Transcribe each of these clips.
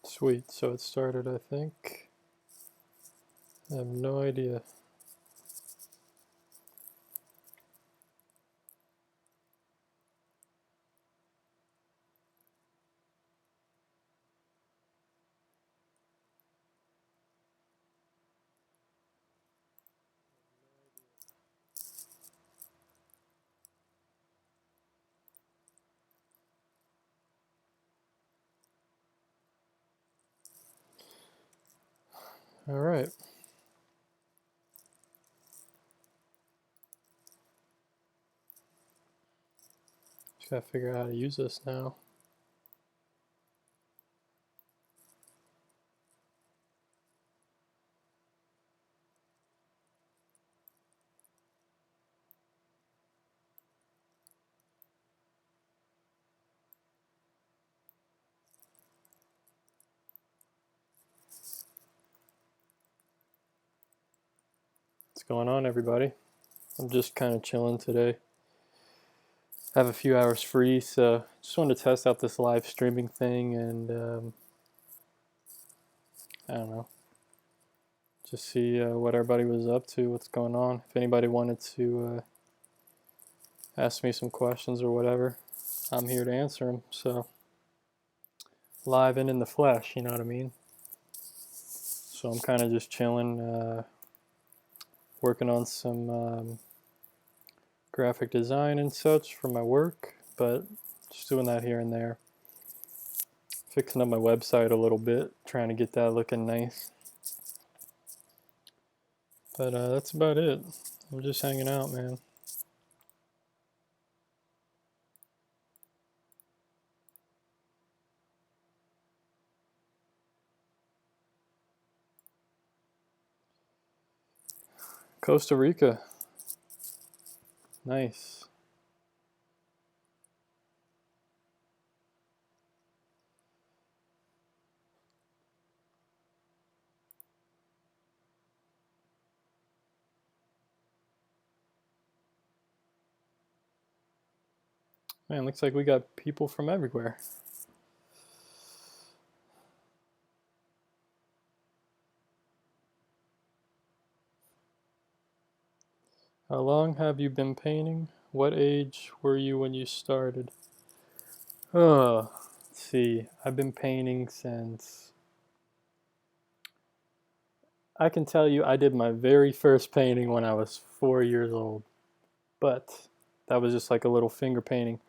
Sweet, so it started, I think. I have no idea. All right. Just gotta figure out how to use this now. What's going on, everybody? I'm just kind of chilling today. I have a few hours free, so just wanted to test out this live streaming thing and I don't know, just see what everybody was up to, what's going on. If anybody wanted to ask me some questions or whatever, I'm here to answer them. So live and in the flesh, you know what I mean? So I'm kind of just chilling, working on some graphic design and such for my work, but just doing that here and there. Fixing up my website a little bit, trying to get that looking nice. But that's about it. I'm just hanging out, man. Costa Rica. Nice. Man, looks like we got people from everywhere. How long have you been painting? What age were you when you started? Oh, let's see. I've been painting since... I can tell you I did my very first painting when I was 4 years old. But that was just like a little finger painting.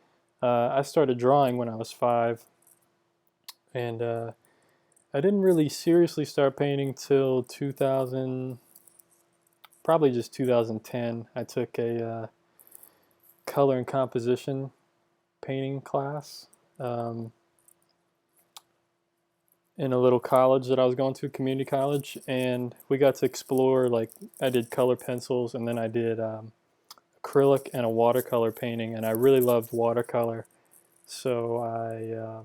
I started drawing when I was 5. And I didn't really seriously start painting till 2000... Probably just 2010. I took a color and composition painting class in a little college that I was going to, community college, and we got to explore, like, I did color pencils, and then I did acrylic and a watercolor painting, and I really loved watercolor, so I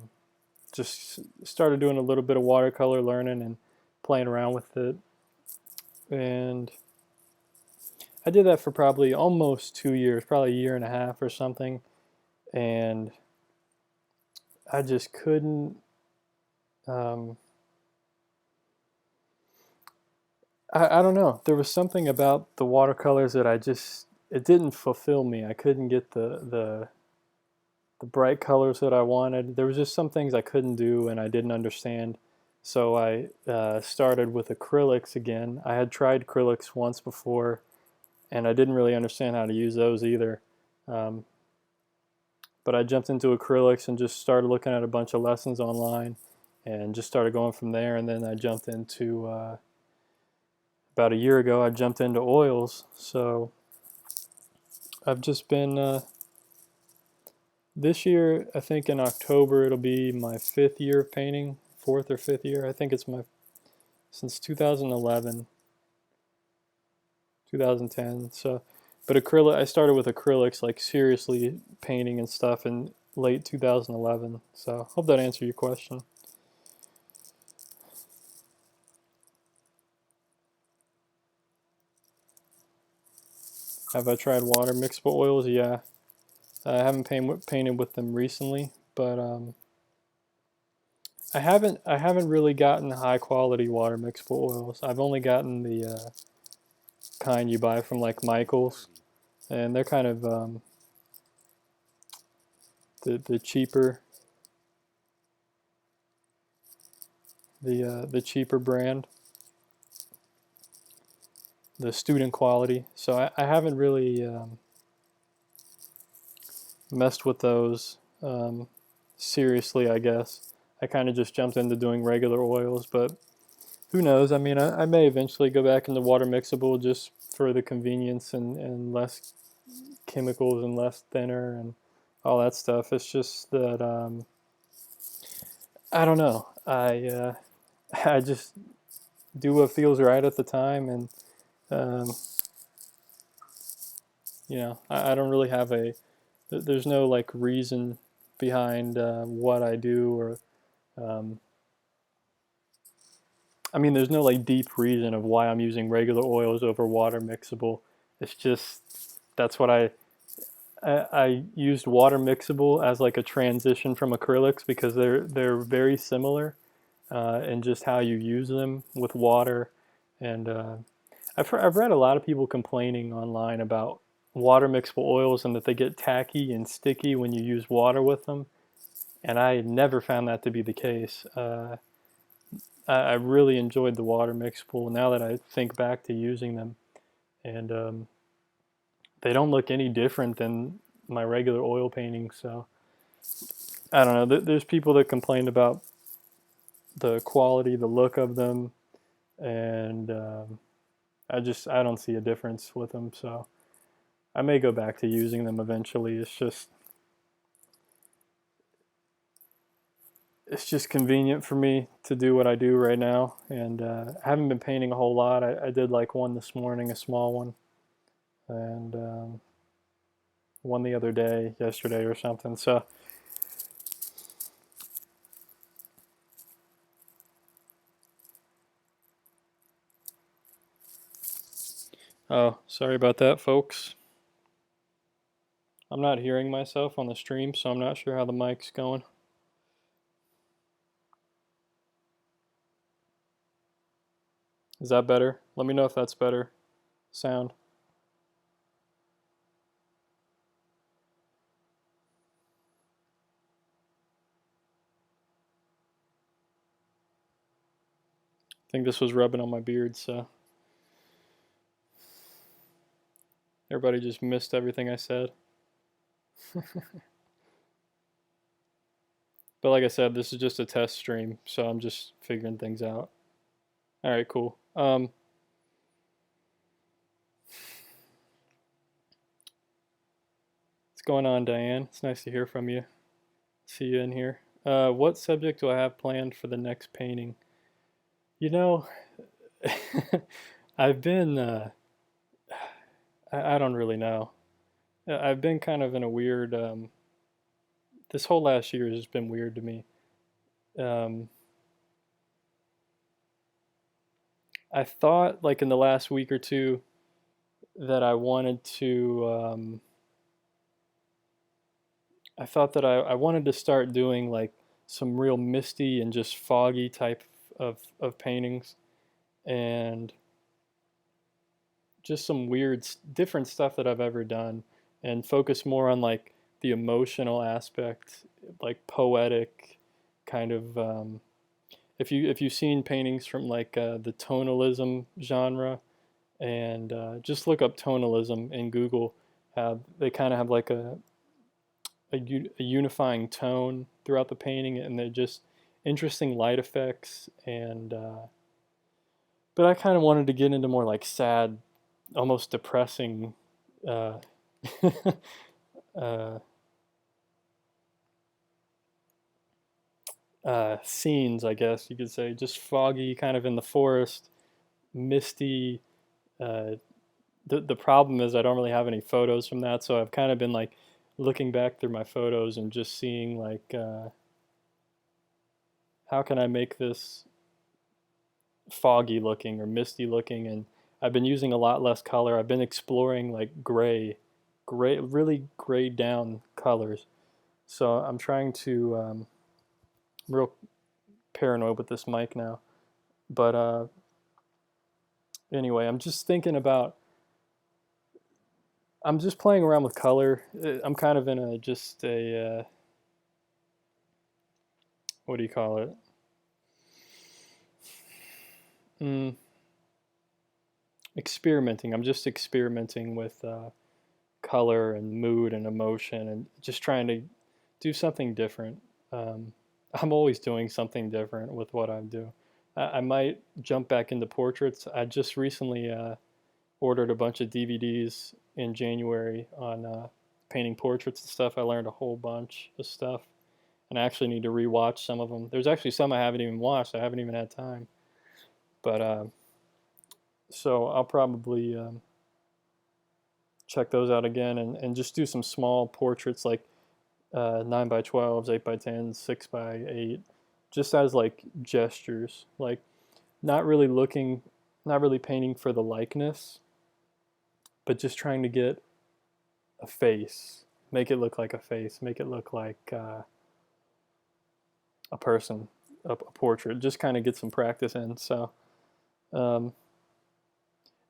just started doing a little bit of watercolor learning and playing around with it, and I did that for probably almost 2 years, probably a year and a half or something, and I just couldn't um, I don't know. There was something about the watercolors that it didn't fulfill me. I couldn't get the bright colors that I wanted. There was just some things I couldn't do and I didn't understand. So I started with acrylics again. I had tried acrylics once before and I didn't really understand how to use those either. Um, but I jumped into acrylics and just started looking at a bunch of lessons online and just started going from there. And then I jumped into about a year ago, I jumped into oils. So I've just been, this year, I think in October, it'll be my 5th year of painting, 4th or 5th year. I think it's since 2011, 2010. So, but I started with acrylics, like seriously painting and stuff in late 2011. So hope that answered your question. Have I tried water mixable oils? Yeah. I haven't painted with them recently, but I haven't really gotten high quality water mixable oils. I've only gotten the kind you buy from like Michael's, and they're kind of the cheaper the cheaper brand, the student quality. So I haven't really messed with those seriously, I guess. I kind of just jumped into doing regular oils, but who knows? I mean, I may eventually go back into water mixable just for the convenience and less chemicals and less thinner and all that stuff. It's just that I don't know. I just do what feels right at the time, and um, I don't really have there's no like reason behind what I do or um, I mean, there's no like deep reason of why I'm using regular oils over water mixable. It's just that's what I used water mixable as like a transition from acrylics because they're very similar in just how you use them with water. And I've read a lot of people complaining online about water mixable oils and that they get tacky and sticky when you use water with them. And I never found that to be the case. I really enjoyed the water mixable now that I think back to using them. And they don't look any different than my regular oil paintings. So I don't know. There's people that complain about the quality, the look of them, and I don't see a difference with them. So I may go back to using them eventually. It's just convenient for me to do what I do right now, and I haven't been painting a whole lot. I did like one this morning, a small one, and one the other day, yesterday or something. So, oh, sorry about that, folks. I'm not hearing myself on the stream, so I'm not sure how the mic's going. Is that better? Let me know if that's better sound. I think this was rubbing on my beard, so everybody just missed everything I said. But like I said, this is just a test stream, so I'm just figuring things out. All right, cool. What's going on, Diane? It's nice to hear from you. See you in here. What subject do I have planned for the next painting? You know, I've been, I don't really know. I've been kind of in a weird, this whole last year has just been weird to me. Um, I thought, like, in the last week or two, that I thought that I wanted to start doing, like, some real misty and just foggy type of paintings. And just some weird, different stuff that I've ever done, and focus more on like the emotional aspect, like poetic kind of. If you've seen paintings from like the tonalism genre, and just look up tonalism in Google, they kind of have like a unifying tone throughout the painting, and they're just interesting light effects and. But I kind of wanted to get into more like sad, almost depressing uh, uh, scenes, I guess you could say. Just foggy, kind of in the forest, misty. Uh, the problem is I don't really have any photos from that, so I've kind of been like looking back through my photos and just seeing like how can I make this foggy looking or misty looking, and I've been using a lot less color. I've been exploring like gray, really grayed down colors. So I'm trying to real paranoid with this mic now. But anyway, I'm just thinking about, I'm just playing around with color. I'm kind of in a what do you call it? Experimenting. I'm just experimenting with color and mood and emotion, and just trying to do something different. I'm always doing something different with what I do. I might jump back into portraits. I just recently ordered a bunch of DVDs in January on painting portraits and stuff. I learned a whole bunch of stuff, and I actually need to rewatch some of them. There's actually some I haven't even watched. I haven't even had time. But so I'll probably check those out again, and just do some small portraits, like 9x12s, 8x10s, 6x8, just as like gestures, like not really painting for the likeness, but just trying to get a face, make it look like a face, make it look like a person, a portrait, just kind of get some practice in. So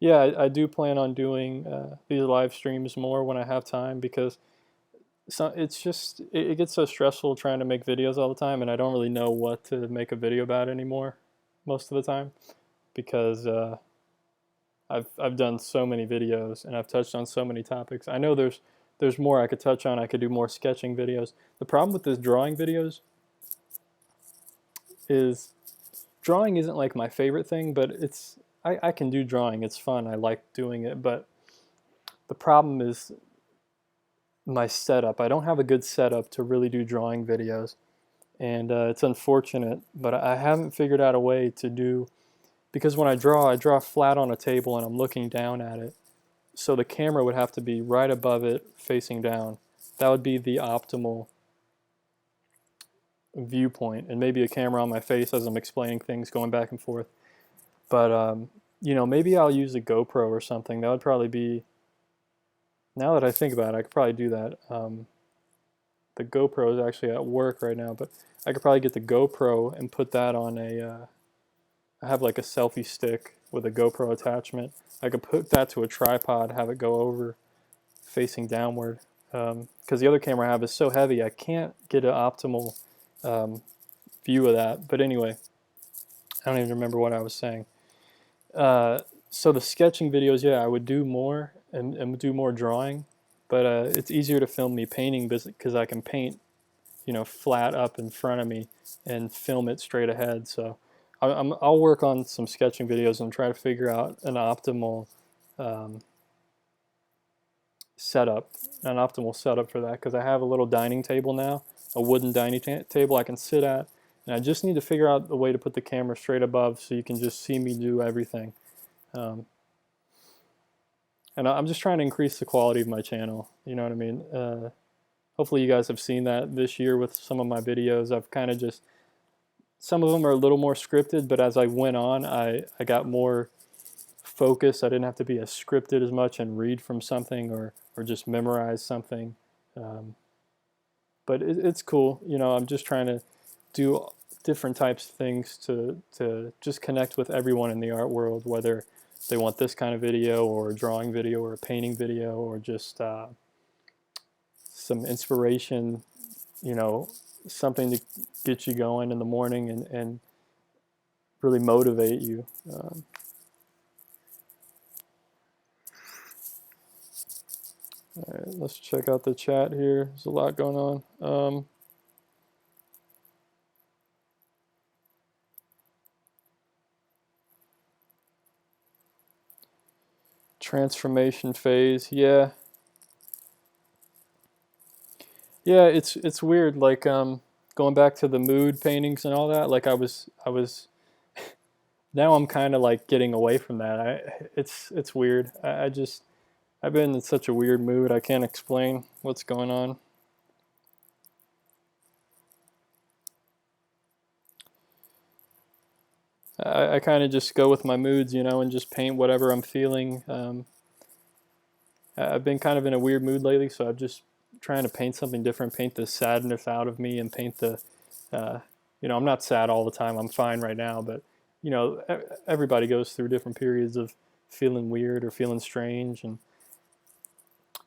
yeah, I do plan on doing these live streams more when I have time, because it's just, it gets so stressful trying to make videos all the time, and I don't really know what to make a video about anymore most of the time, because I've done so many videos and I've touched on so many topics. I know there's more I could touch on. I could do more sketching videos. The problem with this drawing videos is drawing isn't like my favorite thing, but I can do drawing. It's fun. I like doing it, but the problem is my setup. I don't have a good setup to really do drawing videos, and it's unfortunate, but I haven't figured out a way to do, because when I draw flat on a table and I'm looking down at it, so the camera would have to be right above it facing down. That would be the optimal viewpoint, and maybe a camera on my face as I'm explaining things, going back and forth. But you know, maybe I'll use a GoPro or something. That would probably be, now that I think about it, I could probably do that. The GoPro is actually at work right now, but I could probably get the GoPro and put that on I have like a selfie stick with a GoPro attachment. I could put that to a tripod, have it go over facing downward, because the other camera I have is so heavy I can't get an optimal view of that. But anyway, I don't even remember what I was saying. So the sketching videos, yeah, I would do more and do more drawing, but it's easier to film me painting because I can paint, you know, flat up in front of me and film it straight ahead. So I'll work on some sketching videos and try to figure out an optimal setup for that, because I have a little dining table now, a wooden dining table I can sit at, and I just need to figure out the way to put the camera straight above so you can just see me do everything. And I'm just trying to increase the quality of my channel, you know what I mean? Hopefully you guys have seen that this year with some of my videos. I've kind of just, some of them are a little more scripted, but as I went on, I got more focused. I didn't have to be as scripted as much and read from something or just memorize something. But it's cool, you know. I'm just trying to do different types of things to just connect with everyone in the art world, whether they want this kind of video or a drawing video or a painting video or just some inspiration, you know, something to get you going in the morning and really motivate you. All right, let's check out the chat here. There's a lot going on. Transformation phase, yeah. Yeah, it's weird, like going back to the mood paintings and all that, like I was now I'm kind of like getting away from that. It's weird. I've been in such a weird mood. I can't explain what's going on. I kind of just go with my moods, you know, and just paint whatever I'm feeling. I've been kind of in a weird mood lately, so I'm just trying to paint something different, paint the sadness out of me, and paint the I'm not sad all the time. I'm fine right now, but everybody goes through different periods of feeling weird or feeling strange, and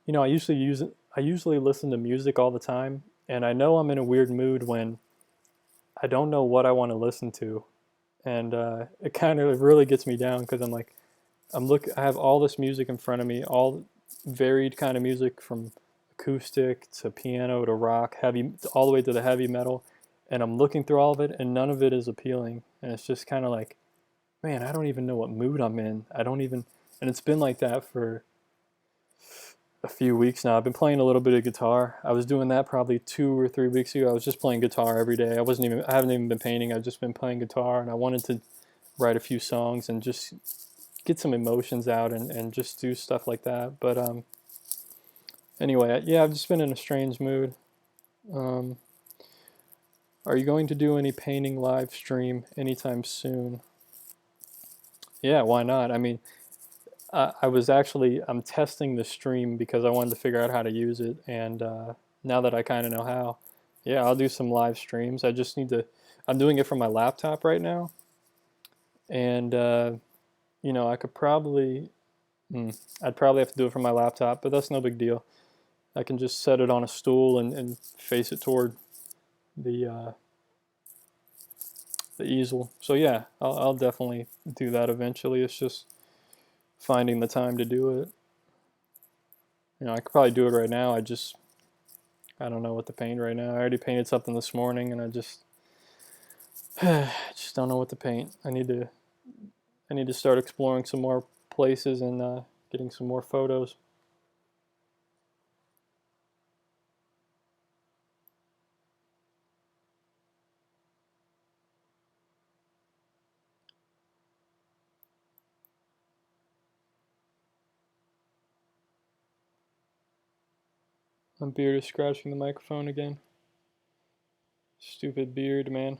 I usually listen to music all the time, and I know I'm in a weird mood when I don't know what I want to listen to, and it kind of really gets me down because I have all this music in front of me, all varied kind of music from acoustic to piano to rock, heavy, all the way to the heavy metal, and I'm looking through all of it, and none of it is appealing, and it's just kind of like, man, I don't even know what mood I'm in. I don't even, and it's been like that for a few weeks now. I've been playing a little bit of guitar. I was doing that probably 2 or 3 weeks ago. I was just playing guitar every day. I haven't even been painting. I've just been playing guitar, and I wanted to write a few songs and just get some emotions out and just do stuff like that. But anyway, yeah, I've just been in a strange mood. Um, are you going to do any painting live stream anytime soon? Yeah, why not? I mean, I'm testing the stream because I wanted to figure out how to use it, and now that I kind of know how, yeah, I'll do some live streams. I'm doing it from my laptop right now, and I could probably, I'd probably have to do it from my laptop, but that's no big deal. I can just set it on a stool and face it toward the the easel. So yeah, I'll definitely do that eventually. It's just finding the time to do it. I could probably do it right now. I don't know what to paint right now. I already painted something this morning, and I just don't know what to paint. I need to start exploring some more places and getting some more photos. My beard is scratching the microphone again. Stupid beard, man.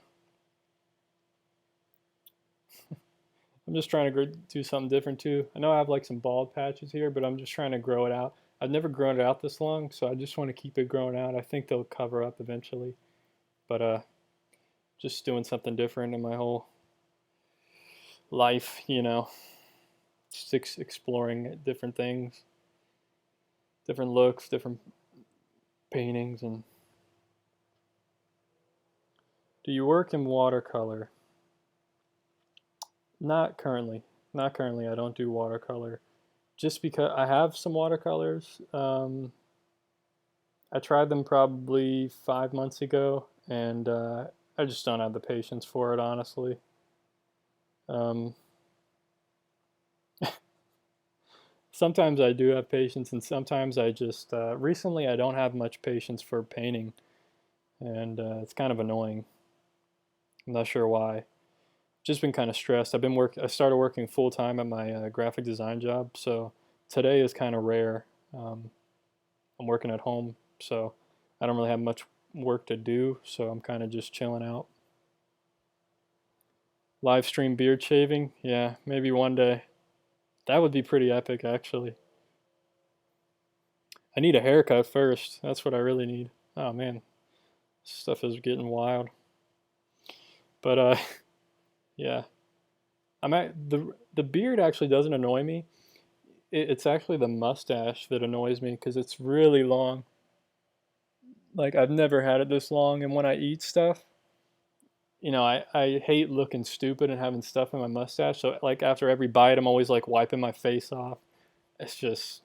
I'm just trying to do something different too. I know I have like some bald patches here, but I'm just trying to grow it out. I've never grown it out this long, so I just want to keep it growing out. I think they'll cover up eventually, but just doing something different in my whole life, just exploring different things, different looks, different paintings. And do you work in watercolor? Not currently. Not currently. I don't do watercolor. Just because I have some watercolors. I tried them probably 5 months ago, and I just don't have the patience for it, honestly. Um, Sometimes I do have patience, and sometimes I just recently I don't have much patience for painting, and it's kind of annoying. I'm not sure why. Just been kind of stressed. I started working full time at my graphic design job, so today is kind of rare. Um, I'm working at home, so I don't really have much work to do, so I'm kind of just chilling out. Live stream beard shaving? Yeah, maybe one day. That would be pretty epic, actually. I need a haircut first. That's what I really need. Oh man, stuff is getting wild. But yeah, the beard actually doesn't annoy me. It's actually the mustache that annoys me because it's really long. Like I've never had it this long, and when I eat stuff, I hate looking stupid and having stuff in my mustache. So like after every bite, I'm always like wiping my face off. It's just,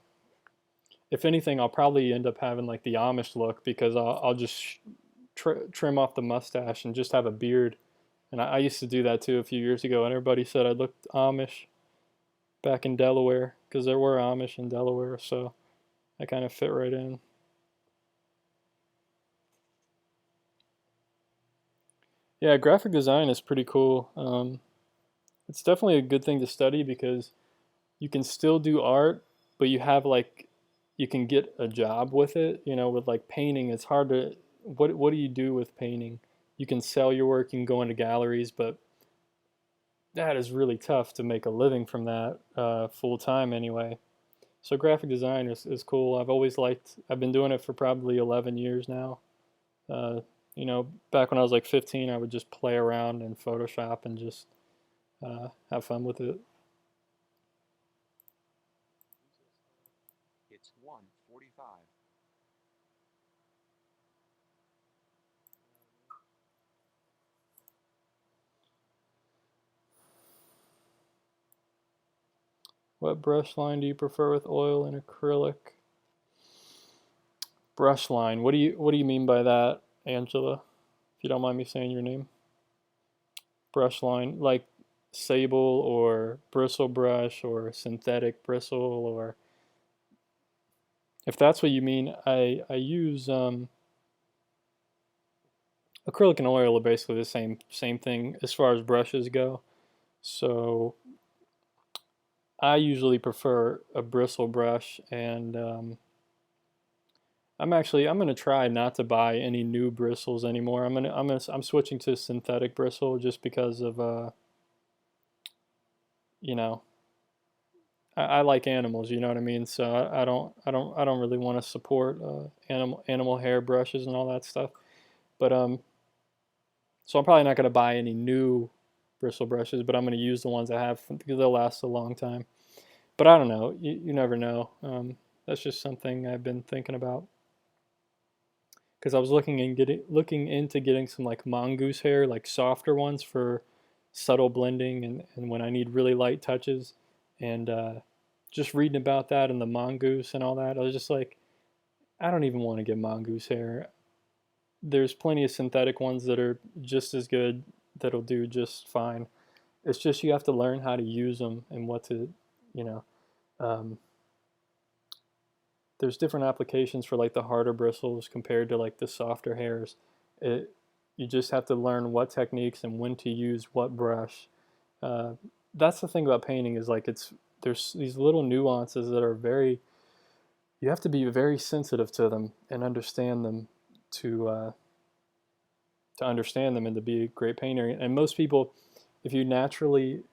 if anything, I'll probably end up having like the Amish look because I'll just trim off the mustache and just have a beard. And I used to do that too a few years ago, and everybody said I looked Amish back in Delaware because there were Amish in Delaware, so I kind of fit right in. Yeah, graphic design is pretty cool. It's definitely a good thing to study because you can still do art, but you can get a job with it. With like painting, it's hard to. What do you do with painting? You can sell your work, you can go into galleries, but that is really tough to make a living from that full time anyway. So graphic design is cool. I've been doing it for probably 11 years now. Uh, You know, back when I was like 15, I would just play around in Photoshop and just have fun with it. It's 1:45. What brush line do you prefer with oil and acrylic? Brush line. What do you mean by that, Angela? If you don't mind me saying your name. Brush line, like sable or bristle brush or synthetic bristle, or if that's what you mean, I use acrylic and oil are basically the same thing as far as brushes go. So I usually prefer a bristle brush, and I'm gonna try not to buy any new bristles anymore. I'm switching to synthetic bristle just because of you know I like animals, you know what I mean. So I don't really want to support animal hair brushes and all that stuff. But so I'm probably not gonna buy any new bristle brushes, but I'm gonna use the ones I have because they'll last a long time. But I don't know. You never know. That's just something I've been thinking about because I was looking into getting some like mongoose hair, like softer ones for subtle blending and when I need really light touches, and just reading about that and the mongoose and all that, I was just like, I don't even want to get mongoose hair. There's plenty of synthetic ones that are just as good that'll do just fine. It's just you have to learn how to use them and what to, you know. Um, there's different applications for like the harder bristles compared to like the softer hairs. It you just have to learn what techniques and when to use what brush. Uh, that's the thing about painting is like there's these little nuances that are very you have to be very sensitive to them and understand them to uh, to understand them and to be a great painter. And most people, if you naturally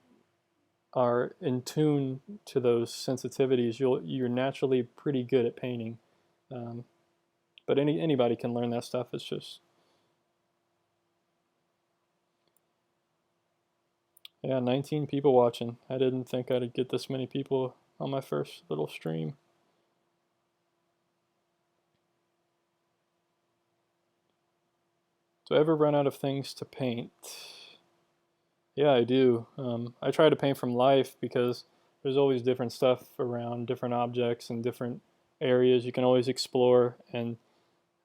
are in tune to those sensitivities, you're naturally pretty good at painting. Um, but anybody can learn that stuff. It's just yeah, 19 people watching. I didn't think I'd get this many people on my first little stream. Do I ever run out of things to paint? Yeah, I do. I try to paint from life because there's always different stuff around, different objects and different areas you can always explore. And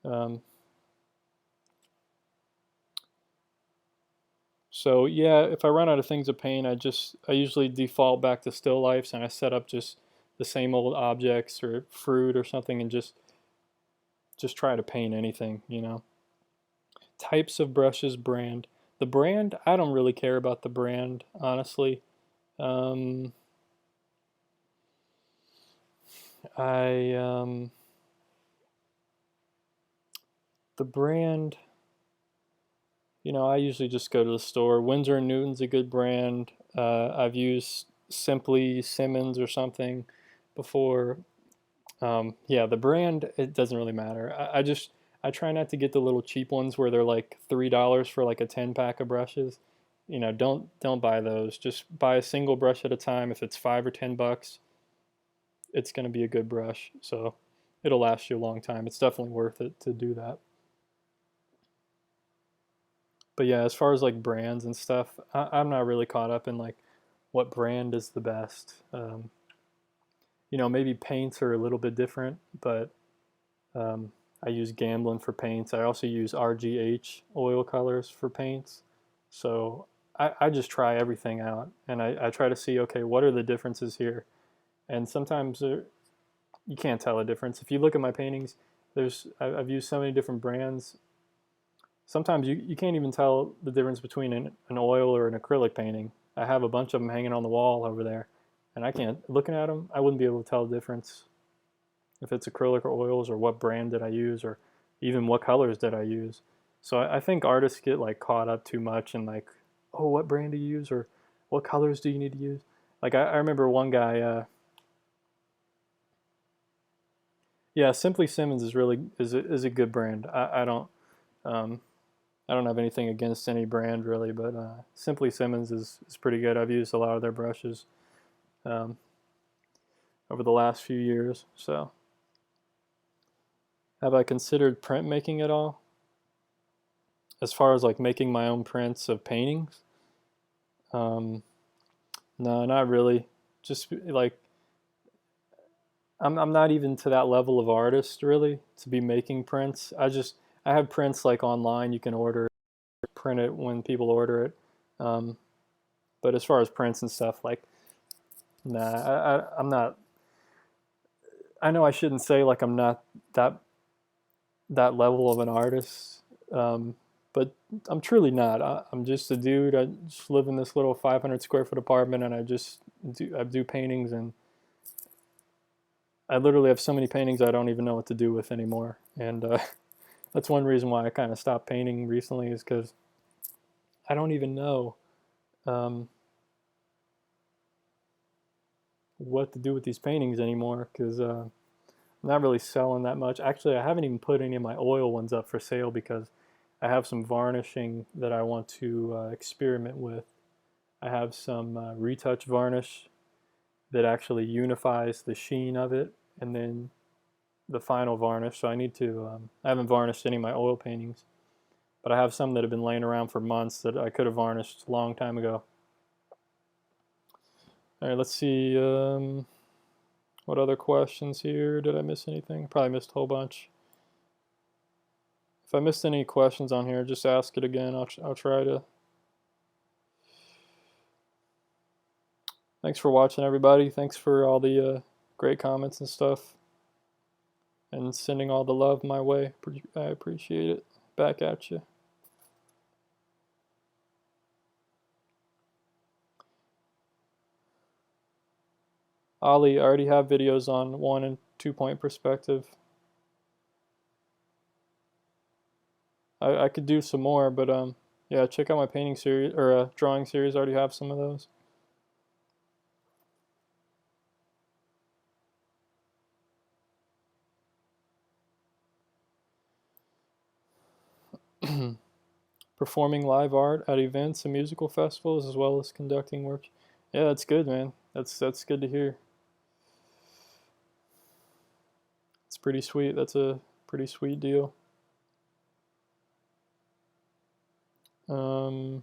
um, so, yeah, if I run out of things to paint, I usually default back to still lifes and I set up just the same old objects or fruit or something and just try to paint anything, you know. Types of brushes, brand. The brand, I don't really care about the brand, honestly. Um, I the brand, I usually just go to the store. Winsor and Newton's a good brand. I've used Simply Simmons or something before. Yeah, the brand, it doesn't really matter. I try not to get the little cheap ones where they're like $3 for like a 10 pack of brushes. Don't buy those. Just buy a single brush at a time. If it's 5 or 10 bucks, it's gonna be a good brush. So it'll last you a long time. It's definitely worth it to do that. But yeah, as far as like brands and stuff, I'm not really caught up in like what brand is the best. Maybe paints are a little bit different, but I use Gamblin for paints. I also use RGH oil colors for paints. So I just try everything out and I try to see, okay, what are the differences here? And sometimes you can't tell a difference. If you look at my paintings, I've used so many different brands. Sometimes you can't even tell the difference between an oil or an acrylic painting. I have a bunch of them hanging on the wall over there, and I can't, looking at them, I wouldn't be able to tell the difference if it's acrylic or oils or what brand did I use or even what colors did I use. So I think artists get like caught up too much in like, oh, what brand do you use or what colors do you need to use? Like I remember one guy, yeah, Simply Simmons is really is a good brand. I don't. Um, I don't have anything against any brand really, but Simply Simmons is pretty good. I've used a lot of their brushes um, over the last few years. So, have I considered printmaking at all? As far as like making my own prints of paintings? Um, no, not really. Just like I'm not even to that level of artist really to be making prints. I have prints like online you can order, print it when people order it. Um, but as far as prints and stuff, like nah, I'm not. I know I shouldn't say like I'm not that that level of an artist, but I'm truly not. I'm just a dude. I just live in this little 500 square foot apartment, and I do paintings, and I literally have so many paintings I don't even know what to do with anymore. And that's one reason why I kind of stopped painting recently is because I don't even know um, what to do with these paintings anymore because I'm not really selling that much. Actually, I haven't even put any of my oil ones up for sale because I have some varnishing that I want to experiment with. I have some retouch varnish that actually unifies the sheen of it, and then the final varnish. So I need to, I haven't varnished any of my oil paintings, but I have some that have been laying around for months that I could have varnished a long time ago. All right, let's see. What other questions here? Did I miss anything? Probably missed a whole bunch. If I missed any questions on here, just ask it again. I'll try to. Thanks for watching, everybody. Thanks for all the great comments and stuff, and sending all the love my way. I appreciate it. Back at you. Ollie, I already have videos on 1 and 2 point perspective. I could do some more, but yeah, check out my painting series or drawing series. I already have some of those. Performing live art at events and musical festivals as well as conducting work. Yeah, that's good, man. That's good to hear. It's pretty sweet. That's a pretty sweet deal. Um,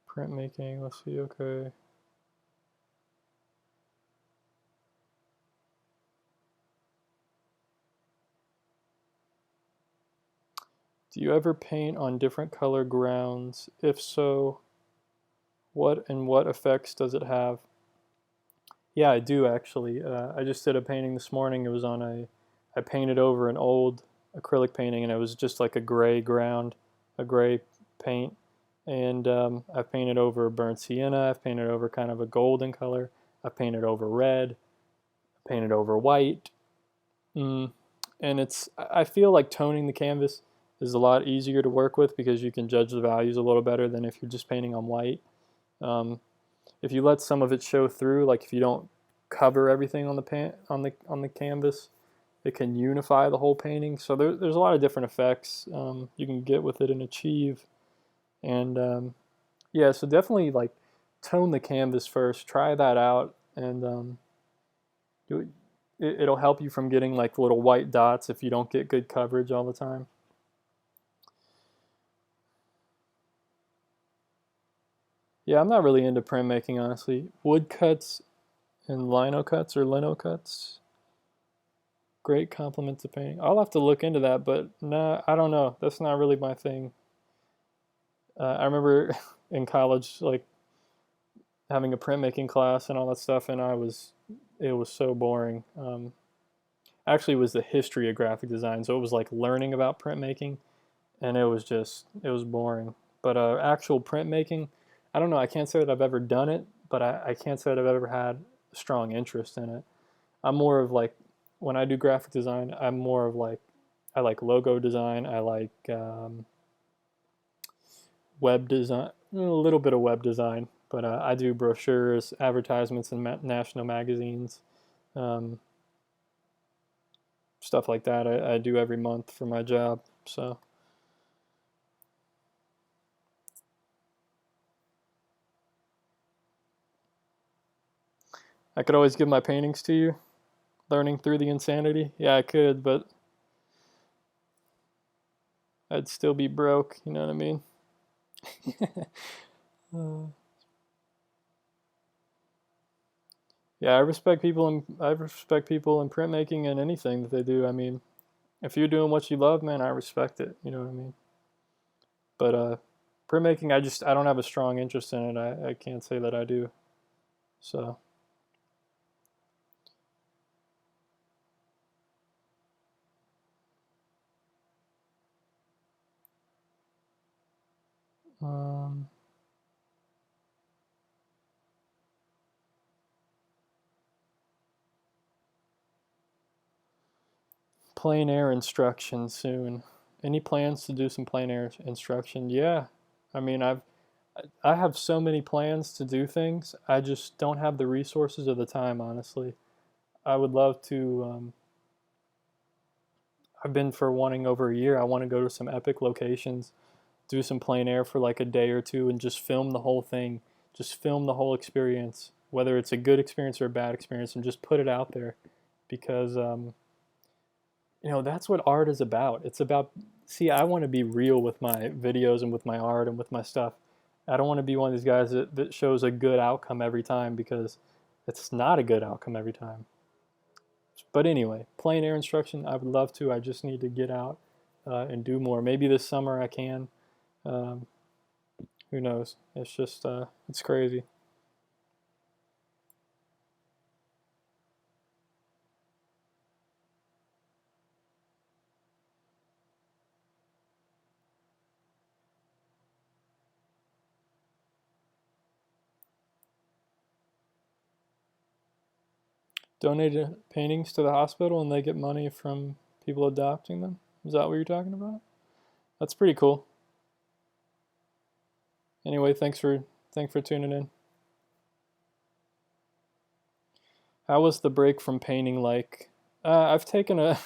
Printmaking. Let's see. Okay. Do you ever paint on different color grounds? If so, what effects does it have? Yeah, I do actually. I just did a painting this morning. It was on I painted over an old acrylic painting, and it was just like a gray ground, a gray paint. And I've painted over burnt sienna. I've painted over kind of a golden color. I've painted over red. I painted over white. Mm. And I feel like toning the canvas is a lot easier to work with because you can judge the values a little better than if you're just painting on white. Um, if you let some of it show through, like if you don't cover everything on the canvas, it can unify the whole painting. So there's a lot of different effects you can get with it and achieve. And yeah, so definitely like tone the canvas first. Try that out, and it'll help you from getting like little white dots if you don't get good coverage all the time. Yeah, I'm not really into printmaking, honestly. Wood cuts and lino cuts or lino cuts, great compliment to painting. I'll have to look into that, but nah, I don't know. That's not really my thing. I remember in college, like having a printmaking class and all that stuff, and it was so boring. Actually, it was the history of graphic design, so it was like learning about printmaking, and it was boring. But actual printmaking, I don't know. I can't say that I've ever done it, but I can't say that I've ever had a strong interest in it. I'm more of like when I do graphic design, I'm more of like I like logo design. I like web design, a little bit of web design, but I do brochures, advertisements in national magazines, um, stuff like that I do every month for my job. So I could always give my paintings to you, learning through the insanity. Yeah, I could, but I'd still be broke. You know what I mean? uh, yeah, I respect people in printmaking and anything that they do. I mean, if you're doing what you love, man, I respect it. You know what I mean? But printmaking, I don't have a strong interest in it. I can't say that I do. So um, plein air instruction soon. Any plans to do some plein air instruction? Yeah. I mean, I have so many plans to do things. I just don't have the resources or the time, honestly. I would love to. I've been for wanting over a year. I want to go to some epic locations, do some plein air for like a day or two, and just film the whole thing. Just film the whole experience, whether it's a good experience or a bad experience, and just put it out there, because that's what art is about. It's about, see, I want to be real with my videos and with my art and with my stuff. I don't want to be one of these guys that shows a good outcome every time, because it's not a good outcome every time. But anyway, plein air instruction, I would love to. I just need to get out and do more. Maybe this summer I can. Um, who knows? It's just, it's crazy. Donated paintings to the hospital and they get money from people adopting them. Is that what you're talking about? That's pretty cool. Anyway, thanks for tuning in. How was the break from painting like? I've taken a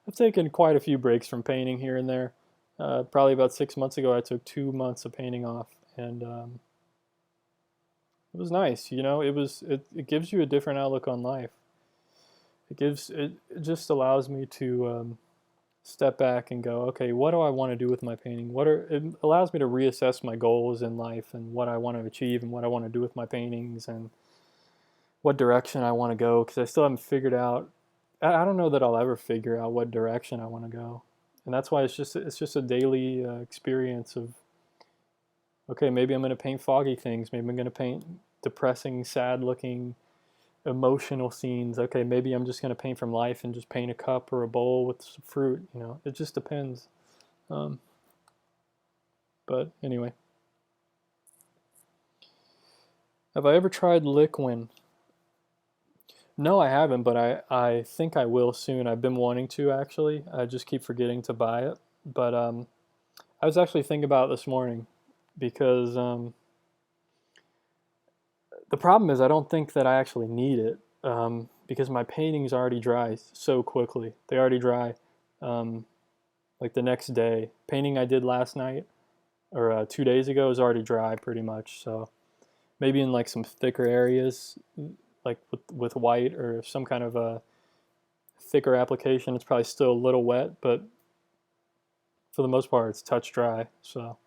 I've taken quite a few breaks from painting here and there. Probably about 6 months ago, I took 2 months of painting off, and it was nice. It gives you a different outlook on life. It just allows me to step back and go, okay, what do I want to do with my painting? It allows me to reassess my goals in life and what I want to achieve and what I want to do with my paintings and what direction I want to go, because I still haven't figured out. I don't know that I'll ever figure out what direction I want to go, and that's why it's just a daily experience of, okay, maybe I'm going to paint foggy things, maybe I'm going to paint depressing, sad looking, emotional scenes. Okay, maybe I'm just going to paint from life and just paint a cup or a bowl with some fruit. It just depends. Um, but anyway, have I ever tried Liquin? No, I haven't, but I think I will soon. I've been wanting to, actually. I just keep forgetting to buy it. But I was actually thinking about it this morning, because the problem is I don't think that I actually need it, because my paintings already dry so quickly. They already dry um, like the next day. Painting I did last night or 2 days ago is already dry pretty much. So maybe in like some thicker areas, like with white or some kind of a thicker application, it's probably still a little wet, but for the most part, it's touch dry. So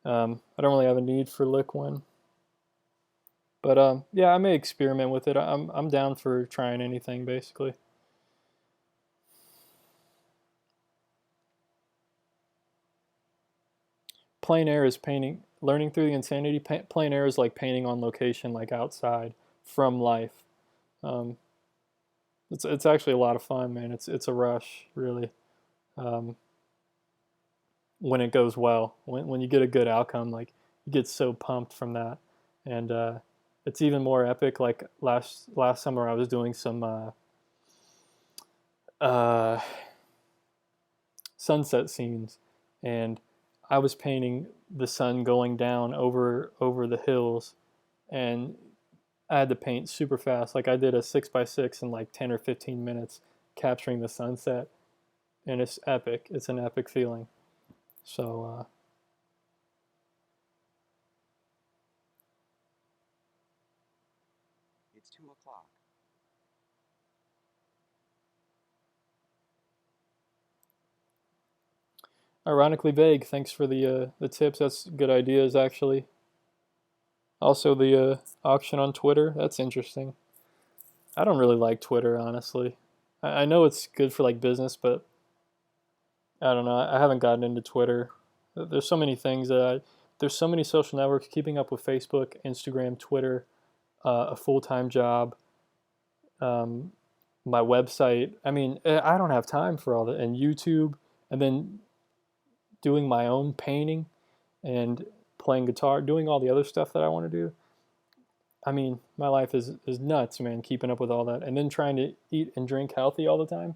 I don't really have a need for Liquin. But yeah, I may experiment with it. I'm down for trying anything basically. Plein air is painting. Learning through the insanity. Plein air is like painting on location, like outside from life. Um, it's actually a lot of fun, man. It's a rush, really. Um, when it goes well, when you get a good outcome, like you get so pumped from that, and it's even more epic. Like last summer, I was doing some uh, sunset scenes, and I was painting the sun going down over the hills, and I had to paint super fast. Like I did a 6x6 in like 10 or 15 minutes, capturing the sunset, and it's epic. It's an epic feeling. So It's 2 o'clock. ironically vague. Thanks for the tips. That's good ideas actually. Also the auction on Twitter. That's interesting. I don't really like Twitter honestly. I know it's good for like business, but I don't know. I haven't gotten into Twitter. There's so many things there's so many social networks. Keeping up with Facebook, Instagram, Twitter, a full-time job, um, my website. I mean, I don't have time for all that. And YouTube, and then doing my own painting and playing guitar, doing all the other stuff that I want to do. I mean, my life is nuts, man, keeping up with all that. And then trying to eat and drink healthy all the time.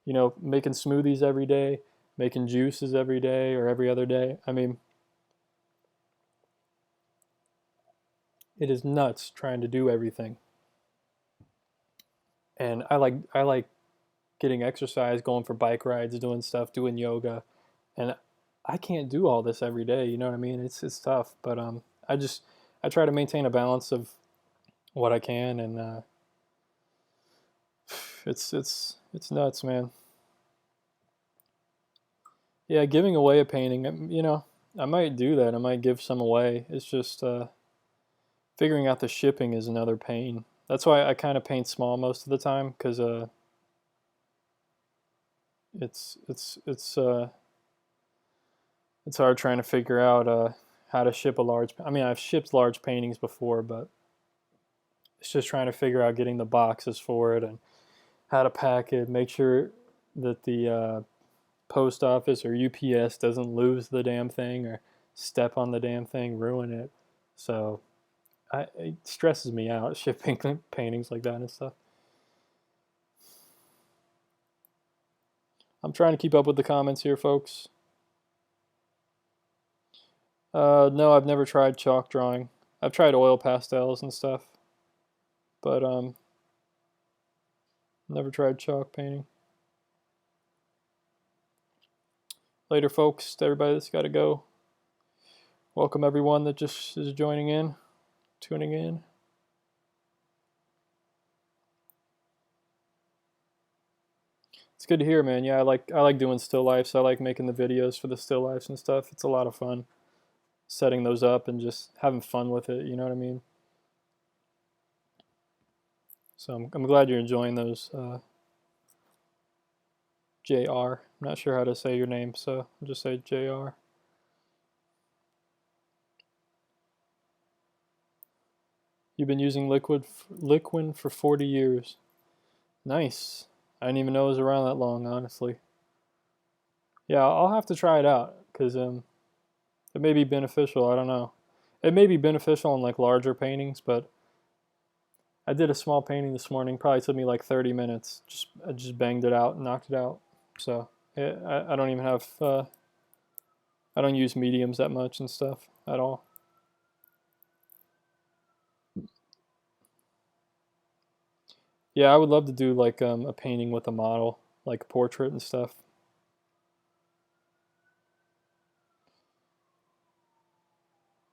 You know, making smoothies every day, making juices every day or every other day. I mean, it is nuts trying to do everything. And I like getting exercise, going for bike rides, doing stuff, doing yoga, and I can't do all this every day. You know what I mean? It's tough, but I try to maintain a balance of what I can, and it's nuts, man. Yeah, giving away a painting, you know, I might do that. I might give some away. It's just figuring out the shipping is another pain. That's why I kind of paint small most of the time, because it's it's hard trying to figure out how to ship a large. I mean, I've shipped large paintings before, but it's just trying to figure out getting the boxes for it and how to pack it, make sure that the post office or UPS doesn't lose the damn thing or step on the damn thing, ruin it. So it stresses me out shipping paintings like that and stuff. I'm trying to keep up with the comments here, folks. No, I've never tried chalk drawing. I've tried oil pastels and stuff, but never tried chalk painting. Later, folks. To everybody that's got to go. Welcome everyone that just is joining in, tuning in. It's good to hear, man. Yeah, I like doing still lifes. I like making the videos for the still lifes and stuff. It's a lot of fun setting those up and just having fun with it. You know what I mean? So I'm glad you're enjoying those. JR. I'm not sure how to say your name, so I'll just say JR. You've been using Liquin for 40 years. Nice. I didn't even know it was around that long, honestly. Yeah, I'll have to try it out because it may be beneficial. I don't know. It may be beneficial in like larger paintings, but I did a small painting this morning. Probably took me like 30 minutes. I just banged it out and knocked it out. So yeah, I don't even have. I don't use mediums that much and stuff at all. Yeah, I would love to do like a painting with a model, like a portrait and stuff.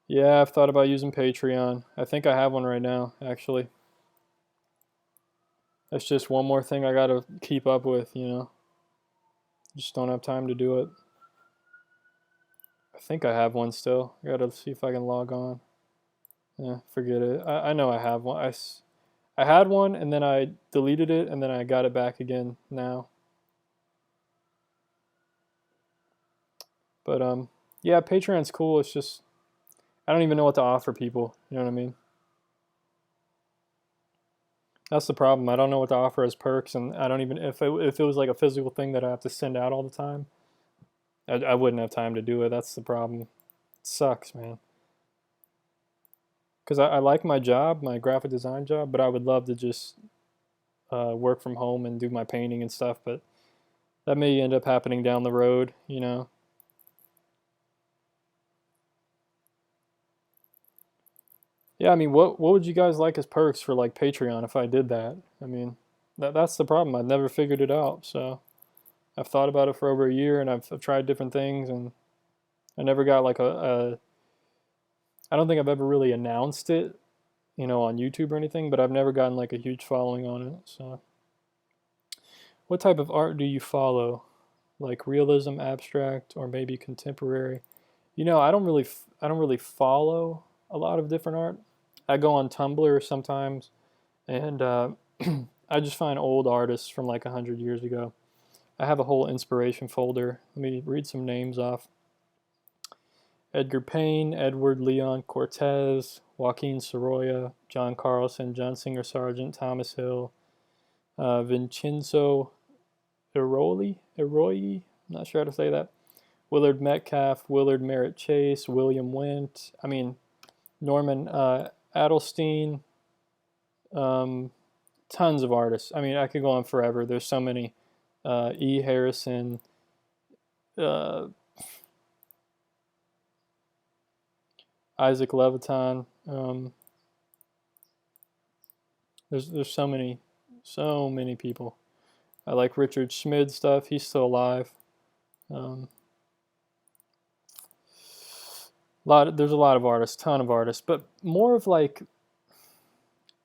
Yeah, I've thought about using Patreon. I think I have one right now, actually. That's just one more thing I gotta keep up with, you know. Just don't have time to do it. I think I have one still. I gotta see if I can log on. Yeah, forget it. I know I have one. I had one and then I deleted it and then I got it back again now. But yeah, Patreon's cool. It's just I don't even know what to offer people. You know what I mean? That's the problem. I don't know what to offer as perks, and I don't even if it was like a physical thing that I have to send out all the time, I wouldn't have time to do it. That's the problem. It sucks, man. Because I like my job, my graphic design job, but I would love to just work from home and do my painting and stuff. But that may end up happening down the road, you know. Yeah, I mean, what would you guys like as perks for like Patreon if I did that? I mean, That's the problem. I've never figured it out. So I've thought about it for over a year, and I've tried different things, and I never got like a I don't think I've ever really announced it, on YouTube or anything, but I've never gotten like a huge following on it. So, what type of art do you follow? Like realism, abstract, or maybe contemporary? I don't really follow a lot of different art. I go on Tumblr sometimes, and I just find old artists from like 100 years ago. I have a whole inspiration folder. Let me read some names off. Edgar Payne, Edward Leon Cortez, Joaquin Sorolla, John Carlson, John Singer Sargent, Thomas Hill, Vincenzo Eroi, I'm not sure how to say that. Willard Metcalf, Willard Merritt Chase, William Wint, Norman Adelstein, um, tons of artists. I could go on forever. There's so many. E. Harrison, uh, Isaac Leviton. There's so many people. I like Richard Schmid stuff. He's still alive. Um, there's a lot of artists, ton of artists, but more of like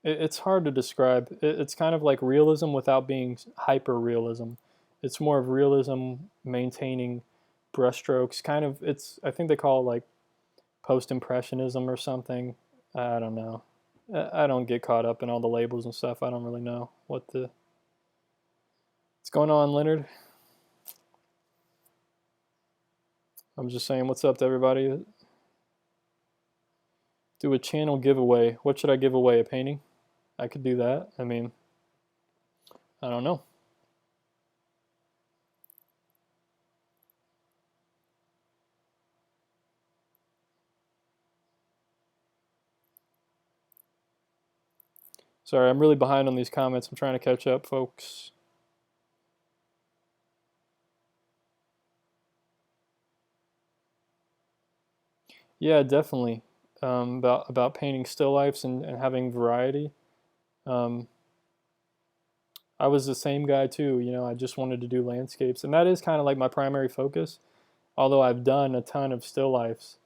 it's hard to describe. It's kind of like realism without being hyper realism. It's more of realism maintaining brushstrokes. Kind of I think they call it like post impressionism or something. I don't know. I don't get caught up in all the labels and stuff. I don't really know what's going on, Leonard. I'm just saying what's up to everybody. Do a channel giveaway. What should I give away? A painting? I could do that. I don't know. Sorry, I'm really behind on these comments. I'm trying to catch up, folks. Yeah, definitely. About painting still lifes and having variety. Um, I was the same guy too. I just wanted to do landscapes, and that is kind of like my primary focus. Although I've done a ton of still lifes,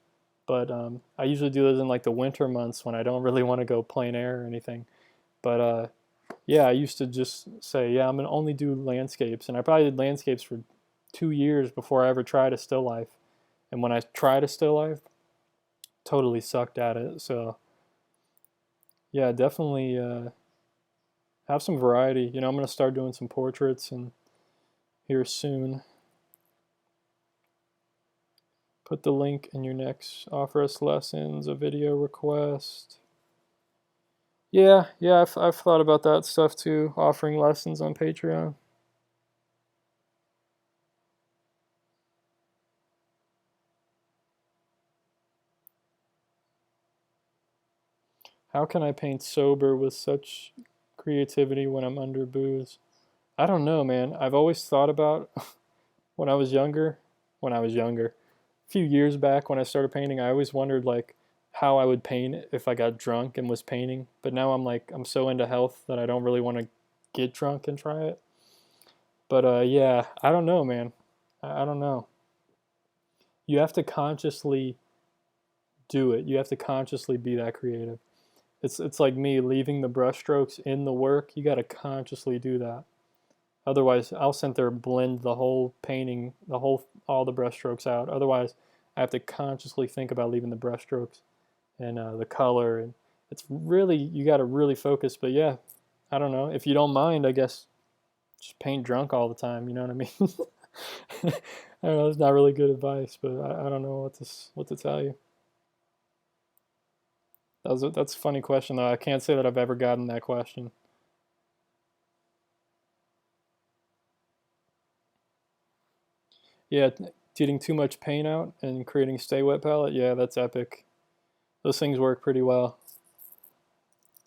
but I usually do those in like the winter months when I don't really want to go plein air or anything. But yeah, I used to just say, yeah, I'm gonna only do landscapes, and I probably did landscapes for 2 years before I ever tried a still life. And when I tried a still life, totally sucked at it. So yeah, definitely have some variety. I'm gonna start doing some portraits and here soon. Put the link in your next offer us lessons, a video request. Yeah, I've thought about that stuff too, offering lessons on Patreon. How can I paint sober with such creativity when I'm under booze? I don't know, man. I've always thought about when I was younger, a few years back when I started painting, I always wondered like how I would paint if I got drunk and was painting. But now I'm so into health that I don't really want to get drunk and try it. But yeah, I don't know, man. I don't know. You have to consciously do it. You have to consciously be that creative. It's like me leaving the brushstrokes in the work. You got to consciously do that. Otherwise, I'll sit there and blend the whole painting, all the brushstrokes out. Otherwise, I have to consciously think about leaving the brushstrokes and the color. And it's really, you got to really focus. But yeah, I don't know. If you don't mind, I guess just paint drunk all the time. You know what I mean? I don't know. It's not really good advice, but I don't know what to tell you. That's a funny question though. I can't say that I've ever gotten that question. Yeah, getting too much paint out and creating stay wet palette. Yeah, that's epic. Those things work pretty well.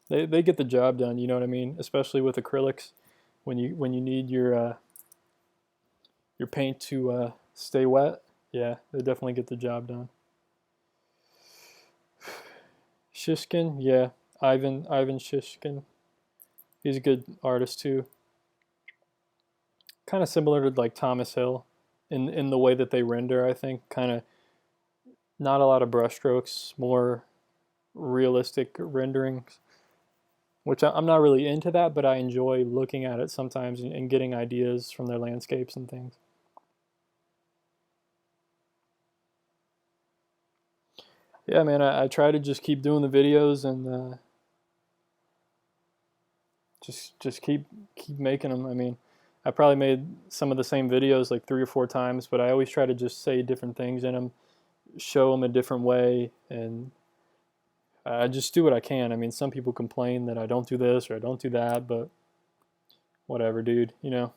They get the job done. You know what I mean? Especially with acrylics, when you need your paint to stay wet. Yeah, they definitely get the job done. Shishkin, yeah, Ivan Shishkin. He's a good artist too. kind of similar to like Thomas Hill in the way that they render. I think kind of not a lot of brushstrokes, more realistic renderings, which I'm not really into that, but I enjoy looking at it sometimes and getting ideas from their landscapes and things. Yeah, man, I try to just keep doing the videos and just keep making them. I mean, I probably made some of the same videos like 3 or 4 times, but I always try to just say different things in them, show them a different way, and I just do what I can. I mean, some people complain that I don't do this or I don't do that, but whatever, dude. You know,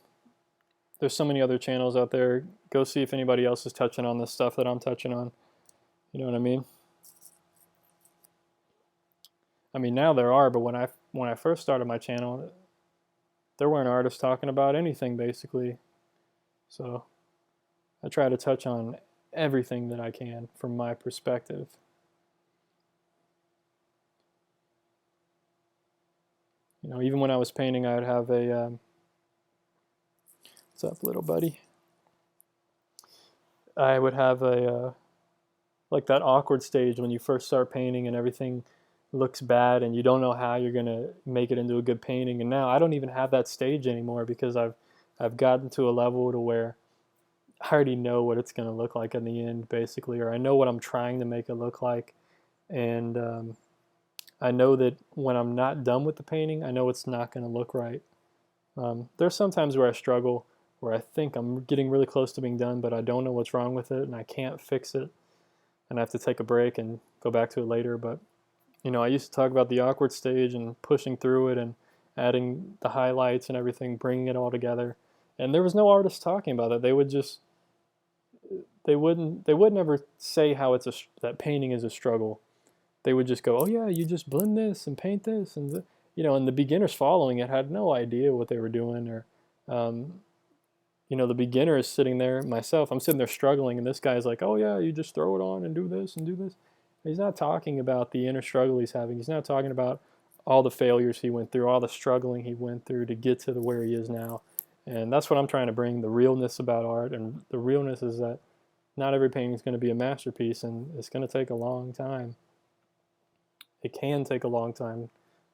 there's so many other channels out there. Go see if anybody else is touching on this stuff that I'm touching on. You know what I mean? I mean, now there are, but when I first started my channel, there weren't artists talking about anything basically. So I try to touch on everything that I can from my perspective. You know, even when I was painting, I would have a what's up, little buddy? I would have a like that awkward stage when you first start painting and everything looks bad and you don't know how you're gonna make it into a good painting. And now I don't even have that stage anymore because I've gotten to a level to where I already know what it's gonna look like in the end, basically, or I know what I'm trying to make it look like, and I know that when I'm not done with the painting, I know it's not gonna look right. There's sometimes where I struggle, where I think I'm getting really close to being done, but I don't know what's wrong with it and I can't fix it, and I have to take a break and go back to it later. But you know, I used to talk about the awkward stage and pushing through it and adding the highlights and everything, bringing it all together. And there was no artist talking about it. They wouldn't ever say how that painting is a struggle. They would just go, "Oh yeah, you just blend this and paint this," and you know, and the beginners following it had no idea what they were doing, or um, you know, the beginner is sitting there. Myself, I'm sitting there struggling, and this guy's like, "Oh yeah, you just throw it on and do this and do this." He's not talking about the inner struggle he's having. He's not talking about all the failures he went through, all the struggling he went through to get to where he is now. And that's what I'm trying to bring, the realness about art. And the realness is that not every painting is going to be a masterpiece, and it's going to take a long time. It can take a long time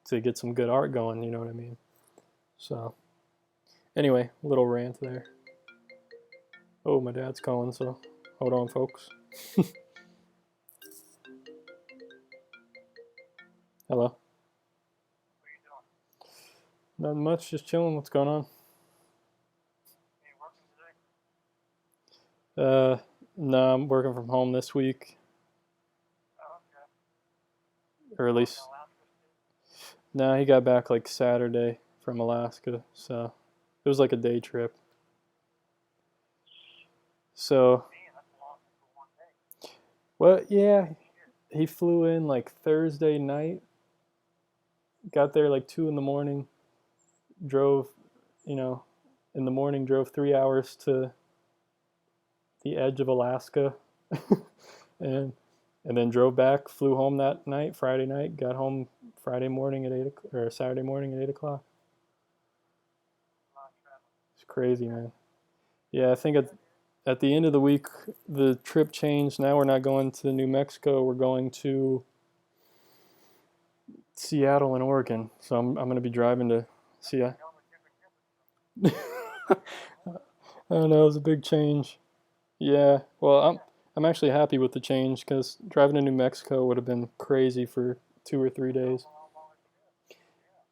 to get some good art going, you know what I mean? So, anyway, little rant there. Oh, my dad's calling, so hold on, folks. Hello. Nothing much, just chilling. What's going on? Uh, no, I'm working from home this week, or at least, no, he got back like Saturday from Alaska, so it was like a day trip. So, well, yeah, he flew in like Thursday night, got there like 2 in the morning, drove, you know, in the morning, drove 3 hours to the edge of Alaska, and and then drove back, flew home that night, Friday night, got home Friday morning at 8 or Saturday morning at 8 o'clock. It's crazy, man. Yeah, I think at the end of the week the trip changed. Now we're not going to New Mexico. We're going to Seattle and Oregon. So I'm going to be driving to Seattle. I don't know. It was a big change. Yeah. Well, I'm actually happy with the change because driving to New Mexico would have been crazy for 2 or 3 days.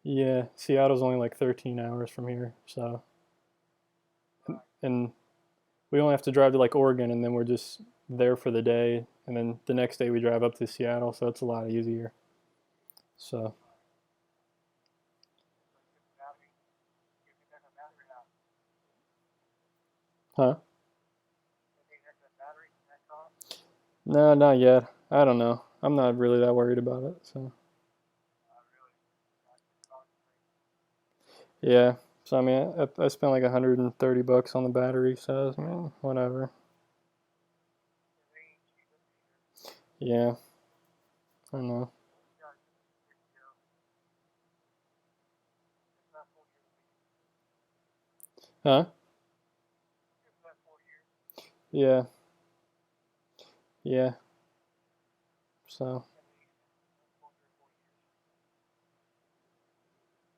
Yeah, Seattle's only like 13 hours from here, so and we only have to drive to like Oregon, and then we're just there for the day, and then the next day we drive up to Seattle, so it's a lot easier. So, huh? No, not yet. I don't know. I'm not really that worried about it. So, yeah. So I mean, I spent like $130 on the battery, so I was, whatever. Yeah, I don't know. Huh? Yeah, yeah. So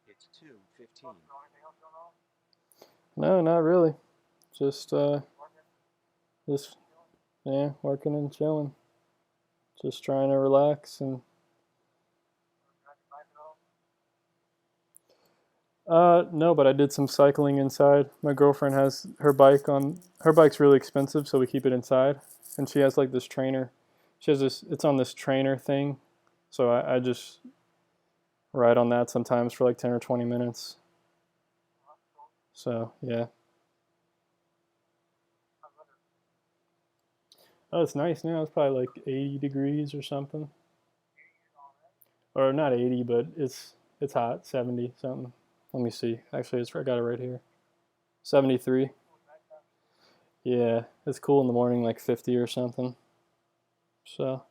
It's 2:15. no, not really. Just just yeah, working and chilling. Just trying to relax and no, but I did some cycling inside. My girlfriend has her bike on. Her bike's really expensive, so we keep it inside. And she has like this trainer. She has this. It's on this trainer thing, so I just ride on that sometimes for like 10 or 20 minutes. So yeah. Oh, it's nice now. It's probably like 80 degrees or something, or not 80, but it's hot. 70 something. Let me see. Actually, I got it right here. 73. Yeah, it's cool in the morning, like 50 or something. So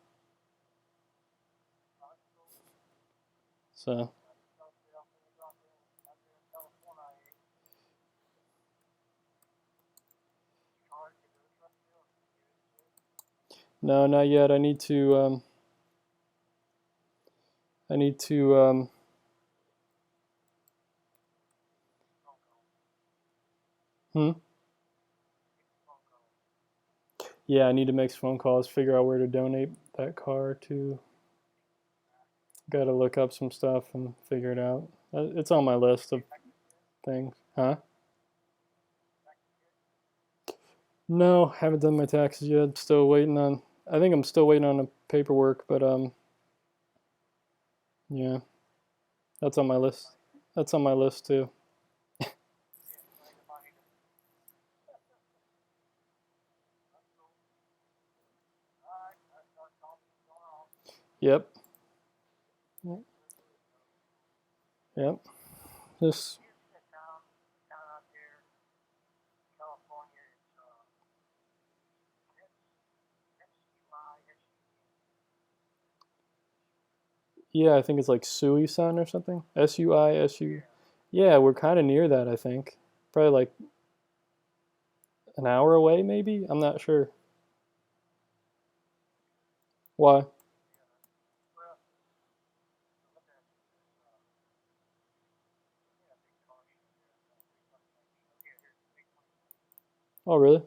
so. No, not yet. I need to. I need to. Hmm. Yeah, I need to make some phone calls. Figure out where to donate that car to. Got to look up some stuff and figure it out. It's on my list of things. Huh? No, haven't done my taxes yet. Still waiting on. I think I'm still waiting on the paperwork, but yeah, that's on my list. That's on my list too. Yep. Yep. Just yeah, I think it's like Suisun or something. Suisu. Yeah, we're kind of near that. I think probably like an hour away, maybe. I'm not sure. Why? Oh, really?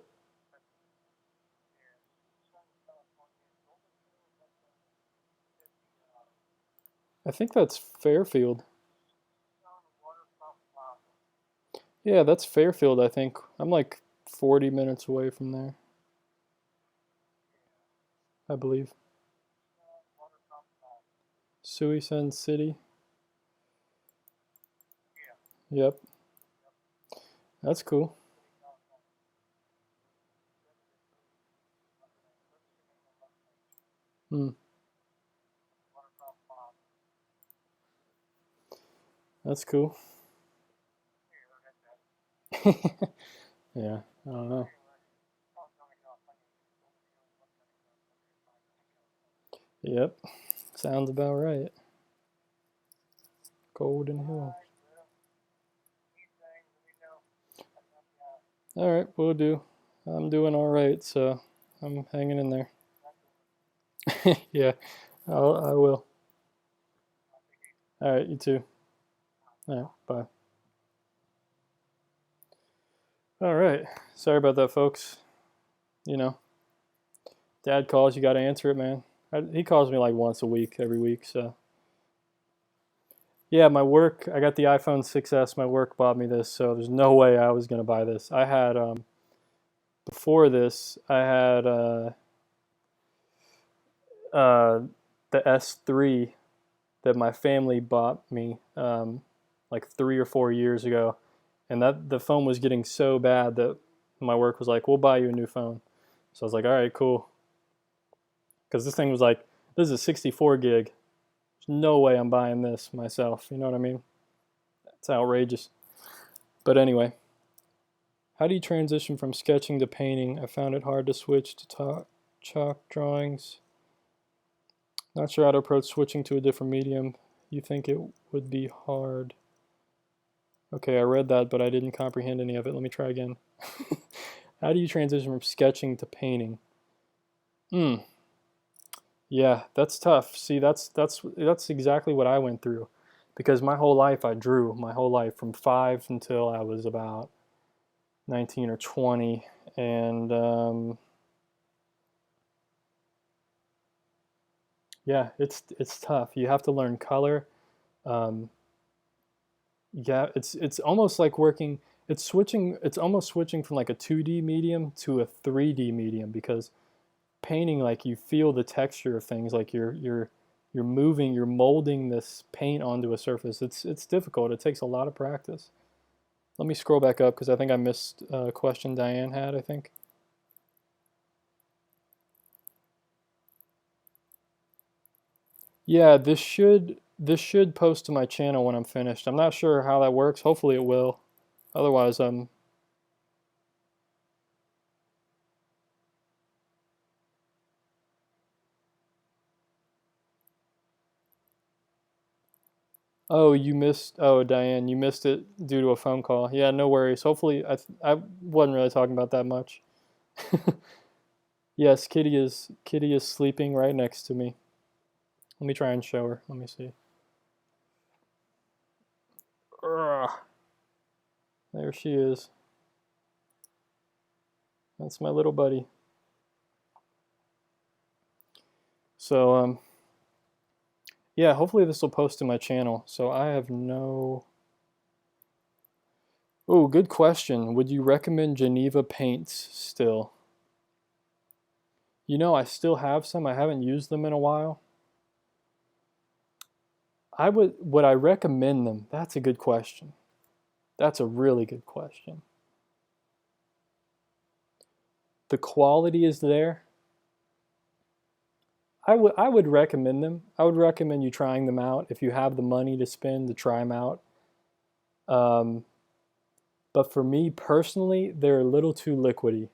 I think that's Fairfield. Yeah, that's Fairfield. I think I'm like 40 minutes away from there. I believe. Suisun City. Yep, that's cool. Hmm, that's cool. Yeah, I don't know. Yep, sounds about right. Golden Hill. All right, we'll do. I'm doing all right, so I'm hanging in there. Yeah, I will. All right, you too. All right, bye. All right. Sorry about that, folks. You know, dad calls, you got to answer it, man. He calls me like once a week, every week. So, yeah, my work, I got the iPhone 6S. My work bought me this, so there's no way I was going to buy this. I had, before this, I had uh, the S3 that my family bought me like 3 or 4 years ago. And that the phone was getting so bad that my work was like, we'll buy you a new phone. So I was like, all right, cool. Because this thing was like, this is a 64 gig. There's no way I'm buying this myself. You know what I mean? It's outrageous. But anyway, how do you transition from sketching to painting? I found it hard to switch to chalk drawings. Not sure how to approach switching to a different medium. You think it would be hard? Okay, I read that, but I didn't comprehend any of it. Let me try again. How do you transition from sketching to painting? Hmm. Yeah, that's tough. See, that's exactly what I went through, because my whole life I drew. My whole life from 5 until I was about 19 or 20, and yeah, it's tough. You have to learn color. Um, yeah, it's almost like working. It's switching. It's almost switching from like a 2D medium to a 3D medium, because painting, like, you feel the texture of things, like you're moving, you're molding this paint onto a surface. It's difficult. It takes a lot of practice. Let me scroll back up because I think I missed a question Diane had, I think. Yeah, this should post to my channel when I'm finished. I'm not sure how that works. Hopefully it will. Otherwise, oh, you missed. Oh, Diane, you missed it due to a phone call. Yeah, no worries. Hopefully, I wasn't really talking about that much. Yes, Kitty is sleeping right next to me. Let me try and show her. Let me see. Ugh, there she is. That's my little buddy. So yeah, hopefully this will post to my channel. So I have no. Oh, good question. Would you recommend Geneva paints still? I still have some. I haven't used them in a while. Would I recommend them? That's a good question. That's a really good question. The quality is there. I would recommend them. I would recommend you trying them out if you have the money to spend to try them out. Um, but for me personally, they're a little too liquidy.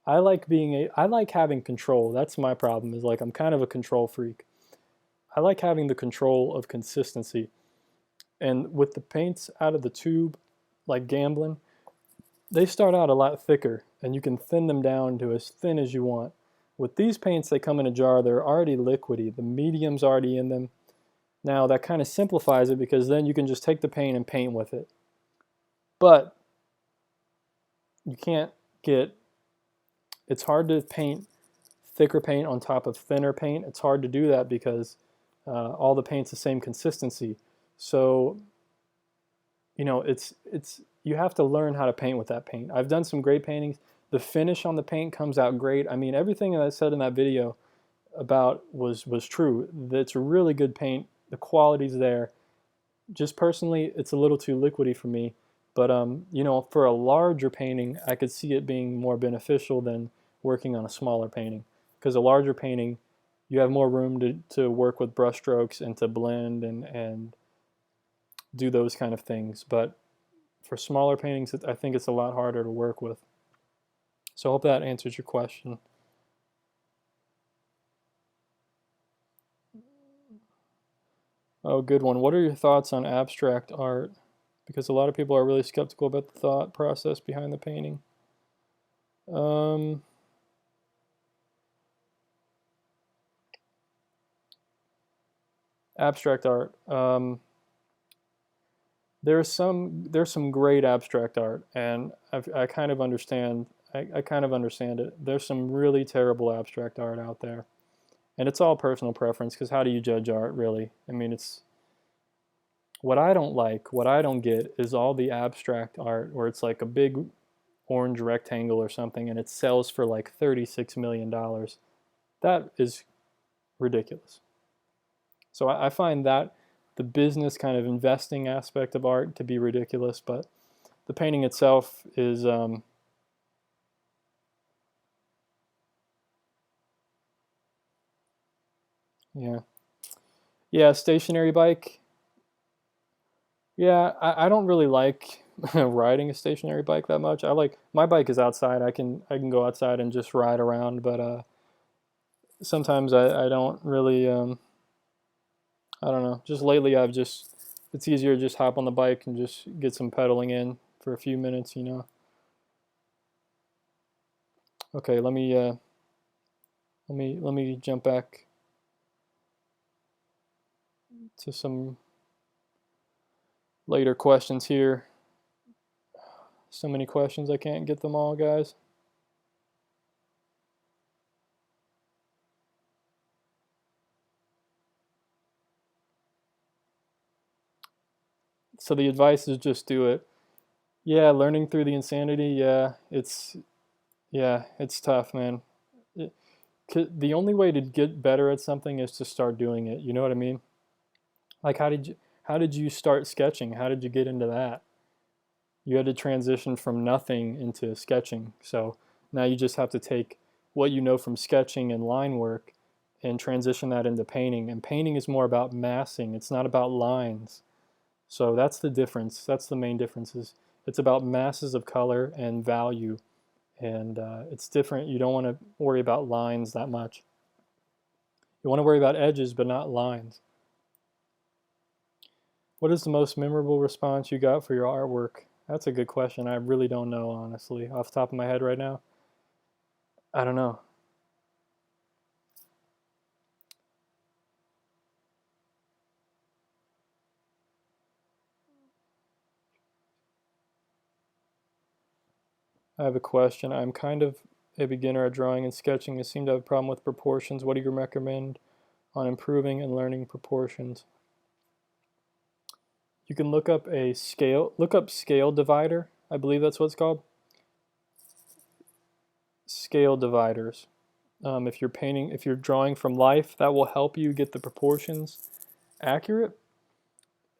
I like having control. That's my problem. Is like I'm kind of a control freak. I like having the control of consistency. And with the paints out of the tube, like Gamblin, they start out a lot thicker, and you can thin them down to as thin as you want. With these paints, they come in a jar. They're already liquidy. The medium's already in them. Now that kind of simplifies it, because then you can just take the paint and paint with it. But you can't get. It's hard to paint thicker paint on top of thinner paint. It's hard to do that because all the paint's the same consistency. So it's you have to learn how to paint with that paint. I've done some great paintings. The finish on the paint comes out great. I mean, everything that I said in that video about was true. It's a really good paint. The quality's there. Just personally, it's a little too liquidy for me. But for a larger painting, I could see it being more beneficial than working on a smaller painting. Because a larger painting, you have more room to work with brush strokes and to blend and do those kind of things. But for smaller paintings, I think it's a lot harder to work with. So I hope that answers your question. Oh, good one. What are your thoughts on abstract art? Because a lot of people are really skeptical about the thought process behind the painting. Abstract art. There's some great abstract art, and I kind of understand. I kind of understand it. There's some really terrible abstract art out there, and it's all personal preference. Because how do you judge art, really? I mean, it's what I don't like. What I don't get is all the abstract art where it's like a big orange rectangle or something, and it sells for like $36 million. That is ridiculous. So I find that the business kind of investing aspect of art to be ridiculous, but the painting itself is, yeah. Yeah, stationary bike. Yeah, I don't really like riding a stationary bike that much. I like my bike is outside. I can go outside and just ride around, but sometimes I don't really I don't know. Just lately it's easier to just hop on the bike and just get some pedaling in for a few minutes. Okay, let me jump back to some later questions here. So many questions, I can't get them all, guys. So the advice is just do it. Yeah, learning through the insanity, it's tough, man. It, the only way to get better at something is to start doing it. You know what I mean? Like how did you start sketching? How did you get into that? You had to transition from nothing into sketching. So now you just have to take what you know from sketching and line work and transition that into painting. And painting is more about massing. It's not about lines. So that's the difference. That's the main difference. Is it's about masses of color and value, and it's different. You don't want to worry about lines that much. You want to worry about edges, but not lines. What is the most memorable response you got for your artwork? That's a good question. I really don't know, honestly, off the top of my head right now. I don't know. I have a question. I'm kind of a beginner at drawing and sketching. I seem to have a problem with proportions. What do you recommend on improving and learning proportions? You can look up scale divider. I believe that's what it's called. Scale dividers. If you're drawing from life, that will help you get the proportions accurate.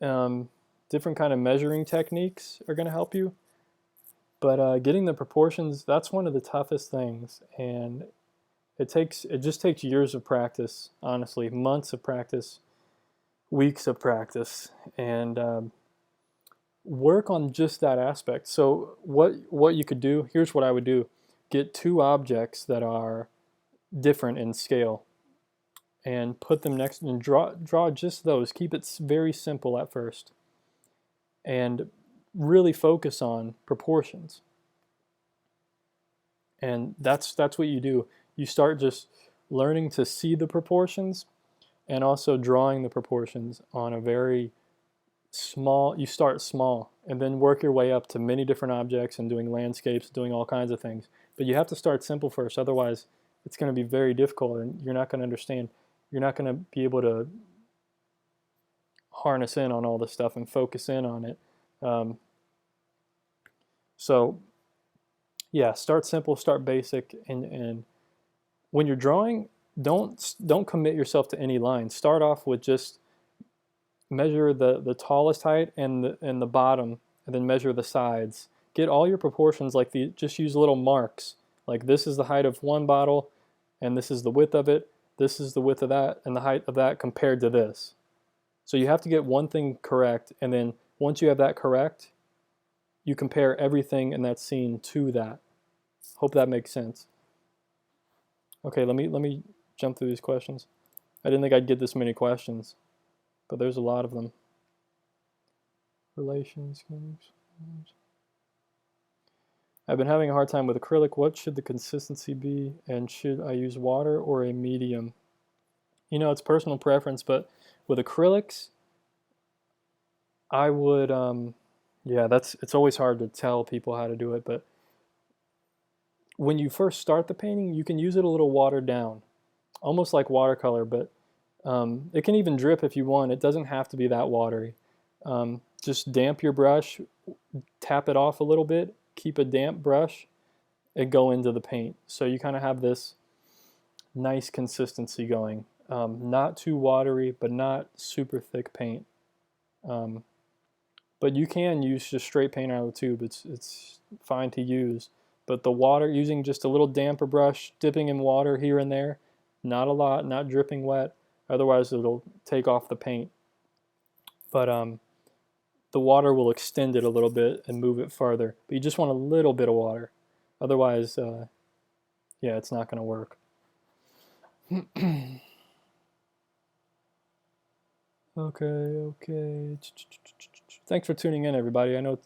Um, Different kind of measuring techniques are going to help you, but getting the proportions, that's one of the toughest things, and it just takes years of practice, honestly, months of practice, weeks of practice, and work on just that aspect. So what you could do, here's what I would do: get two objects that are different in scale and put them next and draw just those. Keep it very simple at first and really focus on proportions. And that's what you do. You start just learning to see the proportions and also drawing the proportions on a very small, you start small and then work your way up to many different objects and doing landscapes, doing all kinds of things. But you have to start simple first, otherwise it's going to be very difficult and you're not going to understand. You're not going to be able to harness in on all this stuff and focus in on it. Um, so yeah, start simple, start basic, and when you're drawing, don't commit yourself to any line. Start off with just measure the tallest height and the bottom, and then measure the sides. Get all your proportions like the just use little marks. Like this is the height of one bottle, and this is the width of it. This is the width of that, and the height of that compared to this. So you have to get one thing correct, and then once you have that correct, you compare everything in that scene to that. Hope that makes sense. Okay, let me jump through these questions. I didn't think I'd get this many questions, but there's a lot of them. Relations. I've been having a hard time with acrylic. What should the consistency be, and should I use water or a medium? You know, it's personal preference, but with acrylics, I would, yeah, it's always hard to tell people how to do it, but when you first start the painting, you can use it a little watered down, almost like watercolor, but it can even drip if you want. It doesn't have to be that watery. Just damp your brush, tap it off a little bit, keep a damp brush, and go into the paint. So you kind of have this nice consistency going. Not too watery, but not super thick paint. But you can use just straight paint out of the tube. It's fine to use. But the water, using just a little damper brush, dipping in water here and there, not a lot, not dripping wet. Otherwise, it'll take off the paint. But the water will extend it a little bit and move it farther. But you just want a little bit of water. Otherwise, yeah, it's not going to work. Okay. Thanks for tuning in, everybody. I know.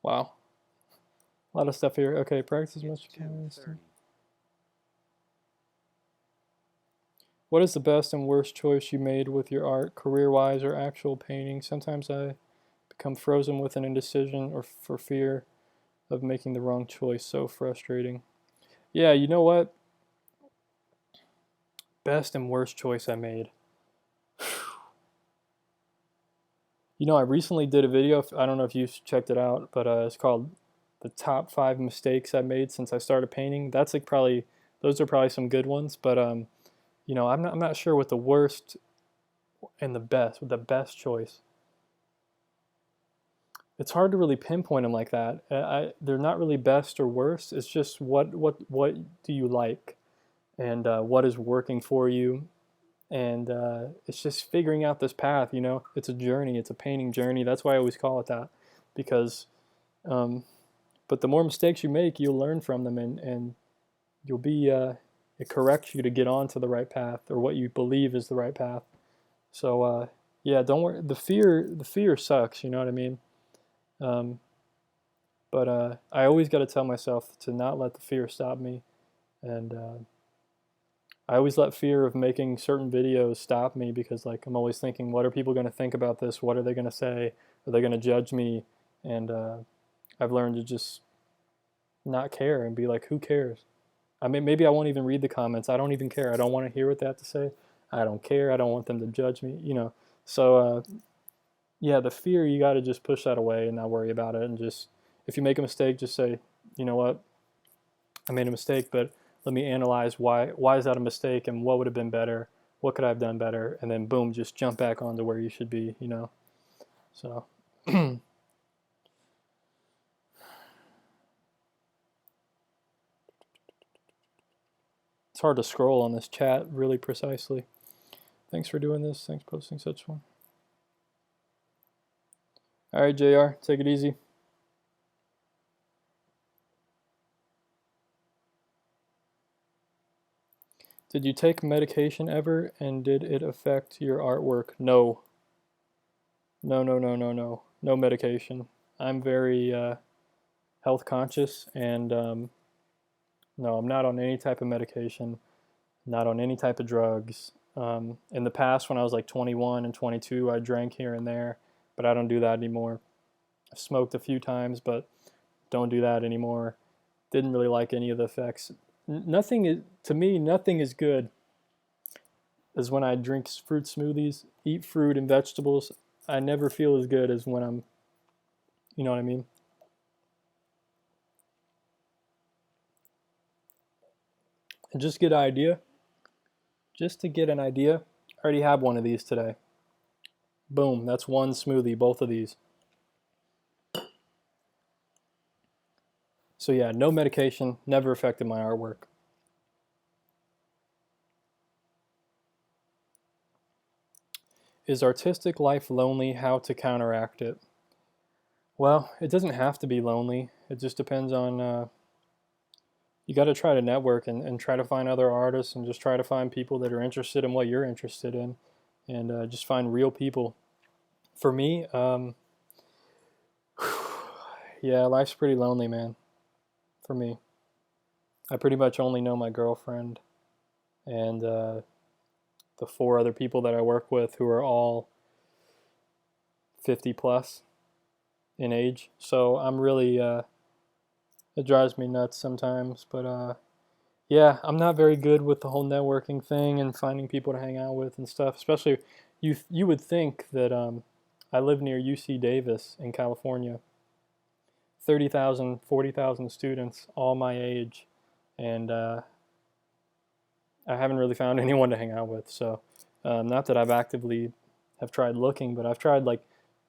Wow. A lot of stuff here. Okay, practice as much It's as you can. 2:30. What is the best and worst choice you made with your art, career-wise or actual painting? Sometimes I become frozen with an indecision or for fear of making the wrong choice. So frustrating. Yeah, you know what? Best and worst choice I made. You know, I recently did a video. I don't know if you checked it out, but it's called "The Top 5 Mistakes I Made Since I Started Painting." That's like probably those are probably some good ones, but you know, I'm not sure what the worst and the best choice. It's hard to really pinpoint them like that. They're not really best or worst. It's just what do you like, and what is working for you, and it's just figuring out this path. You know, it's a journey. It's a painting journey. That's why I always call it that, because um, but the more mistakes you make, you'll learn from them, and you'll be it corrects you to get onto the right path or what you believe is the right path. So yeah, don't worry. The fear sucks. You know what I mean? Um, but I always got to tell myself to not let the fear stop me, and I always let fear of making certain videos stop me because like I'm always thinking, what are people going to think about this? What are they going to say? Are they going to judge me? And I've learned to just not care and be like, who cares? I mean, maybe I won't even read the comments. I don't even care. I don't want to hear what they have to say. I don't care. I don't want them to judge me, you know. So, yeah, the fear, you got to just push that away and not worry about it. And just, if you make a mistake, just say, you know what, I made a mistake, but let me analyze why is that a mistake and what would have been better? What could I have done better? And then, boom, just jump back onto where you should be, you know. So, it's hard to scroll on this chat really precisely. Thanks for doing this. Thanks for posting such one. All right, JR, take it easy. Did you take medication ever, and did it affect your artwork? No. No, no, no, no, no. No medication. I'm very health conscious, and no, I'm not on any type of medication, not on any type of drugs. In the past, when I was like 21 and 22, I drank here and there, but I don't do that anymore. I smoked a few times, but don't do that anymore. Didn't really like any of the effects. Nothing is, to me, nothing is good as when I drink fruit smoothies, eat fruit and vegetables. I never feel as good as when I'm, you know what I mean? And just get an idea, just to get an idea, I already have one of these today. Boom, that's one smoothie, both of these. So yeah, no medication, never affected my artwork. Is artistic life lonely? How to counteract it? Well, it doesn't have to be lonely. It just depends on, you got to try to network and try to find other artists and just try to find people that are interested in what you're interested in, and just find real people. For me, yeah, life's pretty lonely, man. For me, I pretty much only know my girlfriend and the four other people that I work with who are all 50 plus in age. So I'm really, it drives me nuts sometimes. But yeah, I'm not very good with the whole networking thing and finding people to hang out with and stuff. Especially, you would think that I live near UC Davis in California. 30,000, 40,000 students, all my age, and I haven't really found anyone to hang out with. So, not that I've actively have tried looking, but I've tried like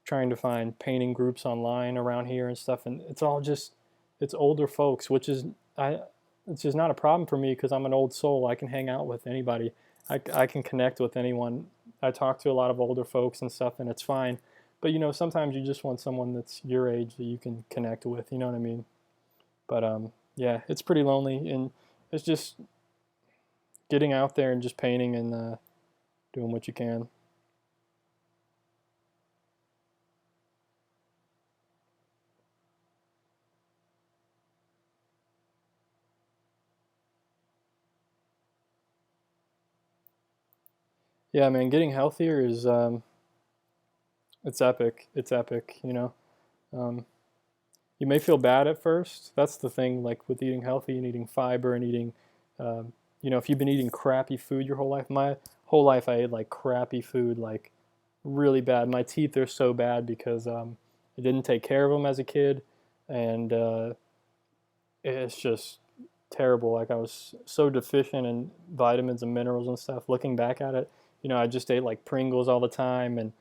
trying to find painting groups online around here and stuff, and it's all just it's older folks, which is I it's just not a problem for me because I'm an old soul. I can hang out with anybody. I can connect with anyone. I talk to a lot of older folks and stuff, and it's fine. But you know, sometimes you just want someone that's your age that you can connect with. You know what I mean? But yeah, it's pretty lonely, and it's just getting out there and just painting and doing what you can. Yeah, man, getting healthier is it's epic. It's epic, you know. Um, you may feel bad at first. That's the thing, like with eating healthy and eating fiber and eating, um, you know, if you've been eating crappy food your whole life, my whole life I ate like crappy food, like really bad. My teeth are so bad because I didn't take care of them as a kid, and it's just terrible. Like I was so deficient in vitamins and minerals and stuff. Looking back at it, you know, I just ate like Pringles all the time and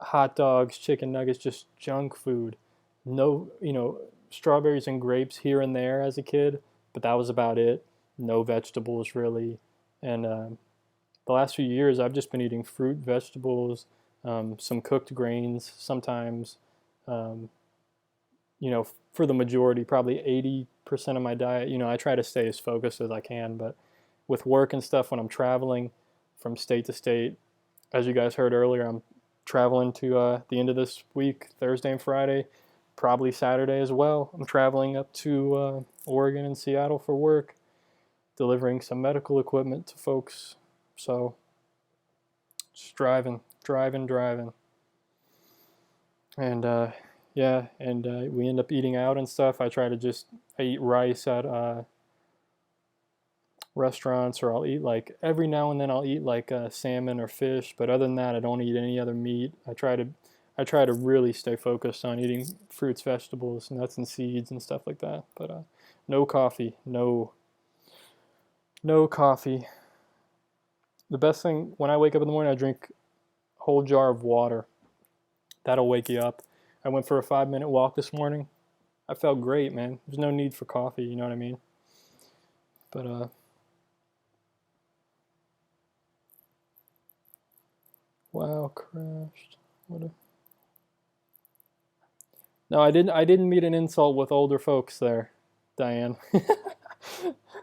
hot dogs, chicken nuggets, just junk food. No, you know, strawberries and grapes here and there as a kid, but that was about it. No vegetables really. And the last few years, I've just been eating fruit, vegetables, some cooked grains sometimes. Um, you know, for the majority, probably 80% of my diet, you know, I try to stay as focused as I can, but with work and stuff, when I'm traveling from state to state, as you guys heard earlier, I'm traveling to the end of this week, Thursday and Friday, probably Saturday as well. I'm traveling up to Oregon and Seattle for work, delivering some medical equipment to folks. So just driving, driving, driving. And yeah, and we end up eating out and stuff. I eat rice at restaurants, or I'll eat like every now and then I'll eat like salmon or fish, but other than that I don't eat any other meat. I try to really stay focused on eating fruits, vegetables, nuts and seeds and stuff like that. But no coffee, no coffee. The best thing, when I wake up in the morning, I drink a whole jar of water. That'll wake you up. I went for a 5-minute walk this morning. I felt great, man. There's no need for coffee, you know what I mean? But wow, crashed. What a No, I didn't meet an insult with older folks there, Diane.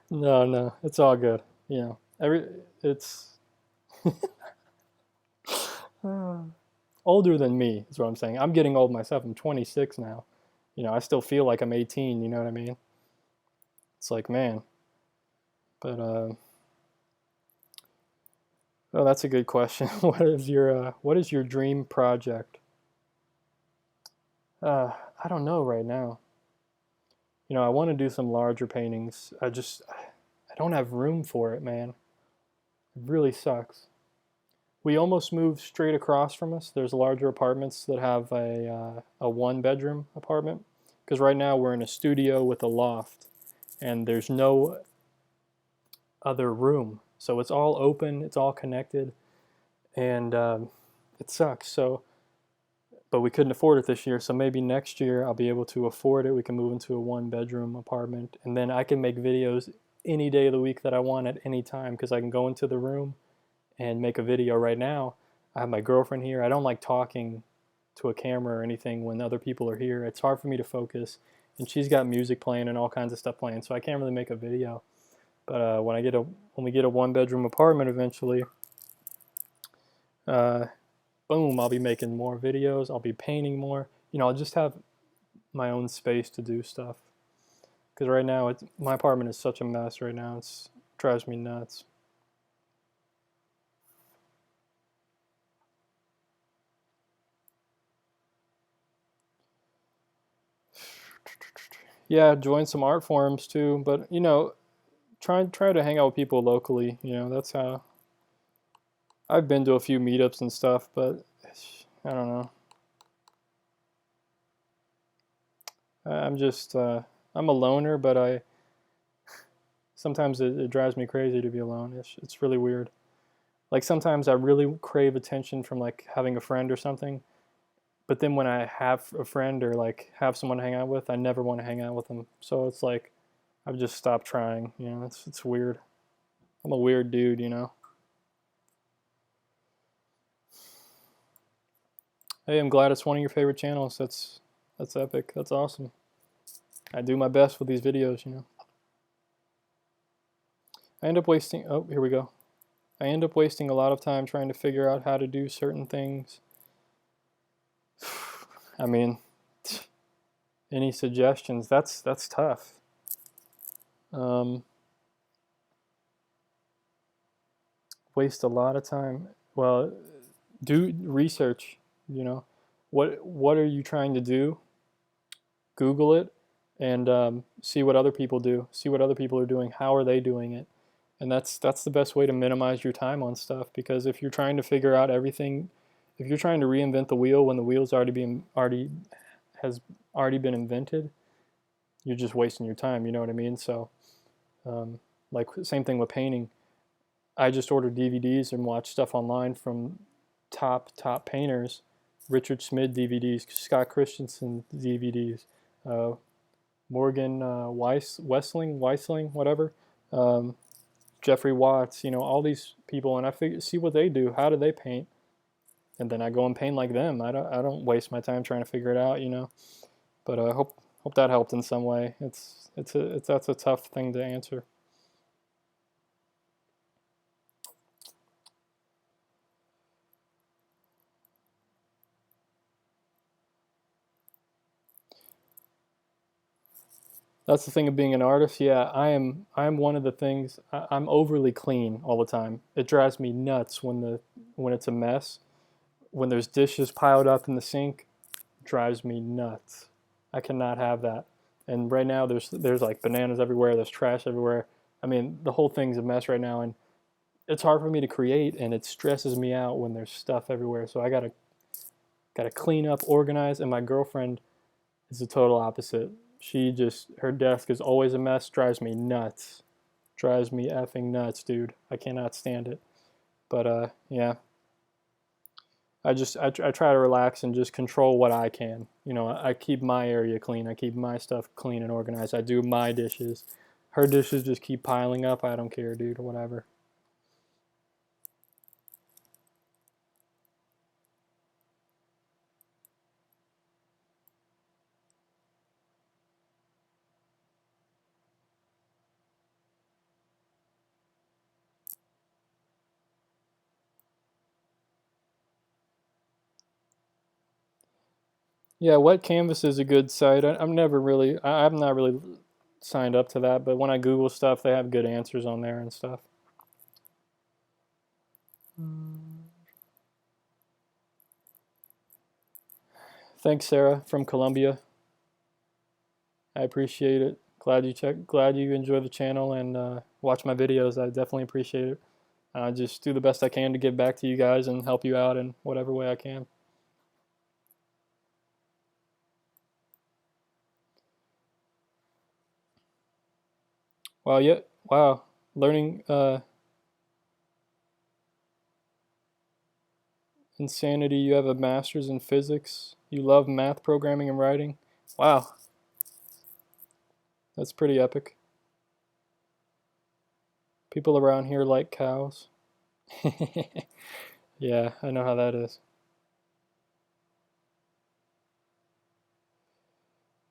No, no, it's all good. You know, it's older than me is what I'm saying. I'm getting old myself. I'm 26 now. You know, I still feel like I'm 18. You know what I mean? It's like, man. But oh, that's a good question. What is your dream project? I don't know right now. You know, I want to do some larger paintings. I don't have room for it, man. It really sucks. We almost moved straight across from us. There's larger apartments that have a one-bedroom apartment. Because right now we're in a studio with a loft, and there's no other room. So it's all open, it's all connected, and it sucks. But we couldn't afford it this year, so maybe next year I'll be able to afford it. We can move into a one-bedroom apartment, and then I can make videos any day of the week that I want at any time because I can go into the room and make a video. Right now I have my girlfriend here. I don't like talking to a camera or anything when other people are here. It's hard for me to focus, and she's got music playing and all kinds of stuff playing, so I can't really make a video. But when we get a one-bedroom apartment eventually, uh, boom, I'll be making more videos. I'll be painting more. You know, I'll just have my own space to do stuff. Because right now, my apartment is such a mess right now. It drives me nuts. Yeah, join some art forums too. But you know, try to hang out with people locally. You know, that's how I've been to a few meetups and stuff. But I don't know. I'm just I'm a loner, but I sometimes it drives me crazy to be alone. It's really weird. Like sometimes I really crave attention from like having a friend or something, but then when I have a friend or like have someone to hang out with, I never want to hang out with them. So it's like I've just stopped trying. You know, it's weird. I'm a weird dude. You know. Hey, I'm glad it's one of your favorite channels. That's epic. That's awesome. I do my best with these videos. You know. I end up wasting. Oh, here we go. I end up wasting a lot of time trying to figure out how to do certain things. I mean, any suggestions? That's tough. Um, Waste a lot of time. Well, do research. You know, what are you trying to do? Google it and see what other people do. See what other people are doing. How are they doing it? And that's the best way to minimize your time on stuff. Because if you're trying to figure out everything, if you're trying to reinvent the wheel when the wheel's already has already been invented, you're just wasting your time. You know what I mean? So, um, like same thing with painting. I just ordered DVDs and watched stuff online from top painters, Richard Schmid DVDs, Scott Christensen DVDs, uh, Morgan Weisling, whatever, um, Jeffrey Watts. You know, all these people, and I see what they do. How do they paint? And then I go and paint like them. I don't waste my time trying to figure it out. You know, but I hope that helped in some way. That's a tough thing to answer. That's the thing of being an artist. Yeah, I am one of the things. I'm overly clean all the time. It drives me nuts when it's a mess. When there's dishes piled up in the sink, it drives me nuts. I cannot have that. And right now there's like bananas everywhere. There's trash everywhere. I mean, the whole thing's a mess right now, and it's hard for me to create, and it stresses me out when there's stuff everywhere. So I gotta clean up, organize. And my girlfriend is the total opposite. Her desk is always a mess, drives me nuts. Drives me effing nuts, dude. I cannot stand it. But yeah, I try to relax and just control what I can. You know, I keep my area clean. I keep my stuff clean and organized. I do my dishes. Her dishes just keep piling up. I don't care, dude. Whatever. Yeah, Wet Canvas is a good site. I'm not really signed up to that, but when I Google stuff, they have good answers on there and stuff. Thanks, Sarah from Colombia. I appreciate it. Glad you enjoy the channel and watch my videos. I definitely appreciate it. I just do the best I can to give back to you guys and help you out in whatever way I can. Wow, yeah, wow. Learning insanity. You have a master's in physics. You love math, programming, and writing. Wow, that's pretty epic. People around here like cows. Yeah, I know how that is.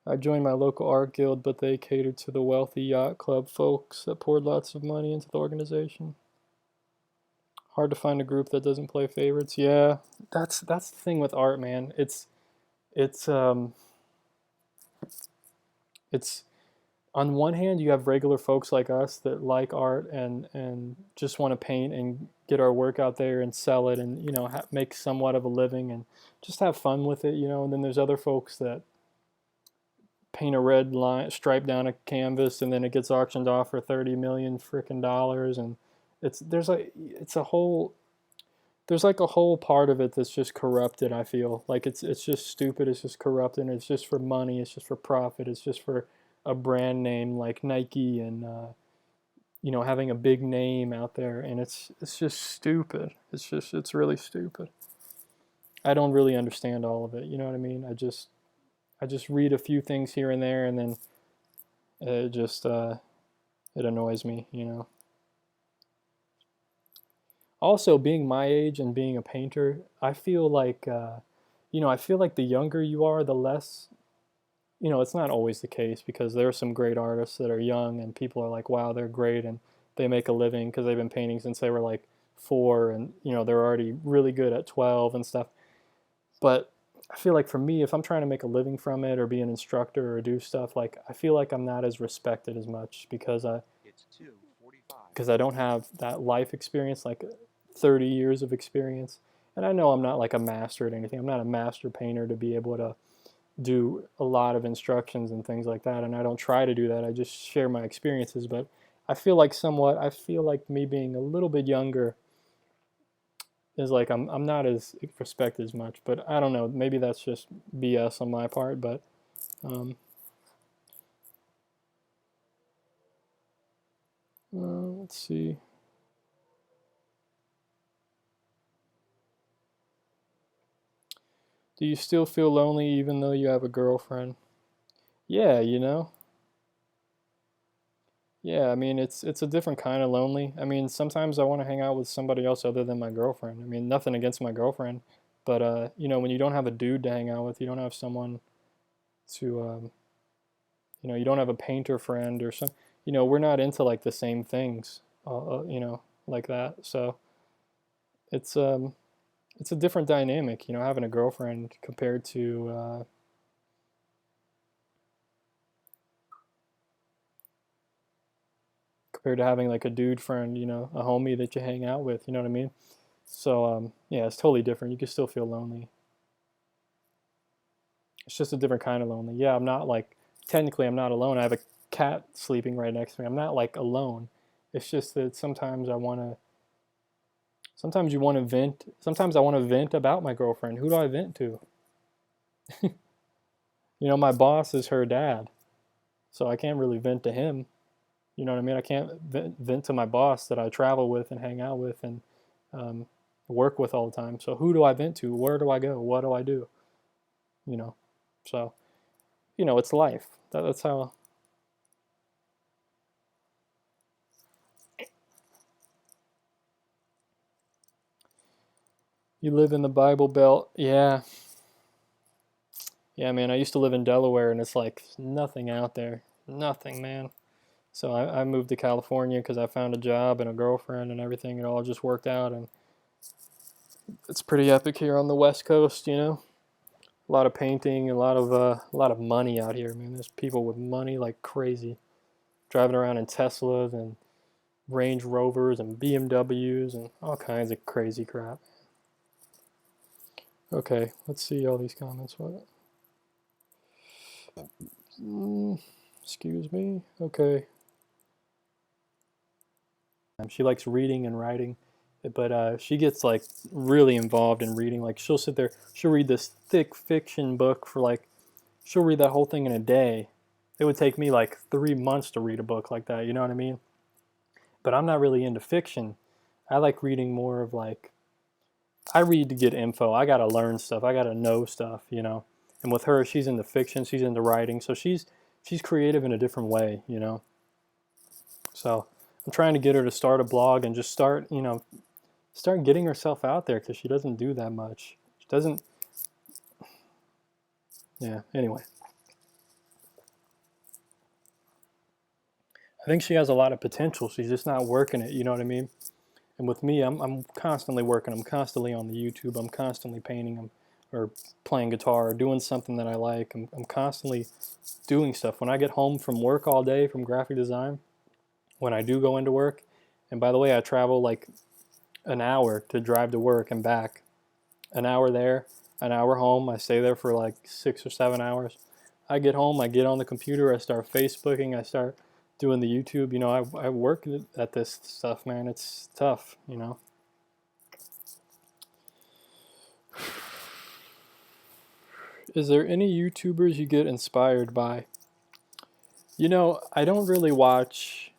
I joined my local art guild, but they catered to the wealthy yacht club folks that poured lots of money into the organization. Hard to find a group that doesn't play favorites. Yeah, that's the thing with art, man. It's it's on one hand you have regular folks like us that like art and just want to paint and get our work out there and sell it and make somewhat of a living and just have fun with it, and then there's other folks that paint a red line stripe down a canvas and then it gets auctioned off for 30 million freaking dollars, and it's a whole there's like a whole part of it that's just corrupted. I feel like it's just stupid. It's just corrupted. It's just for money. It's just for profit. It's just for a brand name like Nike and having a big name out there, and it's just stupid. It's really stupid. I don't really understand all of it. You know what I mean? I just read a few things here and there, and then it annoys me. Also, being my age and being a painter, I feel like the younger you are, the less, it's not always the case because there are some great artists that are young and people are like, wow, they're great and they make a living because they've been painting since they were like 4 and, they're already really good at 12 and stuff. But I feel like for me, if I'm trying to make a living from it or be an instructor or do stuff, like I feel like I'm not as respected as much because It's 2:45. I don't have that life experience. Like 30 years of experience. And I know I'm not like a master at anything. I'm not a master painter to be able to do a lot of instructions and things like that. And I don't try to do that. I just share my experiences. But I feel like me being a little bit younger is like I'm not as respected as much. But I don't know. Maybe that's just BS on my part. But um, let's see. Do you still feel lonely even though you have a girlfriend? Yeah, you know. Yeah, I mean it's a different kind of lonely. I mean, sometimes I want to hang out with somebody else other than my girlfriend. I mean, nothing against my girlfriend, but you know, when you don't have a dude to hang out with, you don't have someone to you know, you don't have a painter friend or some, you know, we're not into like the same things, you know, like that. So it's um it's a different dynamic, you know, having a girlfriend compared to having like a dude friend, you know, a homie that you hang out with, you know what I mean? So yeah, it's totally different. You can still feel lonely. It's just a different kind of lonely. Yeah, I'm not like technically I'm not alone. I have a cat sleeping right next to me. I'm not like alone. It's just that sometimes you want to vent. Sometimes I want to vent about my girlfriend. Who do I vent to? You know, my boss is her dad. So I can't really vent to him. You know what I mean? I can't vent to my boss that I travel with and hang out with and um, work with all the time. So who do I vent to? Where do I go? What do I do? You know, so you know, it's life. That's how you live in the Bible Belt. Yeah, yeah, man. I used to live in Delaware, and it's like nothing out there. Nothing, man. So I moved to California because I found a job and a girlfriend and everything. It all just worked out, and it's pretty epic here on the West Coast. You know, a lot of painting, a lot of money out here, man. There's people with money like crazy, driving around in Teslas and Range Rovers and BMWs and all kinds of crazy crap. Okay, let's see all these comments. What? Mm, excuse me. Okay. She likes reading and writing, but she gets like really involved in reading. Like she'll sit there, she'll read this thick fiction book for like, she'll read that whole thing in a day. It would take me like 3 months to read a book like that. You know what I mean? But I'm not really into fiction. I like reading more of like, I read to get info. I gotta learn stuff. I gotta know stuff. You know. And with her, she's into fiction. She's into writing. So she's creative in a different way. You know. So I'm trying to get her to start a blog and just start, you know, start getting herself out there because she doesn't do that much. She doesn't. Yeah. Anyway, I think she has a lot of potential. She's just not working it. You know what I mean? And with me, I'm constantly working. I'm constantly on the YouTube. I'm constantly painting. Or playing guitar or doing something that I like. I'm constantly doing stuff. When I get home from work all day from graphic design, when I do go into work, and by the way, I travel like an hour to drive to work and back. An hour there, an hour home. I stay there for like 6 or 7 hours. I get home, I get on the computer, I start Facebooking, I start doing the YouTube. You know, I work at this stuff, man. It's tough, you know. Is there any YouTubers you get inspired by? You know, I don't really watch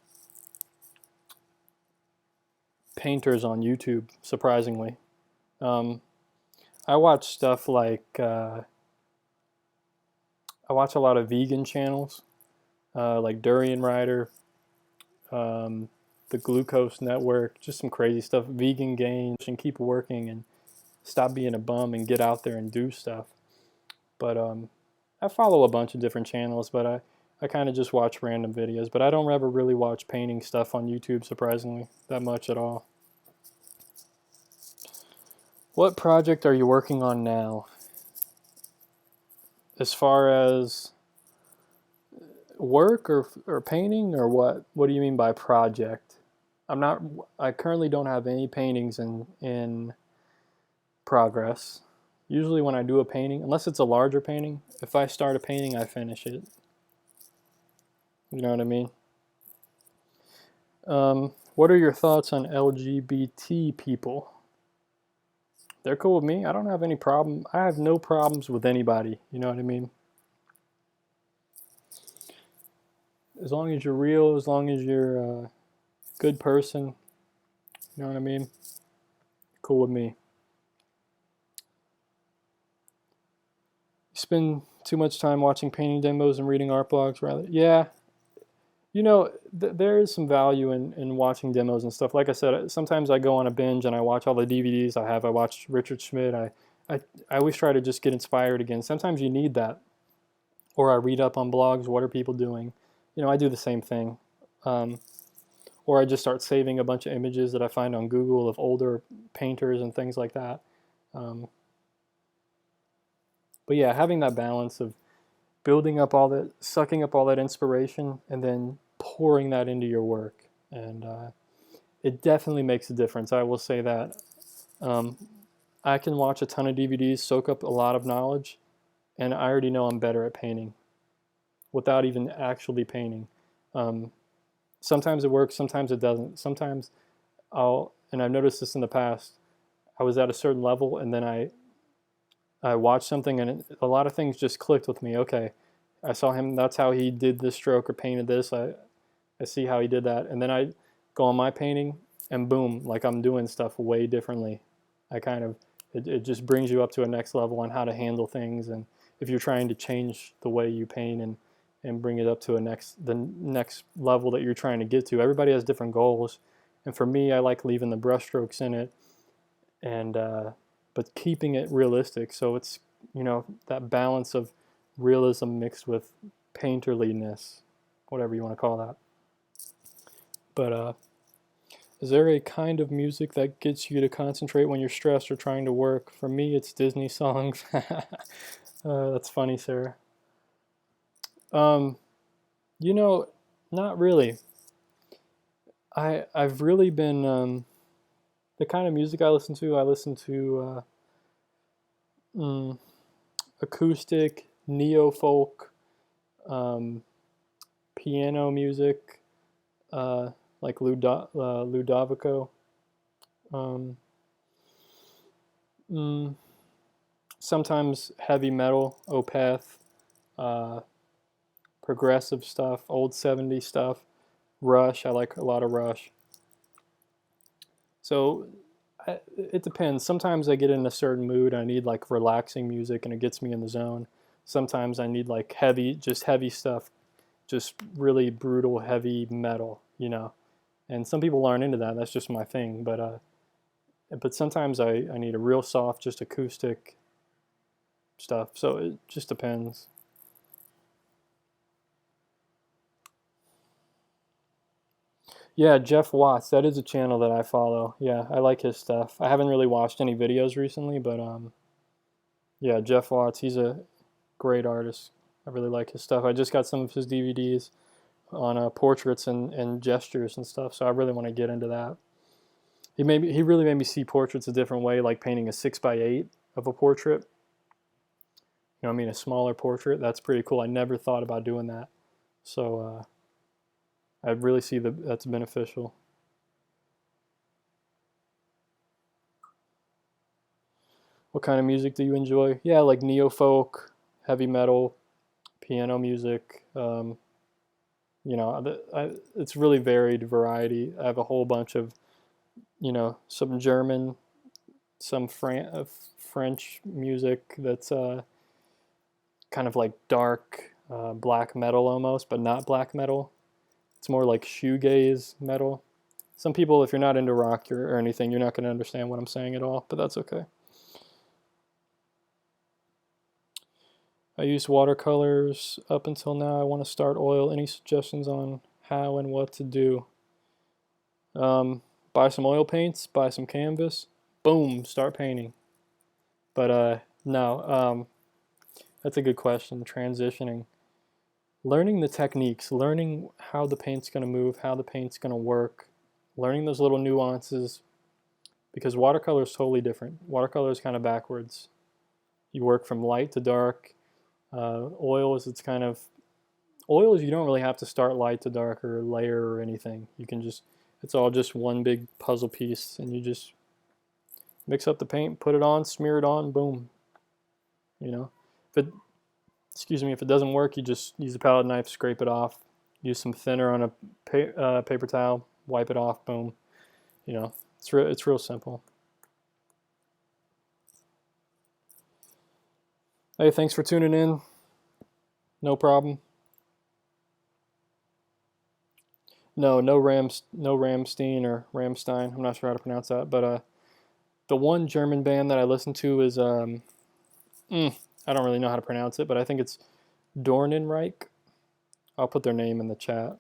painters on YouTube, surprisingly. Um, I watch stuff like, I watch a lot of vegan channels, like Durian Rider, um, the Glucose Network, just some crazy stuff. Vegan Gains, and keep working and stop being a bum and get out there and do stuff. But I follow a bunch of different channels, but I kind of just watch random videos. But I don't ever really watch painting stuff on YouTube, surprisingly, that much at all. What project are you working on now? As far as work or painting or what? What do you mean by project? I currently don't have any paintings in progress. Usually when I do a painting, unless it's a larger painting, if I start a painting, I finish it. You know what I mean? What are your thoughts on LGBT people? They're cool with me. I don't have any problem. I have no problems with anybody. You know what I mean? As long as you're real, as long as you're a good person, you know what I mean? Cool with me. You spend too much time watching painting demos and reading art blogs, rather. Yeah, you know, there is some value in watching demos and stuff. Like I said, sometimes I go on a binge and I watch all the DVDs I have. I watch Richard Schmidt. I, I always try to just get inspired again. Sometimes you need that. Or I read up on blogs. What are people doing? You know, I do the same thing. Um, or I just start saving a bunch of images that I find on Google of older painters and things like that. Um, but yeah, having that balance of building up all that, sucking up all that inspiration, and then pouring that into your work. And it definitely makes a difference. I will say that. Um, I can watch a ton of DVDs, soak up a lot of knowledge, and I already know I'm better at painting without even actually painting. Um, Sometimes it works, sometimes it doesn't. Sometimes and I've noticed this in the past, I was at a certain level and then I watched something and a lot of things just clicked with me. Okay, I saw him, that's how he did this stroke or painted this. I see how he did that. And then I go on my painting and boom, like I'm doing stuff way differently. I kind of, it just brings you up to a next level on how to handle things. And if you're trying to change the way you paint and bring it up to the next level that you're trying to get to, everybody has different goals. And for me, I like leaving the brushstrokes in it and, but keeping it realistic. So it's, you know, that balance of realism mixed with painterliness, whatever you want to call that. But is there a kind of music that gets you to concentrate when you're stressed or trying to work? For me, it's Disney songs. That's funny, Sarah. Um, you know, not really. I've really been the kind of music I listen to. I listen to mm, acoustic, neo folk, um, piano music, uh, like Ludovico. Um, mm, Sometimes heavy metal, Opeth, uh, progressive stuff, old 70s stuff, Rush. I like a lot of Rush. So it depends. Sometimes I get in a certain mood. I need like relaxing music and it gets me in the zone. Sometimes I need like just heavy stuff, just really brutal, heavy metal, you know. And some people aren't into that. That's just my thing. But sometimes I need a real soft, just acoustic stuff. So it just depends. Yeah, Jeff Watts. That is a channel that I follow. Yeah, I like his stuff. I haven't really watched any videos recently, but yeah, Jeff Watts. He's a great artist. I really like his stuff. I just got some of his DVDs on portraits and gestures and stuff. So I really want to get into that. He really made me see portraits a different way, like painting a 6x8 of a portrait. You know, what I mean, a smaller portrait. That's pretty cool. I never thought about doing that. So I really see that's beneficial. What kind of music do you enjoy? Yeah, like neo folk, heavy metal, piano music. You know, it's really varied variety. I have a whole bunch of, you know, some German, some French music that's kind of like dark black metal almost, but not black metal. It's more like shoegaze metal. Some people, if you're not into rock or anything, you're not going to understand what I'm saying at all, but that's okay. I used watercolors up until now. I want to start oil. Any suggestions on how and what to do? Buy some oil paints, buy some canvas, boom, start painting. But no, that's a good question. Transitioning, learning the techniques, learning how the paint's going to move, how the paint's going to work. learning those little nuances, because watercolor is totally different. Watercolor is kind of backwards. You work from light to dark. Oils, it's kind of, oils you don't really have to start light to dark or layer or anything. You can just, it's all just one big puzzle piece, and you just mix up the paint, put it on, smear it on, boom. You know, if it, excuse me, if it doesn't work, you just use a palette knife, scrape it off, use some thinner on a paper towel, wipe it off, boom. You know, it's real simple. Hey, thanks for tuning in. No problem. No Ramstein or Ramstein. I'm not sure how to pronounce that, but the one German band that I listen to is I don't really know how to pronounce it, but I think it's Dornenreich. I'll put their name in the chat.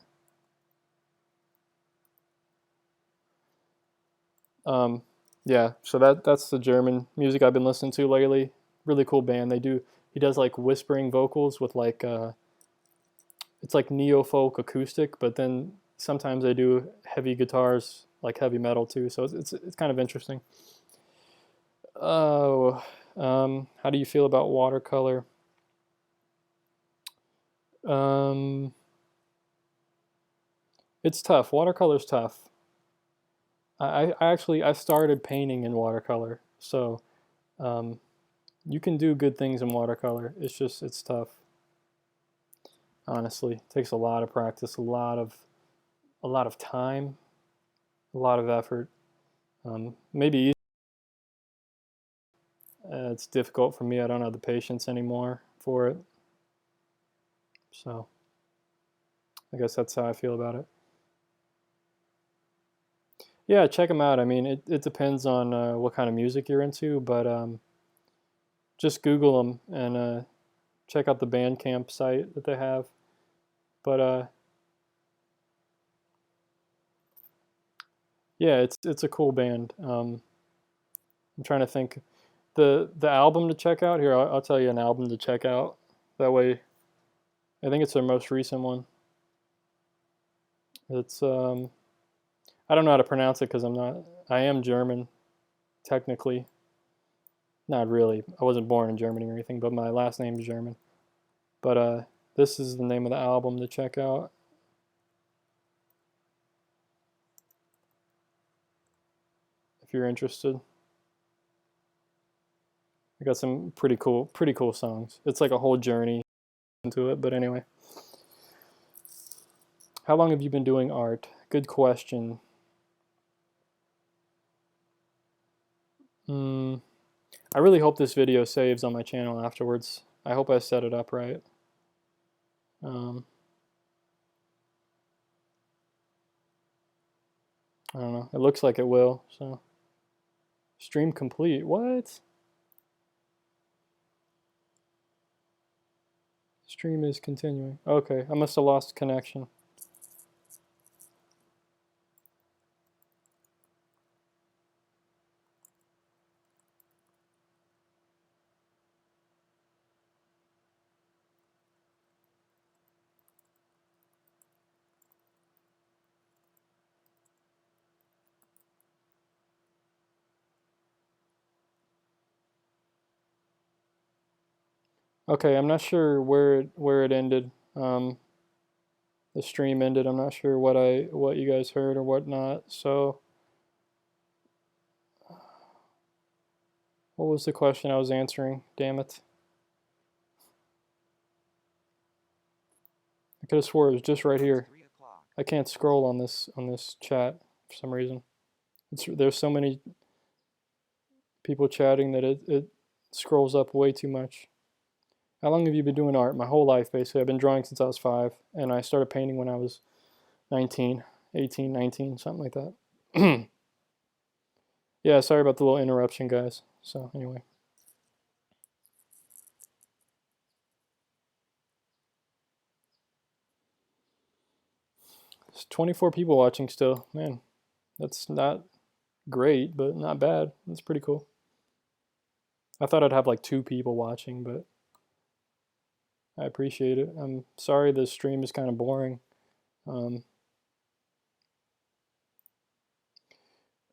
Yeah, so that's the German music I've been listening to lately. Really cool band. He does like whispering vocals with like it's like neo folk acoustic, but then sometimes they do heavy guitars, like heavy metal too. So it's kind of interesting. Oh, how do you feel about watercolor? Um, it's tough. Watercolor's tough. I actually I started painting in watercolor, so um, you can do good things in watercolor. It's tough. Honestly, it takes a lot of practice, a lot of time, a lot of effort. Maybe it's difficult for me. I don't have the patience anymore for it. So I guess that's how I feel about it. Yeah, check them out. I mean, it depends on what kind of music you're into, but just Google them and check out the Bandcamp site that they have. But yeah, it's a cool band. I'm trying to think the album to check out here. I'll tell you an album to check out. That way, I think it's their most recent one. It's I don't know how to pronounce it because I am German technically. Not really. I wasn't born in Germany or anything, but my last name is German. But this is the name of the album to check out. If you're interested. I got some pretty cool songs. It's like a whole journey into it, but anyway. How long have you been doing art? Good question. I really hope this video saves on my channel afterwards. I hope I set it up right. Um, I don't know. It looks like it will, so. Stream complete. What? Stream is continuing. Okay, I must have lost connection. Okay, I'm not sure where it ended. The stream ended. I'm not sure what you guys heard or what not. So, what was the question I was answering? Damn it! I could have swore it was just right here. I can't scroll on this chat for some reason. There's so many people chatting that it scrolls up way too much. How long have you been doing art? My whole life, basically. I've been drawing since I was 5, and I started painting when I was 19, 18, 19, something like that. Yeah, sorry about the little interruption, guys. So, anyway. There's 24 people watching still. Man, that's not great, but not bad. That's pretty cool. I thought I'd have like 2 people watching, but I appreciate it. I'm sorry the stream is kind of boring. Um,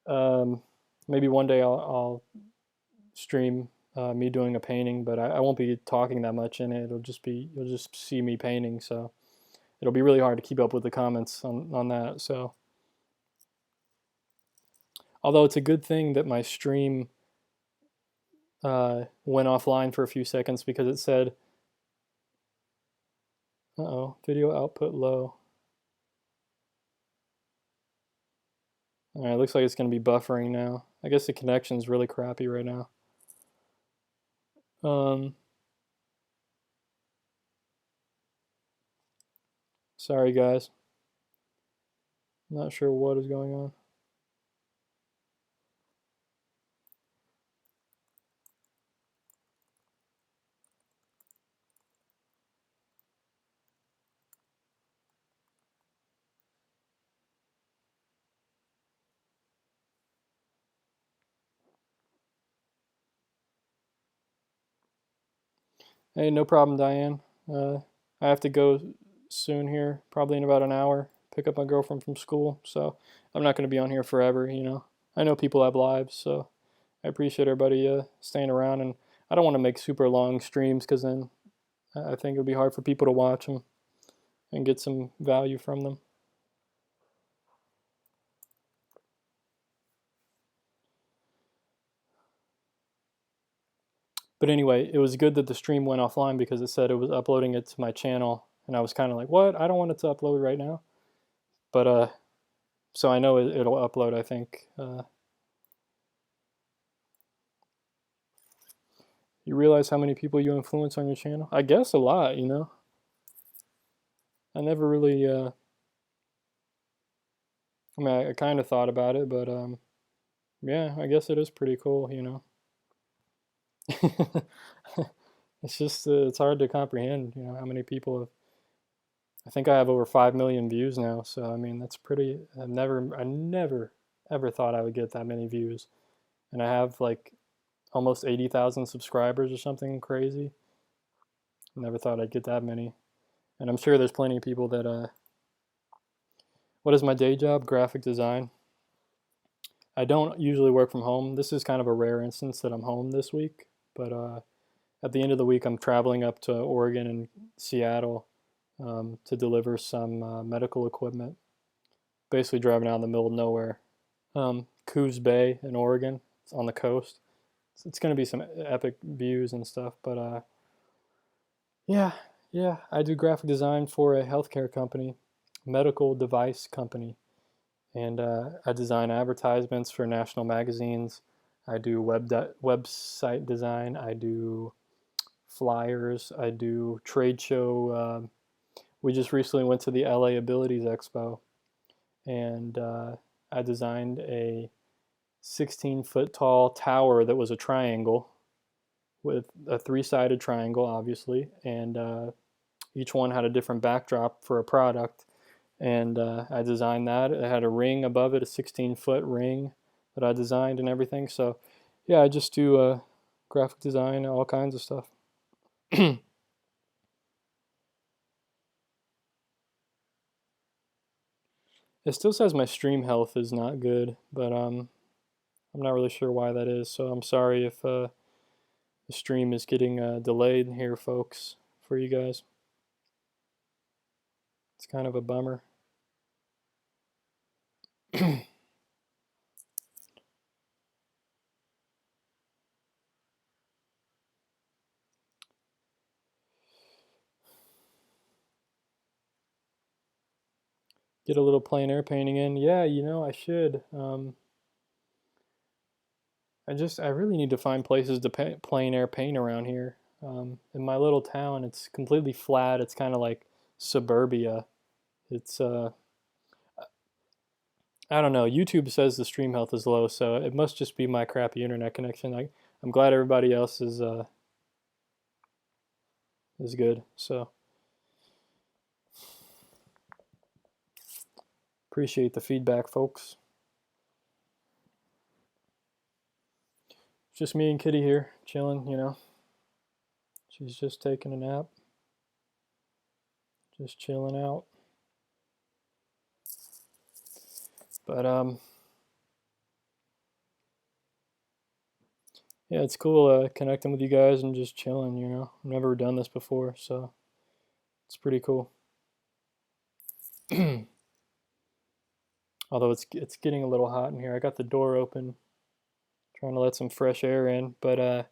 Maybe one day I'll stream me doing a painting, but I won't be talking that much in it. You'll just see me painting, so it'll be really hard to keep up with the comments on that. So, although it's a good thing that my stream went offline for a few seconds because it said, "Uh-oh, video output low." All right, looks like it's going to be buffering now. I guess the connection's really crappy right now. Um, Sorry guys. Not sure what is going on. Hey, no problem, Diane. I have to go soon here, probably in about an hour, pick up my girlfriend from school, so I'm not going to be on here forever, you know. I know people have lives, so I appreciate everybody staying around, and I don't want to make super long streams because then I think it would be hard for people to watch them and get some value from them. But anyway, it was good that the stream went offline because it said it was uploading it to my channel, and I was kind of like, what? I don't want it to upload right now. But so I know it'll upload, I think. You realize how many people you influence on your channel? I guess a lot, you know. I never really. I mean, I kind of thought about it, but yeah, I guess it is pretty cool, you know. It's just it's hard to comprehend, you know, how many people have. I think I have over 5 million views now, so I mean that's pretty. I never ever thought I would get that many views, and I have like almost 80,000 subscribers or something crazy. Never thought I'd get that many, and I'm sure there's plenty of people that What is my day job? Graphic design. I don't usually work from home. This is kind of a rare instance that I'm home this week, but at the end of the week, I'm traveling up to Oregon and Seattle to deliver some medical equipment. Basically, driving out in the middle of nowhere. Coos Bay in Oregon. It's on the coast. It's going to be some epic views and stuff, but yeah, yeah. I do graphic design for a healthcare company, medical device company. And I design advertisements for national magazines. I do website design. I do flyers. I do trade show. We just recently went to the LA Abilities Expo, and I designed a 16-foot tall tower that was a triangle with a three-sided triangle, obviously, and each one had a different backdrop for a product. And I designed that. It had a ring above it, a 16-foot ring that I designed and everything. So, yeah, I just do graphic design, all kinds of stuff. It still says my stream health is not good, but I'm not really sure why that is. So I'm sorry if the stream is getting delayed here, folks, for you guys. It's kind of a bummer. Get a little plein air painting in. Yeah, you know, I should. I really need to find places to plein air paint around here. In my little town, it's completely flat. It's kind of like suburbia. It's I don't know. YouTube says the stream health is low, so it must just be my crappy internet connection. I'm glad everybody else is good. So appreciate the feedback, folks. Just me and Kitty here, chilling. You know, she's just taking a nap, just chilling out. But yeah, it's cool connecting with you guys and just chilling. I've never done this before, so it's pretty cool. Although it's getting a little hot in here. I got the door open, trying to let some fresh air in, but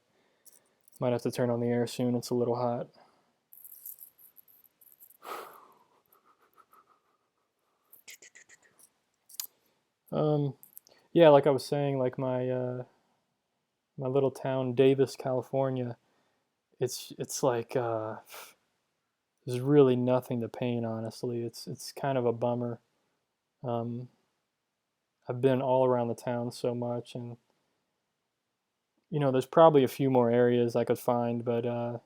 might have to turn on the air soon. It's a little hot. Um, yeah, like I was saying, like my little town, Davis, California. It's like there's really nothing to paint, honestly. It's kind of a bummer. Um, I've been all around the town so much, and there's probably a few more areas I could find, but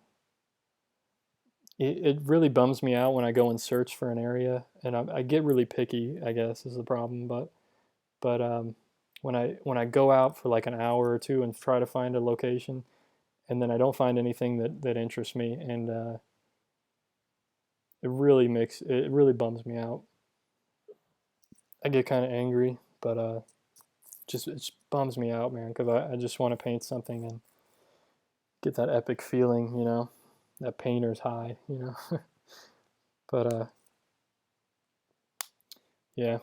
it really bums me out when I go and search for an area, and I get really picky, I guess, is the problem. But when I go out for like an hour or two and try to find a location, and then I don't find anything that interests me, and it really bums me out. I get kind of angry, but it just bums me out, man, because I just want to paint something and get that epic feeling, that painter's high. But yeah.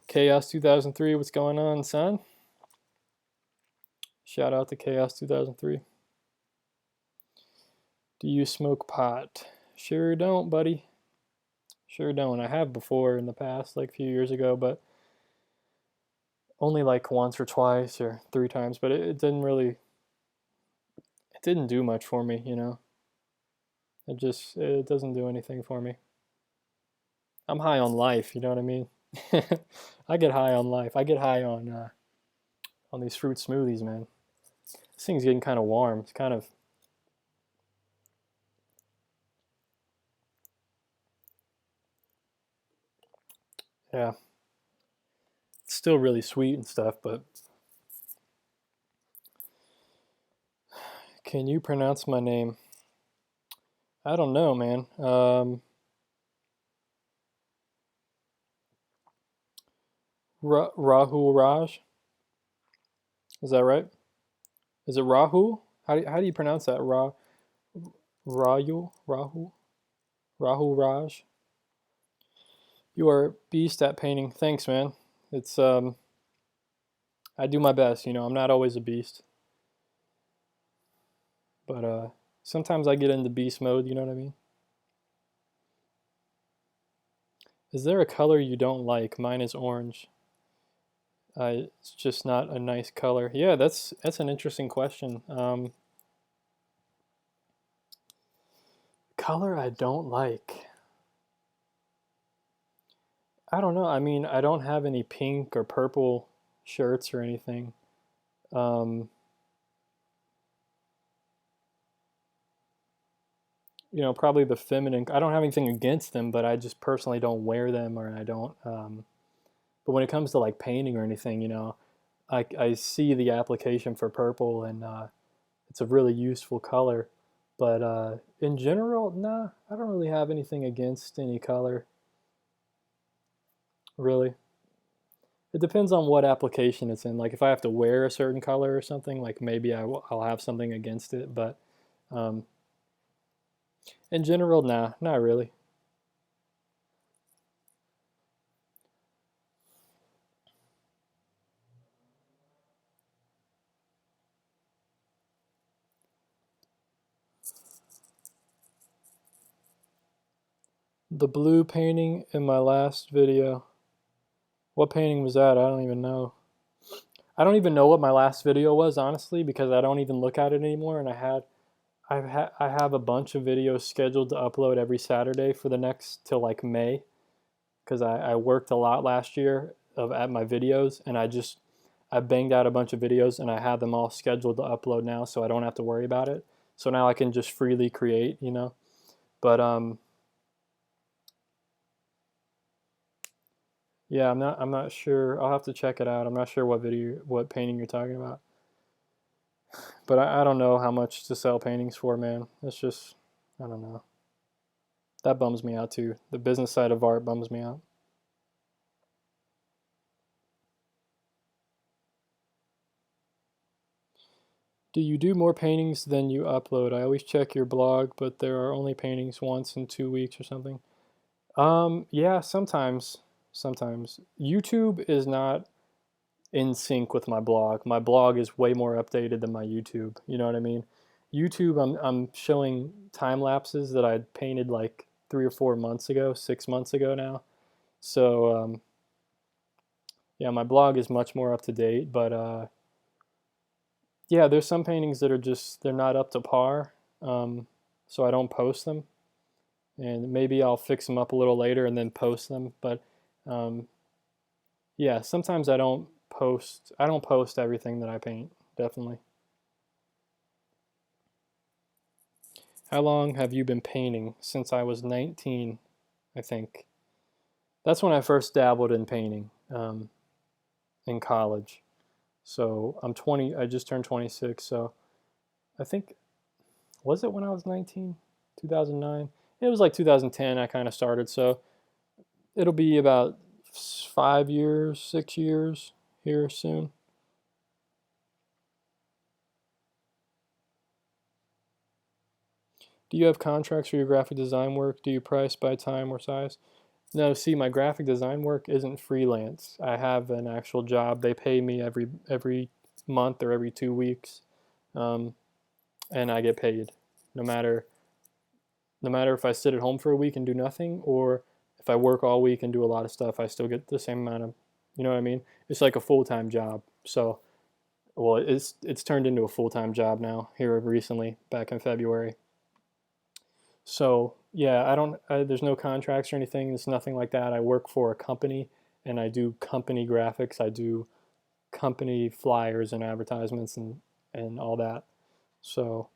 Chaos 2003, what's going on, son? Shout out to Chaos 2003. Do you smoke pot? Sure don't, buddy. Sure don't. I have before in the past, like a few years ago, but only like once or twice or three times. But it didn't do much for me. It doesn't do anything for me. I'm high on life, you know what I mean? I get high on life. I get high on these fruit smoothies, man. This thing's getting kind of warm. It's kind of, yeah. It's still really sweet and stuff, but can you pronounce my name? I don't know, man. Rahul Raj? Is that right? Is it Rahul? How do you pronounce that? Rahul? Rahul Raj? You are a beast at painting. Thanks, man. It's I do my best, I'm not always a beast, but sometimes I get into beast mode, you know what I mean? Is there a color you don't like? Mine is orange. It's just not a nice color. Yeah, that's an interesting question. Color I don't like. I don't know. I mean, I don't have any pink or purple shirts or anything. Um, Probably the feminine. I don't have anything against them, but I just personally don't wear them, or I don't. But when it comes to like painting or anything, I see the application for purple, and it's a really useful color. But in general, nah, I don't really have anything against any color, really. It depends on what application it's in. Like if I have to wear a certain color or something, like maybe I'll have something against it. But um, in general, nah, not really. The blue painting in my last video. What painting was that? I don't even know. I don't even know what my last video was, honestly, because I don't even look at it anymore. And I have a bunch of videos scheduled to upload every Saturday for the next till like May, because I worked a lot last year at my videos, and I banged out a bunch of videos, and I had them all scheduled to upload now, so I don't have to worry about it. So now I can just freely create. But yeah, I'm not sure. I'll have to check it out. I'm not sure what painting you're talking about. But I don't know how much to sell paintings for, man. It's just, I don't know. That bums me out too. The business side of art bums me out. Do you do more paintings than you upload? I always check your blog, but there are only paintings once in 2 weeks or something. Yeah, sometimes. Sometimes. YouTube is not in sync with my blog. My blog is way more updated than my YouTube. You know what I mean? YouTube, I'm showing time lapses that I painted like 3 or 4 months ago, 6 months ago now. So yeah, my blog is much more up to date. But yeah, there's some paintings that are just they're not up to par, so I don't post them. And maybe I'll fix them up a little later and then post them. But um, yeah, sometimes I don't post. I don't post everything that I paint. Definitely. How long have you been painting? Since I was 19, I think. That's when I first dabbled in painting in college. So I'm 20. I just turned 26. So I think was it when I was 19? 2009. It was like 2010. I kind of started. So it'll be about 5 years, 6 years here soon. Do you have contracts for your graphic design work? Do you price by time or size? No, see, my graphic design work isn't freelance. I have an actual job. They pay me every month or every 2 weeks, um, and I get paid, no matter no matter if I sit at home for a week and do nothing, or if I work all week and do a lot of stuff. I still get the same amount of, you know what I mean? It's like a full-time job. So, well, it's turned into a full-time job now here recently, back in February. So yeah, there's no contracts or anything. It's nothing like that. I work for a company and I do company graphics. I do company flyers and advertisements and all that. So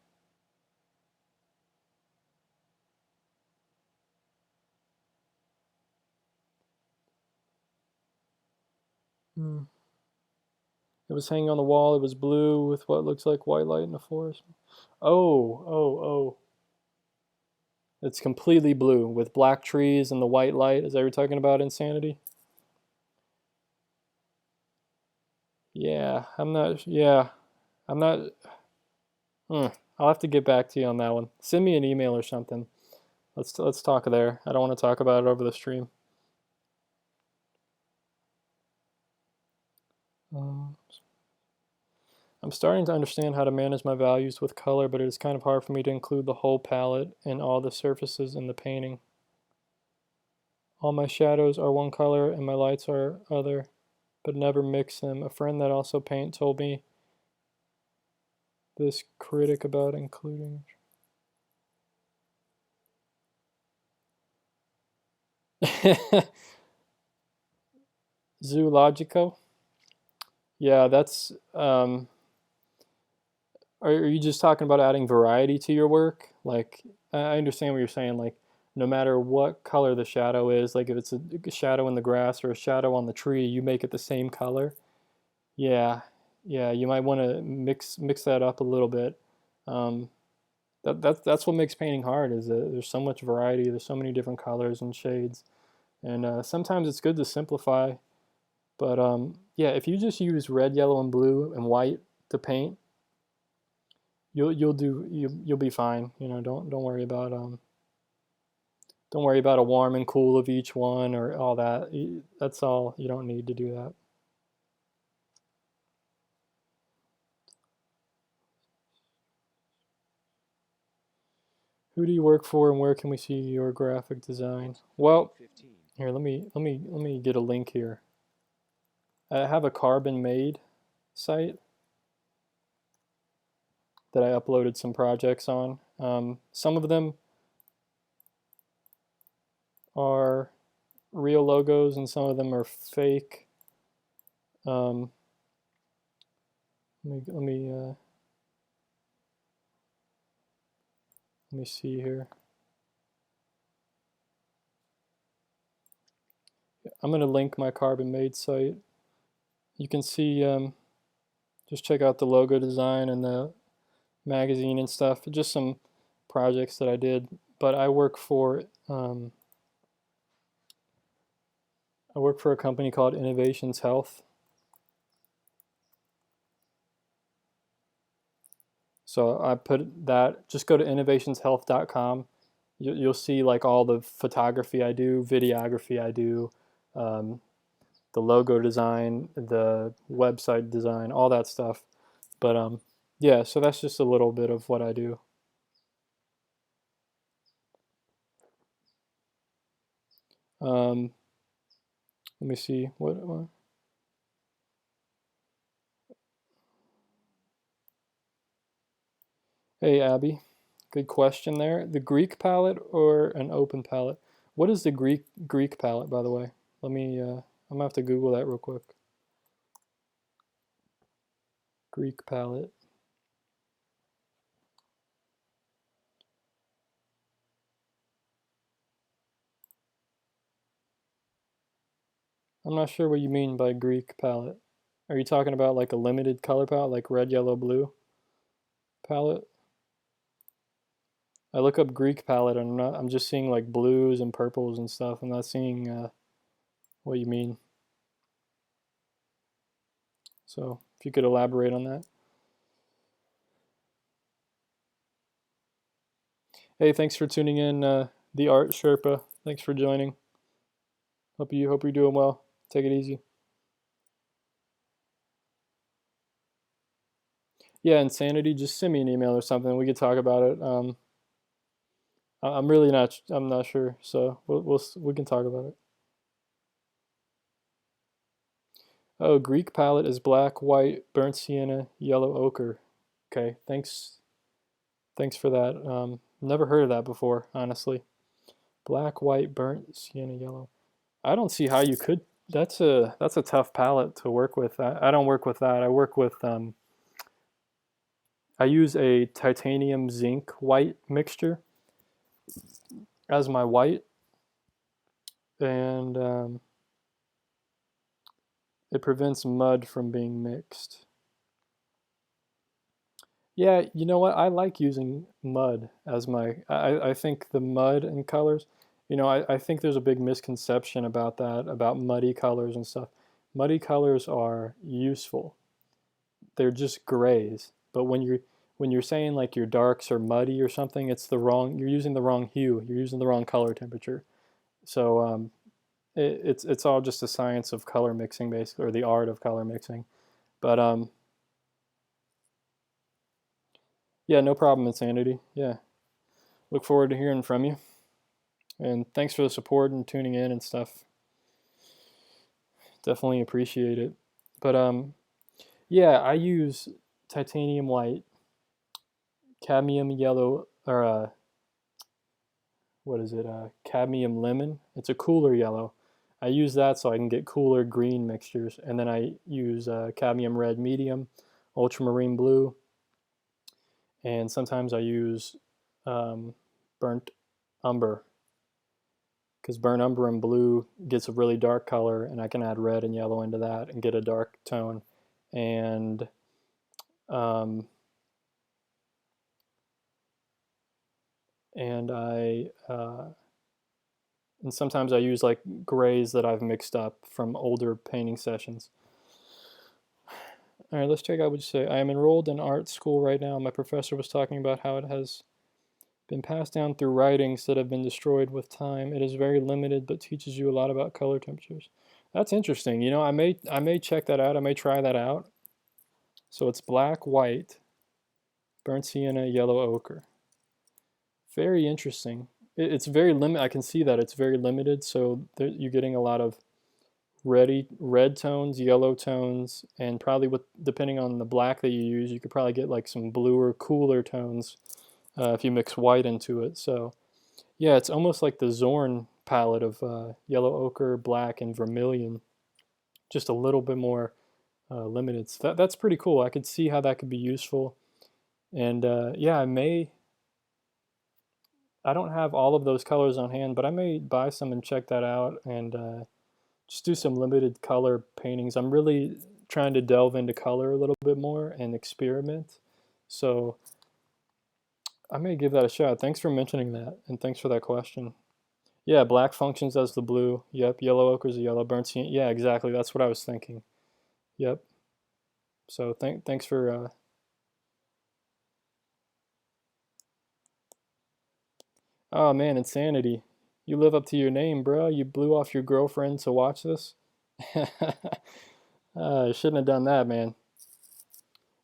mm, it was hanging on the wall. It was blue with what looks like white light in the forest. Oh. It's completely blue with black trees and the white light. Is that what you're talking about, Insanity? Yeah, I'm not. Yeah, I'm not. I'll have to get back to you on that one. Send me an email or something. Let's talk there. I don't want to talk about it over the stream. Um, I'm starting to understand how to manage my values with color, but it is kind of hard for me to include the whole palette and all the surfaces in the painting. All my shadows are one color and my lights are other, but never mix them. A friend that also paint told me this critic about including. Zoologico? Yeah, that's are you just talking about adding variety to your work? Like, I understand what you're saying. Like, no matter what color the shadow is, like if it's a shadow in the grass or a shadow on the tree, you make it the same color. Yeah, yeah. You might want to mix that up a little bit. Um, that's what makes painting hard. Is that there's so much variety. There's so many different colors and shades, and sometimes it's good to simplify. But yeah, if you just use red, yellow, and blue and white to paint, you'll be fine. You know, don't worry about a warm and cool of each one or all that. That's all. You don't need to do that. Who do you work for and where can we see your graphic design? Well, 15. here let me get a link here. I have a Carbon Made site that I uploaded some projects on. Some of them are real logos and some of them are fake. Um, let me see here. I'm gonna link my Carbon Made site. You can see, just check out the logo design and the magazine and stuff. Just some projects that I did. But I work for a company called Innovations Health. So I put that, just go to innovationshealth.com. You'll see like all the photography I do, videography I do, um, the logo design, the website design, all that stuff. But yeah, so that's just a little bit of what I do. Um, let me see what. Hey Abby, good question there. The Greek palette or an open palette? What is the Greek palette, by the way? Let me. I'm gonna have to Google that real quick. Greek palette. I'm not sure what you mean by Greek palette. Are you talking about like a limited color palette, like red, yellow, blue palette? I look up Greek palette and I'm just seeing like blues and purples and stuff. I'm not seeing what you mean. So if you could elaborate on that. Hey, thanks for tuning in, the Art Sherpa. Thanks for joining. Hope you're doing well. Take it easy. Yeah, Insanity. Just send me an email or something. We could talk about it. I'm really not. I'm not sure. So we can talk about it. Oh, Greek palette is black, white, burnt sienna, yellow ochre. Okay, thanks for that. Never heard of that before, honestly. Black, white, burnt sienna, yellow. I don't see how you could. That's a tough palette to work with. I don't work with that. I work with I use a titanium zinc white mixture as my white, and it prevents mud from being mixed. Yeah, you know what? I like using mud as my. I think the mud and colors, I think there's a big misconception about that, about muddy colors and stuff. Muddy colors are useful. They're just grays. But when you're saying like your darks are muddy or something, you're using the wrong hue. You're using the wrong color temperature. So it's all just a science of color mixing, basically, or the art of color mixing. But yeah, no problem, Insanity. Yeah, look forward to hearing from you. And thanks for the support and tuning in and stuff. Definitely appreciate it. But yeah, I use titanium white, cadmium yellow, or what is it? Cadmium lemon. It's a cooler yellow. I use that so I can get cooler green mixtures, and then I use cadmium red medium, ultramarine blue, and sometimes I use burnt umber, because burnt umber and blue gets a really dark color, and I can add red and yellow into that and get a dark tone. And um, and I and sometimes I use like grays that I've mixed up from older painting sessions. All right, let's check out what you say. I am enrolled in art school right now. My professor was talking about how it has been passed down through writings that have been destroyed with time. It is very limited, but teaches you a lot about color temperatures. That's interesting. I may check that out. I may try that out. So it's black, white, burnt sienna, yellow ochre. Very interesting. It's very limited. I can see that it's very limited. So you're getting a lot of red tones, yellow tones, and probably with depending on the black that you use, you could probably get like some bluer, cooler tones if you mix white into it. So yeah, it's almost like the Zorn palette of yellow ochre, black, and vermilion, just a little bit more limited. So that's pretty cool. I could see how that could be useful. And yeah, I don't have all of those colors on hand, but I may buy some and check that out and just do some limited color paintings. I'm really trying to delve into color a little bit more and experiment. So I may give that a shot. Thanks for mentioning that, and thanks for that question. Yeah, black functions as the blue. Yep, yellow ochre is the yellow. Burnt sienna. Yeah, exactly. That's what I was thinking. Yep. So thanks for Oh man, insanity. You live up to your name, bro. You blew off your girlfriend to watch this. Shouldn't have done that, man.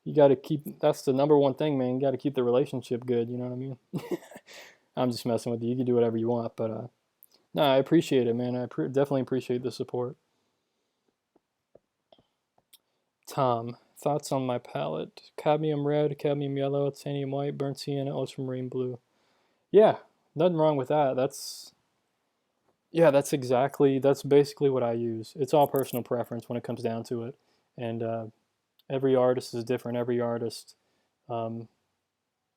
You got to keep, that's the number one thing, man. You got to keep the relationship good, you know what I mean? I'm just messing with you. You can do whatever you want, but no, I appreciate it, man. Definitely appreciate the support. Tom, thoughts on my palette? Cadmium red, cadmium yellow, titanium white, burnt sienna, ultramarine blue. Yeah, nothing wrong with that. Yeah, that's basically what I use. It's all personal preference when it comes down to it, and every artist is different. Every artist um,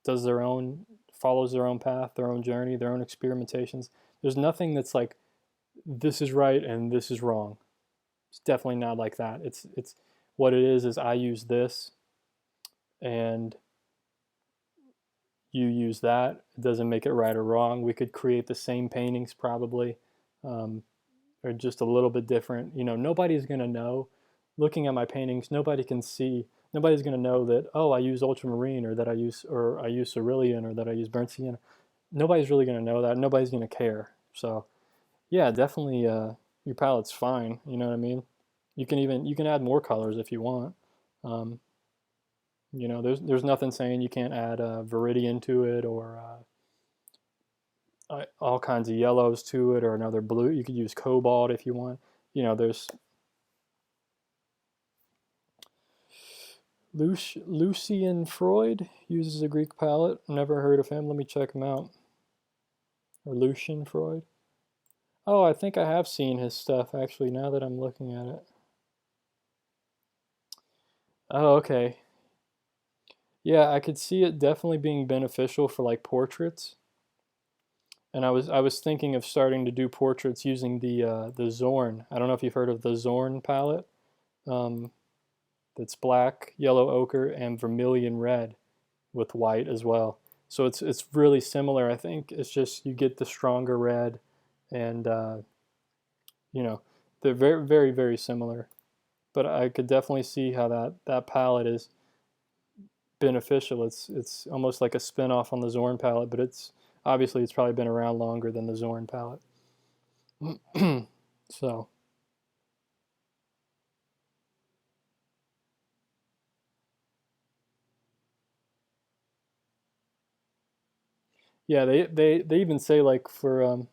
does their own, follows their own path, their own journey, their own experimentations. There's nothing that's like this is right and this is wrong. It's definitely not like that. It's what it is I use this and you use that. It doesn't make it right or wrong. We could create the same paintings probably, um, or just a little bit different. You know, nobody's gonna know. Looking at my paintings, nobody can see. Nobody's gonna know that oh I use ultramarine or that I use cerulean or that I use burnt sienna. Nobody's really gonna know that. Nobody's gonna care. So yeah, definitely your palette's fine. You know what I mean? You can add more colors if you want. Um, you know, there's nothing saying you can't add viridian to it or all kinds of yellows to it or another blue. You could use cobalt if you want. You know, there's Lucian Freud uses a Greek palette. Never heard of him. Let me check him out. Or Lucian Freud. Oh, I think I have seen his stuff actually. Now that I'm looking at it. Oh, okay. Yeah, I could see it definitely being beneficial for like portraits. And I was thinking of starting to do portraits using the Zorn. I don't know if you've heard of the Zorn palette. Um, that's black, yellow ochre, and vermilion red with white as well. So it's really similar. I think it's just you get the stronger red, and you know they're very similar. But I could definitely see how that palette is beneficial. It's almost like a spin-off on the Zorn palette, but it's obviously it's probably been around longer than the Zorn palette. So yeah, they even say like for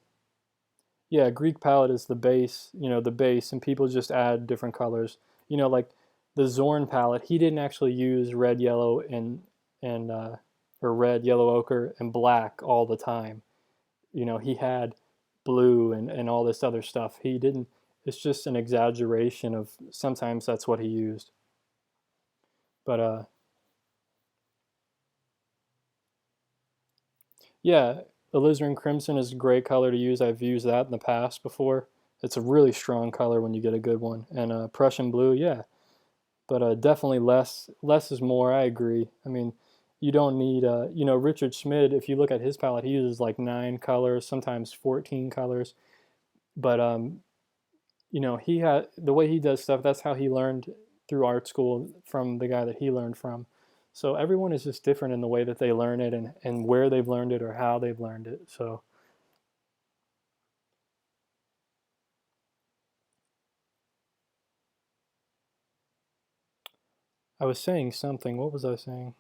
yeah, Greek palette is the base, you know, the base, and people just add different colors. You know, like the Zorn palette, he didn't actually use red, yellow, and or red, yellow, ochre, and black all the time. You know, he had blue and all this other stuff. He didn't. It's just an exaggeration of sometimes that's what he used. But yeah, alizarin crimson is a great color to use. I've used that in the past before. It's a really strong color when you get a good one. And Prussian blue, yeah, but definitely less is more. I agree. I mean, you don't need you know Richard Schmid. If you look at his palette, he uses like 9 colors, sometimes 14 colors. But you know he had the way he does stuff. That's how he learned through art school from the guy that he learned from. So everyone is just different in the way that they learn it and where they've learned it or how they've learned it. So I was saying something. What was I saying?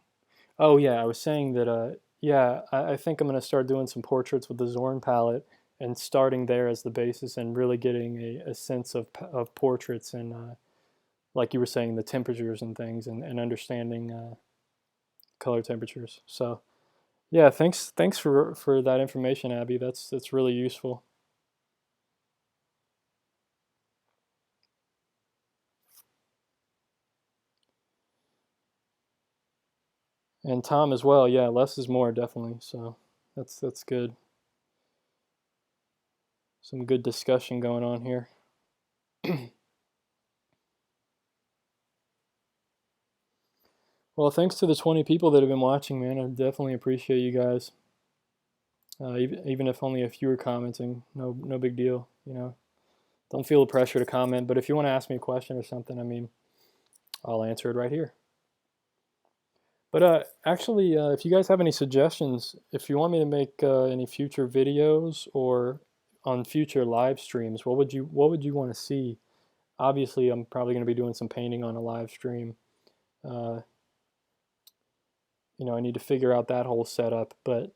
Oh yeah, I was saying that yeah, I think I'm gonna start doing some portraits with the Zorn palette and starting there as the basis and really getting a sense of portraits and like you were saying the temperatures and things and understanding color temperatures. So yeah, thanks for that information, Abby. That's really useful. And Tom as well. Yeah, less is more definitely. So that's good. Some good discussion going on here. Well, thanks to the 20 people that have been watching, man. I definitely appreciate you guys. Even if only a few are commenting, no big deal. You know, don't feel the pressure to comment. But if you want to ask me a question or something, I mean, I'll answer it right here. But actually, if you guys have any suggestions, if you want me to make any future videos or on future live streams, what would you want to see? Obviously, I'm probably going to be doing some painting on a live stream. Uh, I need to figure out that whole setup. But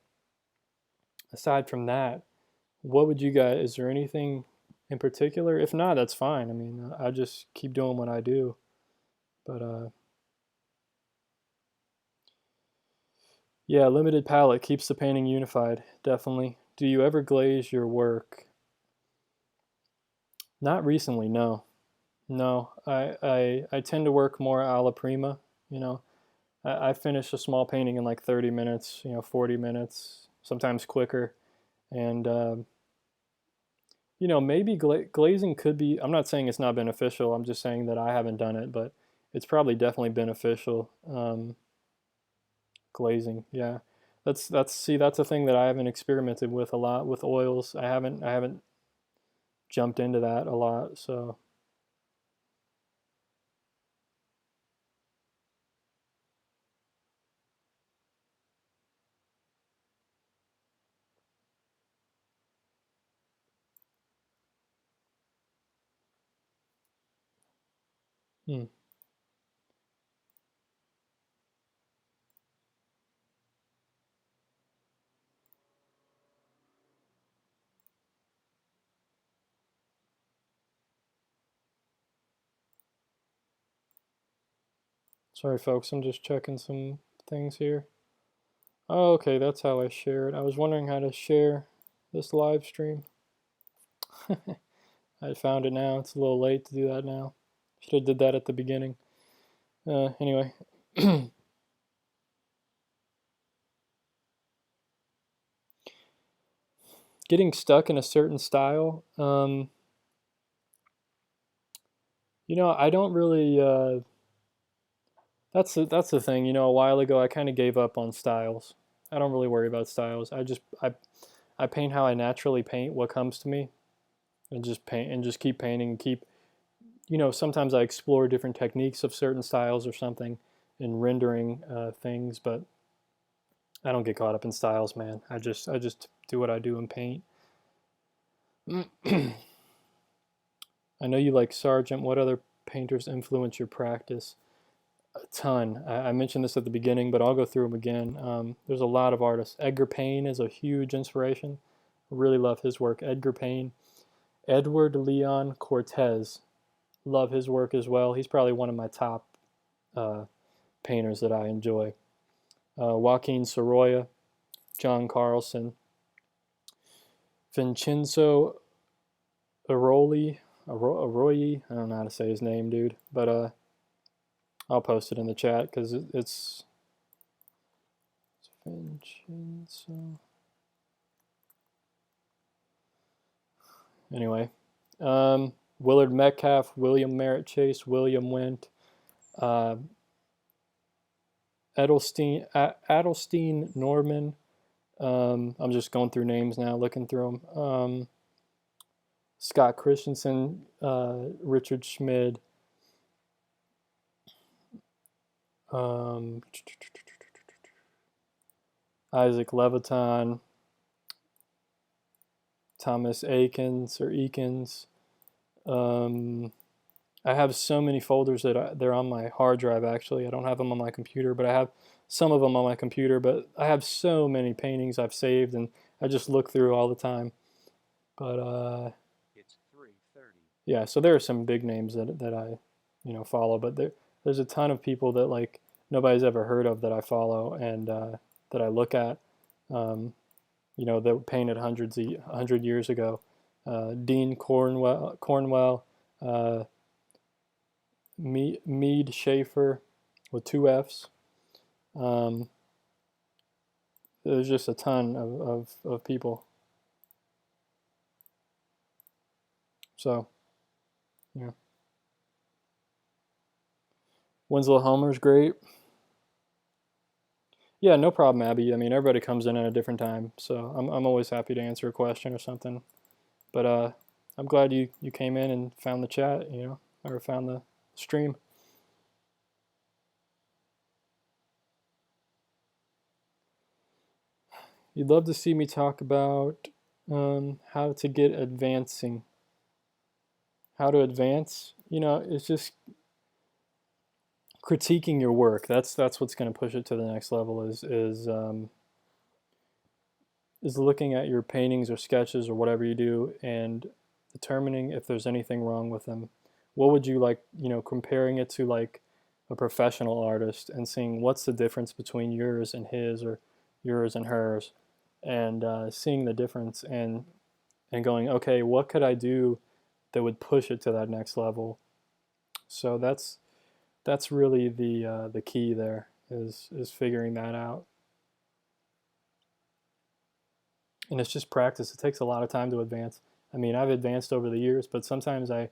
aside from that, what would you guys? Is there anything in particular? If not, that's fine. I mean, I just keep doing what I do. But yeah, limited palette keeps the painting unified. Definitely. Do you ever glaze your work? Not recently, no. No, I tend to work more alla prima. You know, I finish a small painting in like 30 minutes, 40 minutes, sometimes quicker. And, maybe glazing could be, I'm not saying it's not beneficial. I'm just saying that I haven't done it, but it's probably definitely beneficial. Glazing, yeah. That's a thing that I haven't experimented with a lot with oils. I haven't jumped into that a lot, so. Hmm. Sorry, folks, I'm just checking some things here. Oh, okay, that's how I share it. I was wondering how to share this live stream. I found it now. It's a little late to do that now. Should have did that at the beginning. Anyway. Getting stuck in a certain style. I don't really. That's the thing. A while ago I kind of gave up on styles. I don't really worry about styles. I paint how I naturally paint what comes to me, and just paint and just keep painting and keep. Sometimes I explore different techniques of certain styles or something in rendering things, but I don't get caught up in styles, man. I just do what I do and paint. I know you like Sargent. What other painters influence your practice? A ton. I mentioned this at the beginning, but I'll go through them again. There's a lot of artists. Edgar Payne is a huge inspiration. I really love his work. Edgar Payne. Edward Leon Cortez. Love his work as well. He's probably one of my top uh, painters that I enjoy. Joaquin Sorolla, John Carlson, Vincenzo Arroyi. I don't know how to say his name, dude, but I'll post it in the chat because it's Vincenzo. Anyway, Willard Metcalf, William Merritt Chase, William Went, uh, Adelstein Norman. I'm just going through names now, looking through them. Scott Christensen, Richard Schmid, um, Isaac Leviton, Thomas Eakins. I have so many folders that they're on my hard drive. Actually, I don't have them on my computer, but I have some of them on my computer. But I have so many paintings I've saved, and I just look through all the time. But It's 3:30. yeah, so there are some big names that I, follow. But there's a ton of people that like nobody's ever heard of that I follow and that I look at. Um, that painted 100 years ago. Dean Cornwell, Mead Schaefer with two F's. Um, there's just a ton of people. So, yeah. Winslow Homer's great. Yeah, no problem, Abby. I mean, everybody comes in at a different time, so I'm always happy to answer a question or something. But I'm glad you came in and found the chat, or found the stream. You'd love to see me talk about how to get advancing. How to advance, it's just critiquing your work. That's what's going to push it to the next level. Is looking at your paintings or sketches or whatever you do and determining if there's anything wrong with them. What would you like, comparing it to like a professional artist and seeing what's the difference between yours and his or yours and hers, and seeing the difference and going, okay, what could I do that would push it to that next level? So that's really the key there is figuring that out. And it's just practice. It takes a lot of time to advance. I mean, I've advanced over the years, but sometimes I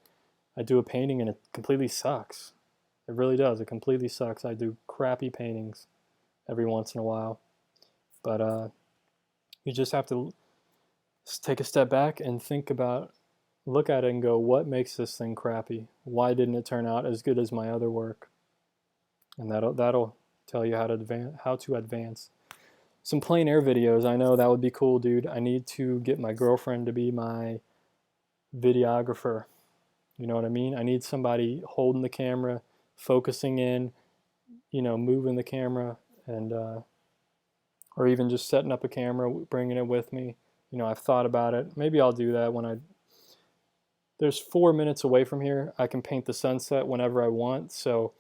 do a painting and it completely sucks. It really does. It completely sucks. I do crappy paintings every once in a while. But you just have to take a step back and think about, look at it and go, what makes this thing crappy? Why didn't it turn out as good as my other work? And that'll tell you how to advance. Some plein air videos. I know that would be cool, dude. I need to get my girlfriend to be my videographer. You know what I mean? I need somebody holding the camera, focusing in, moving the camera, and or even just setting up a camera, bringing it with me. I've thought about it. Maybe I'll do that when there's 4 minutes away from here. I can paint the sunset whenever I want, so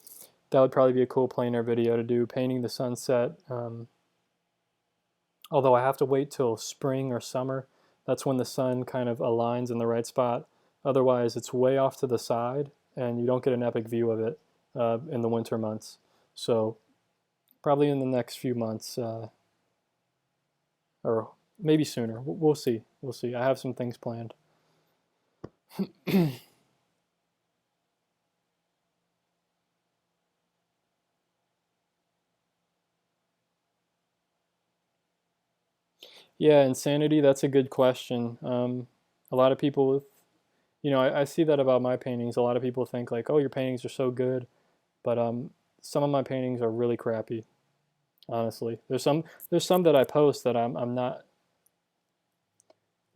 that would probably be a cool plein air video to do, painting the sunset. Although I have to wait till spring or summer. That's when the sun kind of aligns in the right spot. Otherwise, it's way off to the side, and you don't get an epic view of it in the winter months. So probably in the next few months, or maybe sooner. We'll see. We'll see. I have some things planned. Yeah, insanity, that's a good question. A lot of people, I see that about my paintings. A lot of people think like, oh, your paintings are so good, but some of my paintings are really crappy. Honestly, there's some that I post that I'm not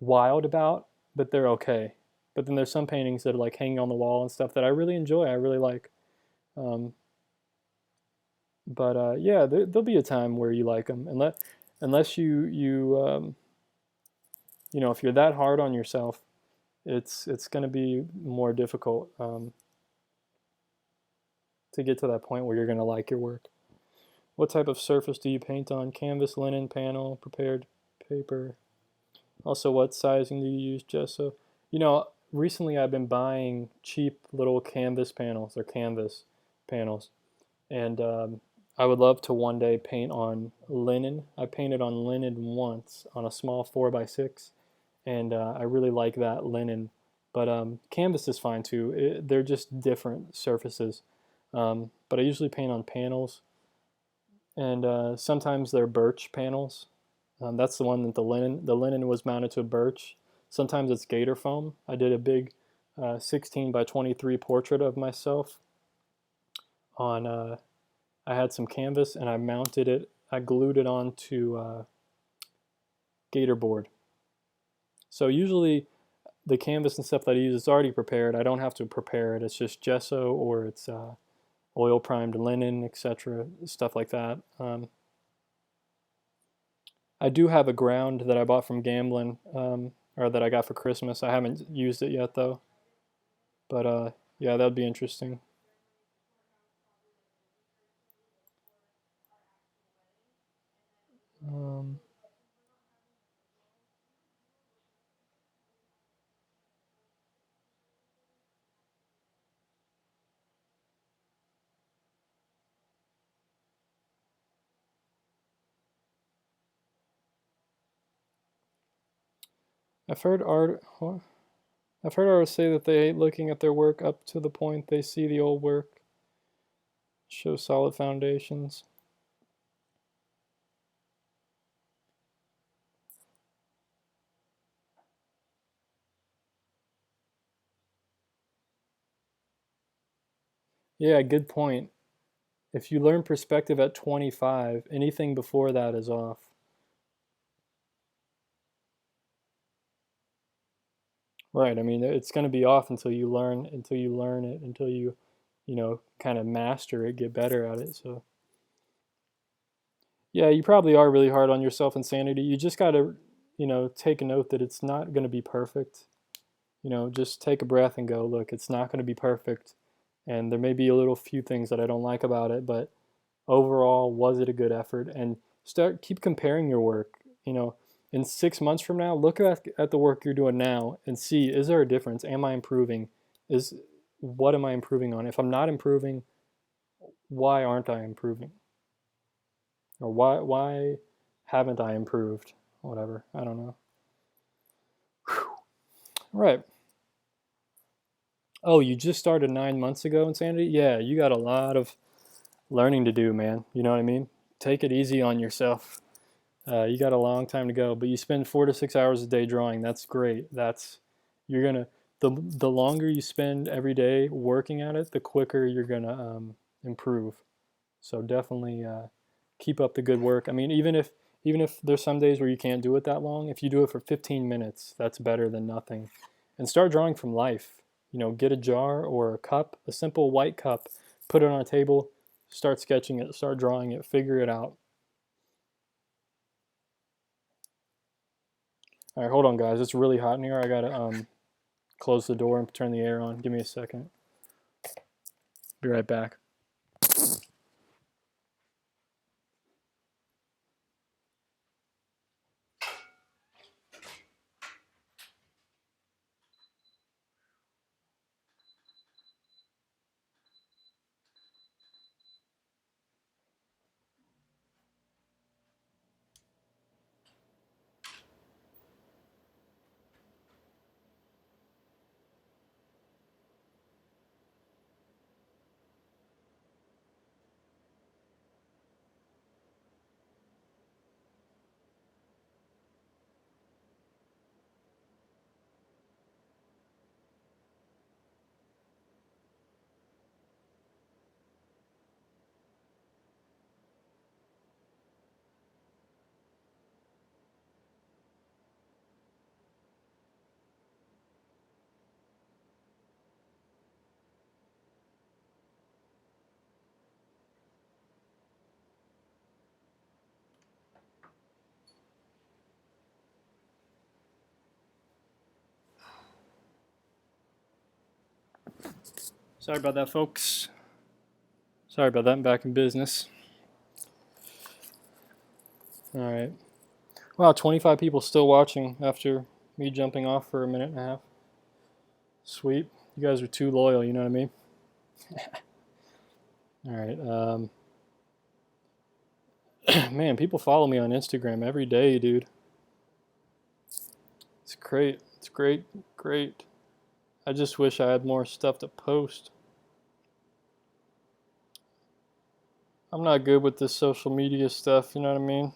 wild about, but they're okay. But then there's some paintings that are like hanging on the wall and stuff that I really enjoy. I really like. Um, but yeah, there'll be a time where you like them, unless if you're that hard on yourself, it's going to be more difficult to get to that point where you're going to like your work. What type of surface do you paint on? Canvas, linen, panel, prepared paper? Also, what sizing do you use, gesso? Recently I've been buying cheap little canvas panels, and I would love to one day paint on linen. I painted on linen once on a small 4x6, and I really like that linen. But canvas is fine too. They're just different surfaces. But I usually paint on panels, and sometimes they're birch panels. That's the one that the linen was mounted to a birch. Sometimes it's gator foam. I did a big 16 by 23 portrait of myself on. I had some canvas and I mounted it. I glued it onto gator board. So usually the canvas and stuff that I use is already prepared. I don't have to prepare it. It's just gesso or it's oil primed linen, etc. Stuff like that. I do have a ground that I bought from Gamblin, or that I got for Christmas. I haven't used it yet though. But yeah, that'd be interesting. Um, I've heard art. I've heard artists say that they hate looking at their work up to the point they see the old work show solid foundations. Yeah, good point. If you learn perspective at 25, anything before that is off. Right. I mean, it's going to be off until you learn it, until you, kind of master it, get better at it. So, yeah, you probably are really hard on yourself, Insanity. You just got to, take a note that it's not going to be perfect. Just take a breath and go, look, it's not going to be perfect. And there may be a little few things that I don't like about it, but overall, was it a good effort? And keep comparing your work. In 6 months from now, look at the work you're doing now and see, is there a difference? Am I improving? What am I improving on? If I'm not improving, why aren't I improving? Or why haven't I improved? Whatever. I don't know. Whew. Right. Oh, you just started 9 months ago, Insanity? Yeah, you got a lot of learning to do, man. You know what I mean? Take it easy on yourself. You got a long time to go, but you spend 4 to 6 hours a day drawing. That's great. You're gonna the longer you spend every day working at it, the quicker you're gonna improve. So definitely keep up the good work. I mean, even if there's some days where you can't do it that long, if you do it for 15 minutes, that's better than nothing. And start drawing from life. Get a jar or a cup, a simple white cup, put it on a table, start sketching it, start drawing it, figure it out. All right, hold on, guys. It's really hot in here. I gotta close the door and turn the air on. Give me a second. Be right back. Sorry about that, folks. Sorry about that. I'm back in business. All right. Wow, 25 people still watching after me jumping off for a minute and a half. Sweet. You guys are too loyal, you know what I mean? All right. Man, people follow me on Instagram every day, dude. It's great. It's great. Great. I just wish I had more stuff to post. I'm not good with this social media stuff, you know what I mean?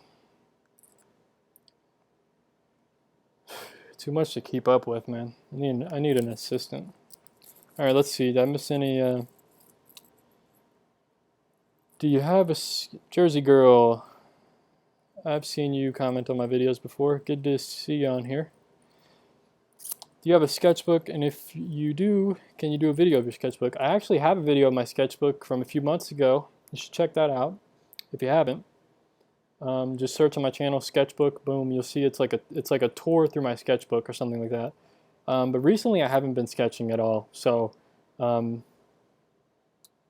Too much to keep up with, man. I need an assistant. All right, let's see. Did I miss any? Do you have a Jersey girl? I've seen you comment on my videos before. Good to see you on here. Do you have a sketchbook? And if you do, can you do a video of your sketchbook? I actually have a video of my sketchbook from a few months ago. You should check that out if you haven't. Just search on my channel, sketchbook. Boom, you'll see it's like a tour through my sketchbook or something like that. But recently I haven't been sketching at all. So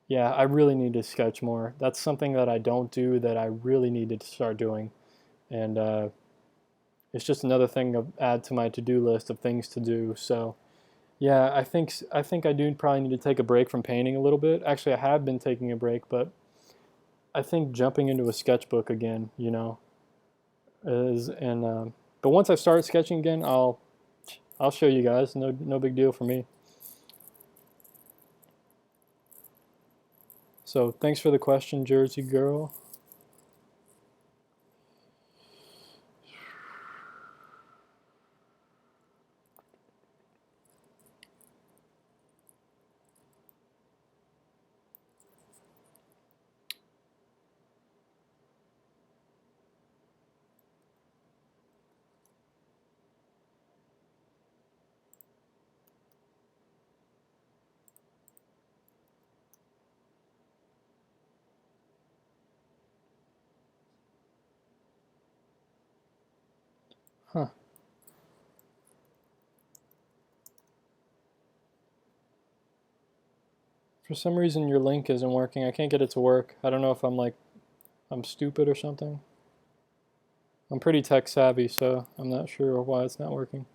yeah, I really need to sketch more. That's something that I don't do that I really need to start doing. And it's just another thing to add to my to-do list of things to do. So yeah, I think I do probably need to take a break from painting a little bit. Actually, I have been taking a break, but I think jumping into a sketchbook again, is and but once I start sketching again, I'll show you guys. No big deal for me. So thanks for the question, Jersey girl. Huh. For some reason your link isn't working. I can't get it to work. I don't know if I'm stupid or something. I'm pretty tech savvy, so I'm not sure why it's not working.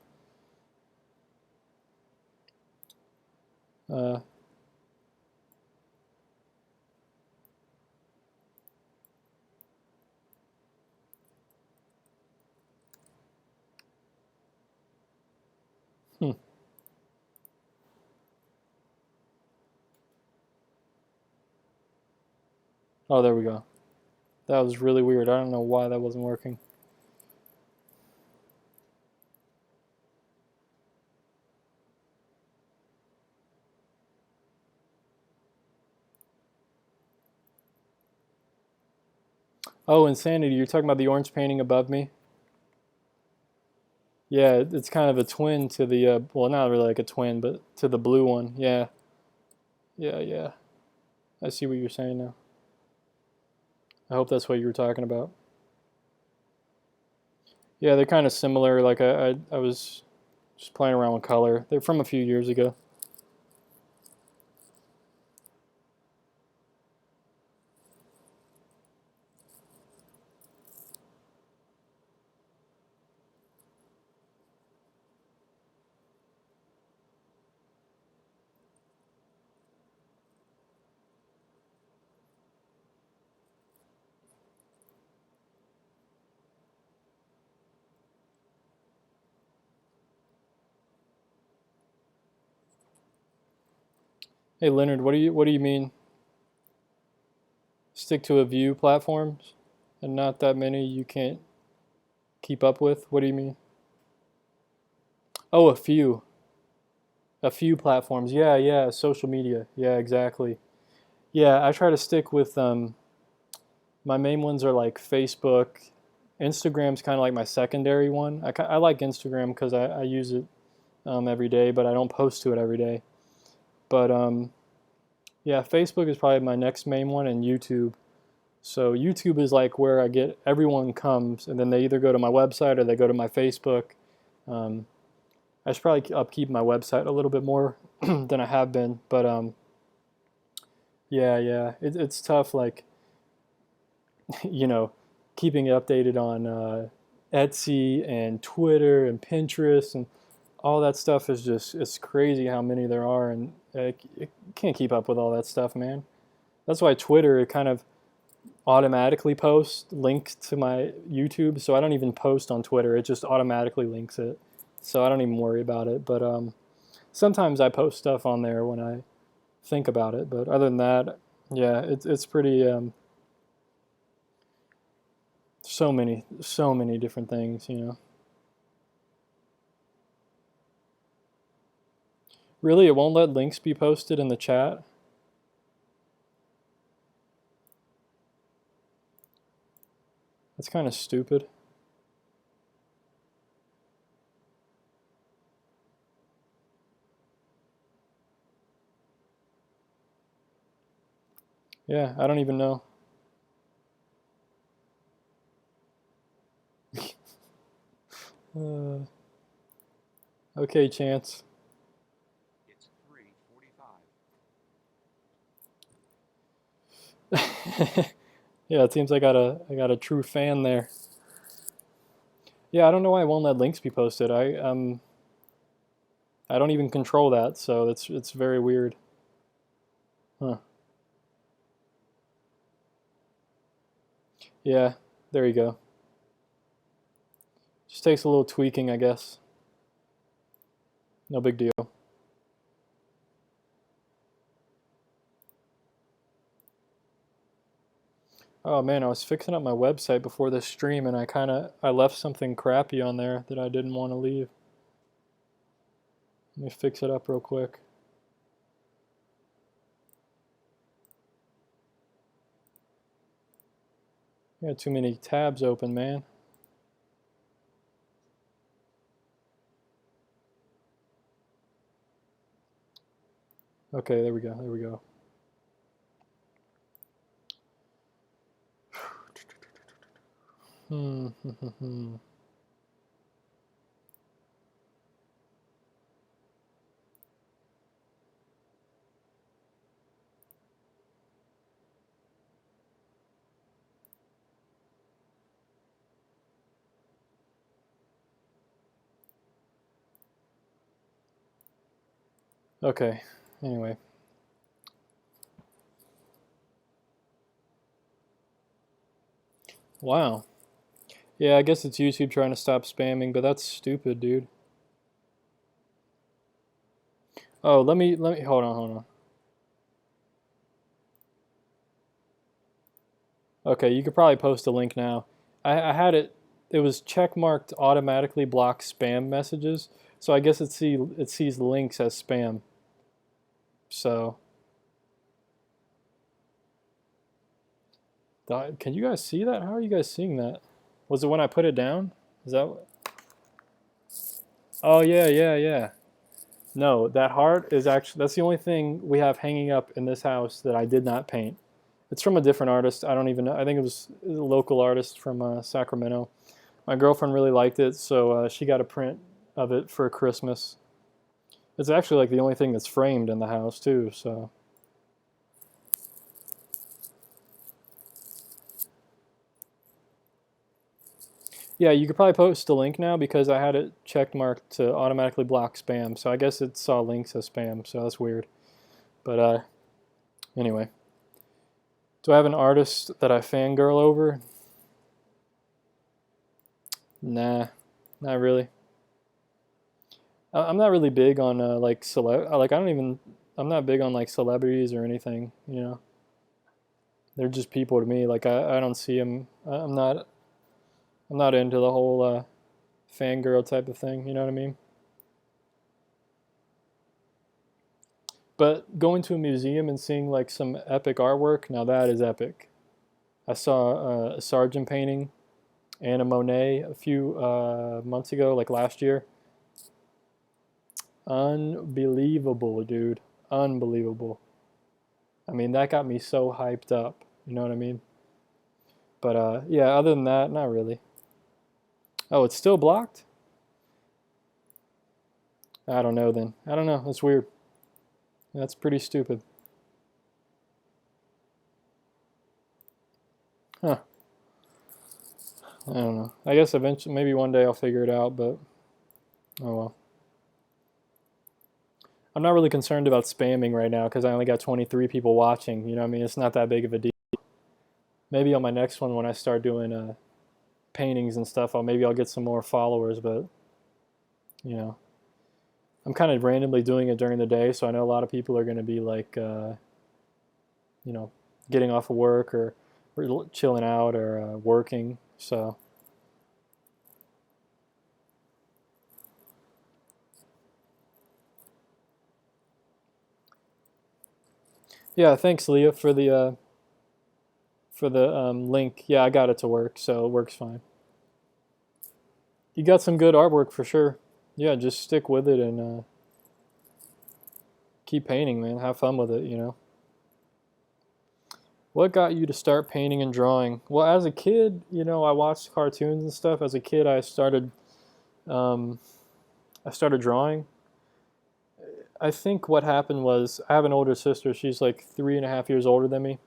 Uh, hmm. Oh, there we go. That was really weird. I don't know why that wasn't working. Oh, Insanity, you're talking about the orange painting above me? Yeah, it's kind of a twin to the, well, not really like a twin, but to the blue one. Yeah, yeah, yeah. I see what you're saying now. I hope that's what you were talking about. Yeah, they're kind of similar. Like I was just playing around with color. They're from a few years ago. Hey Leonard, what do you mean? Stick to a view platforms and not that many you can't keep up with? What do you mean? Oh, a few. A few platforms. Yeah, yeah, social media. Yeah, exactly. Yeah, I try to stick with my main ones are like Facebook. Instagram's kind of like my secondary one. I like Instagram because I use it every day, but I don't post to it every day. But yeah, Facebook is probably my next main one, and YouTube. So YouTube is like where I get everyone comes, and then they either go to my website or they go to my Facebook. Um, I should probably upkeep my website a little bit more than I have been, but yeah, yeah, it's tough. Like you know, keeping it updated on Etsy and Twitter and Pinterest and all that stuff is just it's crazy how many there are, and you can't keep up with all that stuff, man. That's why Twitter it kind of automatically posts links to my YouTube, so I don't even post on Twitter. It just automatically links it, so I don't even worry about it. But sometimes I post stuff on there when I think about it. But other than that, yeah, it's pretty so many different things, you know. Really, it won't let links be posted in the chat. That's kind of stupid. Yeah, I don't even know. Uh, okay, Chance. It's 3:45. Yeah, it seems I got a true fan there. Yeah, I don't know why it won't let links be posted. I don't even control that, so it's very weird. Huh. Yeah, there you go. Just takes a little tweaking, I guess. No big deal. Oh man, I was fixing up my website before this stream and I left something crappy on there that I didn't want to leave. Let me fix it up real quick. I got too many tabs open, man. Okay, there we go. There we go. Hmm. Okay. Anyway. Wow. Yeah, I guess it's YouTube trying to stop spamming, but that's stupid, dude. Oh, let me hold on. Okay, you could probably post a link now. I had it was check marked automatically block spam messages, so I guess it sees links as spam. So, can you guys see that? How are you guys seeing that? Was it when I put it down? Is that what? Oh yeah, yeah, yeah. No, that heart is actually that's the only thing we have hanging up in this house that I did not paint. It's from a different artist. I don't even know. I think it was a local artist from Sacramento. My girlfriend really liked it, so she got a print of it for Christmas. It's actually like the only thing that's framed in the house too. So yeah, you could probably post a link now because I had it check marked to automatically block spam. So I guess it saw links as spam. So that's weird. But anyway, do I have an artist that I fangirl over? Nah, not really. I'm not really big on like like I don't even I'm not big on like celebrities or anything. You know, they're just people to me. Like I don't see them. I'm not into the whole fangirl type of thing. You know what I mean? But going to a museum and seeing like some epic artwork, now that is epic. I saw a Sargent painting and a Monet a few months ago, like last year. Unbelievable, dude. Unbelievable. I mean, that got me so hyped up. You know what I mean? But yeah, other than that, not really. Oh, it's still blocked? I don't know then. I don't know. That's weird. That's pretty stupid. Huh. I don't know. I guess eventually, maybe one day I'll figure it out, but oh well. I'm not really concerned about spamming right now because I only got 23 people watching. You know what I mean? It's not that big of a deal. Maybe on my next one, when I start doing paintings and stuff, maybe I'll get some more followers, but you know. I'm kind of randomly doing it during the day, so I know a lot of people are going to be like, you know, getting off of work or chilling out or working. So, yeah, thanks, Leah, for the link. Yeah, I got it to work, so it works fine. You got some good artwork for sure. Yeah, just stick with it and keep painting, man. Have fun with it, you know. What got you to start painting and drawing? Well, as a kid, you know, I watched cartoons and stuff. As a kid, um, I started drawing. I think what happened was I have an older sister. She's like 3.5 years older than me.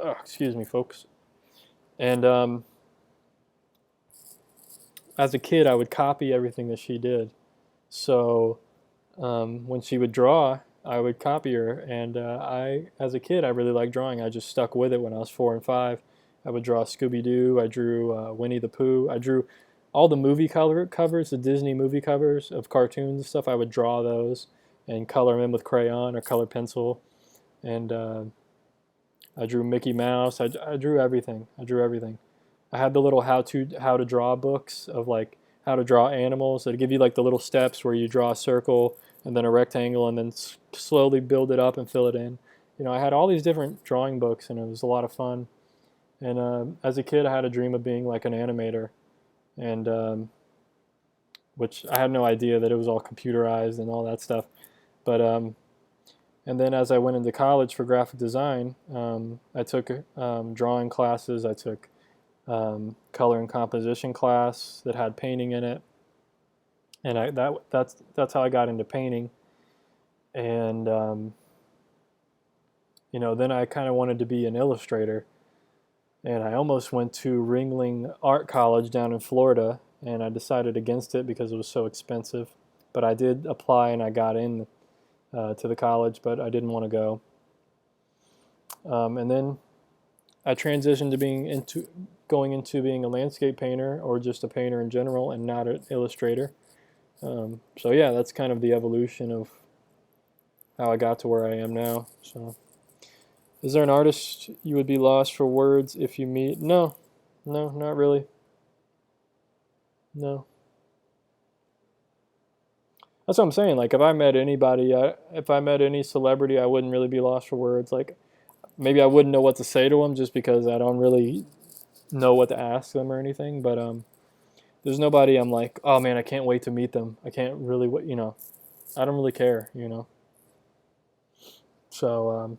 Ugh, excuse me, folks. And as a kid, I would copy everything that she did. So when she would draw, I would copy her. And as a kid, I really liked drawing. I just stuck with it when I was 4 and 5. I would draw Scooby Doo. I drew Winnie the Pooh. I drew all the movie covers, the Disney movie covers of cartoons and stuff. I would draw those and color them in with crayon or color pencil. And I drew Mickey Mouse. I drew everything. I drew everything. I had the little how to draw books of like how to draw animals. That give you like the little steps where you draw a circle and then a rectangle and then slowly build it up and fill it in. You know, I had all these different drawing books and it was a lot of fun. And as a kid, I had a dream of being like an animator, and which I had no idea that it was all computerized and all that stuff. But and then as I went into college for graphic design, I took drawing classes. I took color and composition class that had painting in it, and that's how I got into painting. And you know, then I kind of wanted to be an illustrator, and I almost went to Ringling Art College down in Florida, and I decided against it because it was so expensive. But I did apply and I got in, to the college, but I didn't want to go. And then I transitioned to going into being a landscape painter or just a painter in general and not an illustrator. So yeah, that's kind of the evolution of how I got to where I am now. So, is there an artist you would be lost for words if you meet? No, no, not really. No. That's what I'm saying. Like, if I met anybody, if I met any celebrity, I wouldn't really be lost for words. Like, maybe I wouldn't know what to say to them just because I don't really know what to ask them or anything. But there's nobody I'm like, oh man, I can't wait to meet them. I can't really, I don't really care, So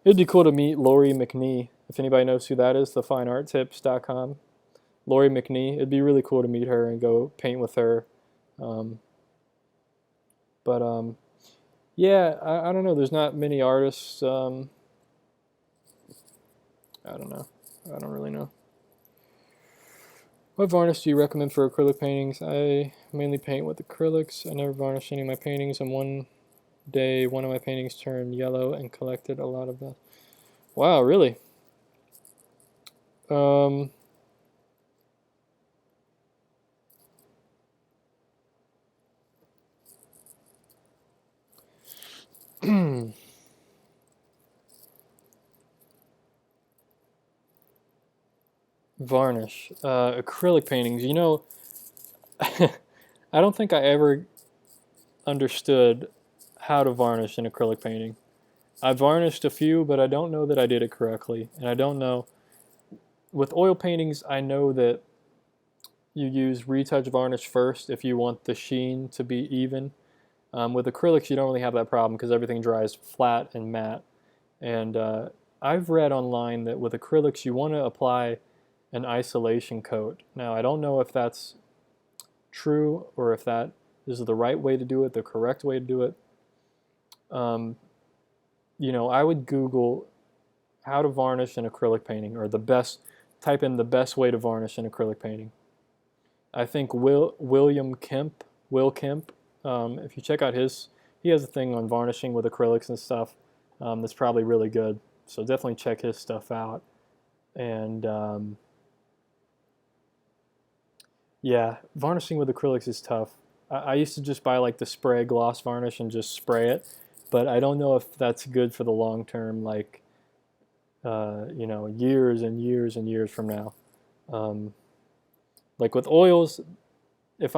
it'd be cool to meet Lori McNee. If anybody knows who that is, thefinearttips.com. Lori McNee. It'd be really cool to meet her and go paint with her. Um, but yeah, I don't know. There's not many artists. I don't know. I don't really know. What varnish do you recommend for acrylic paintings? I mainly paint with acrylics. I never varnish any of my paintings, and one day one of my paintings turned yellow and collected a lot of that. Wow, really? Um, varnish. Acrylic paintings. I don't think I ever understood how to varnish an acrylic painting. I varnished a few, but I don't know that I did it correctly. And I don't know. With oil paintings, I know that you use retouch varnish first if you want the sheen to be even. With acrylics, you don't really have that problem because everything dries flat and matte. And I've read online that with acrylics, you want to apply an isolation coat. Now, I don't know if that's true or if that is the right way to do it, the correct way to do it. Um, I would Google how to varnish an acrylic painting or type in the best way to varnish an acrylic painting. I think Will Kemp, if you check out he has a thing on varnishing with acrylics and stuff that's probably really good. So definitely check his stuff out. And yeah, varnishing with acrylics is tough. I used to just buy like the spray gloss varnish and just spray it, but I don't know if that's good for the long term, like, years and years and years from now. Um, like with oils, if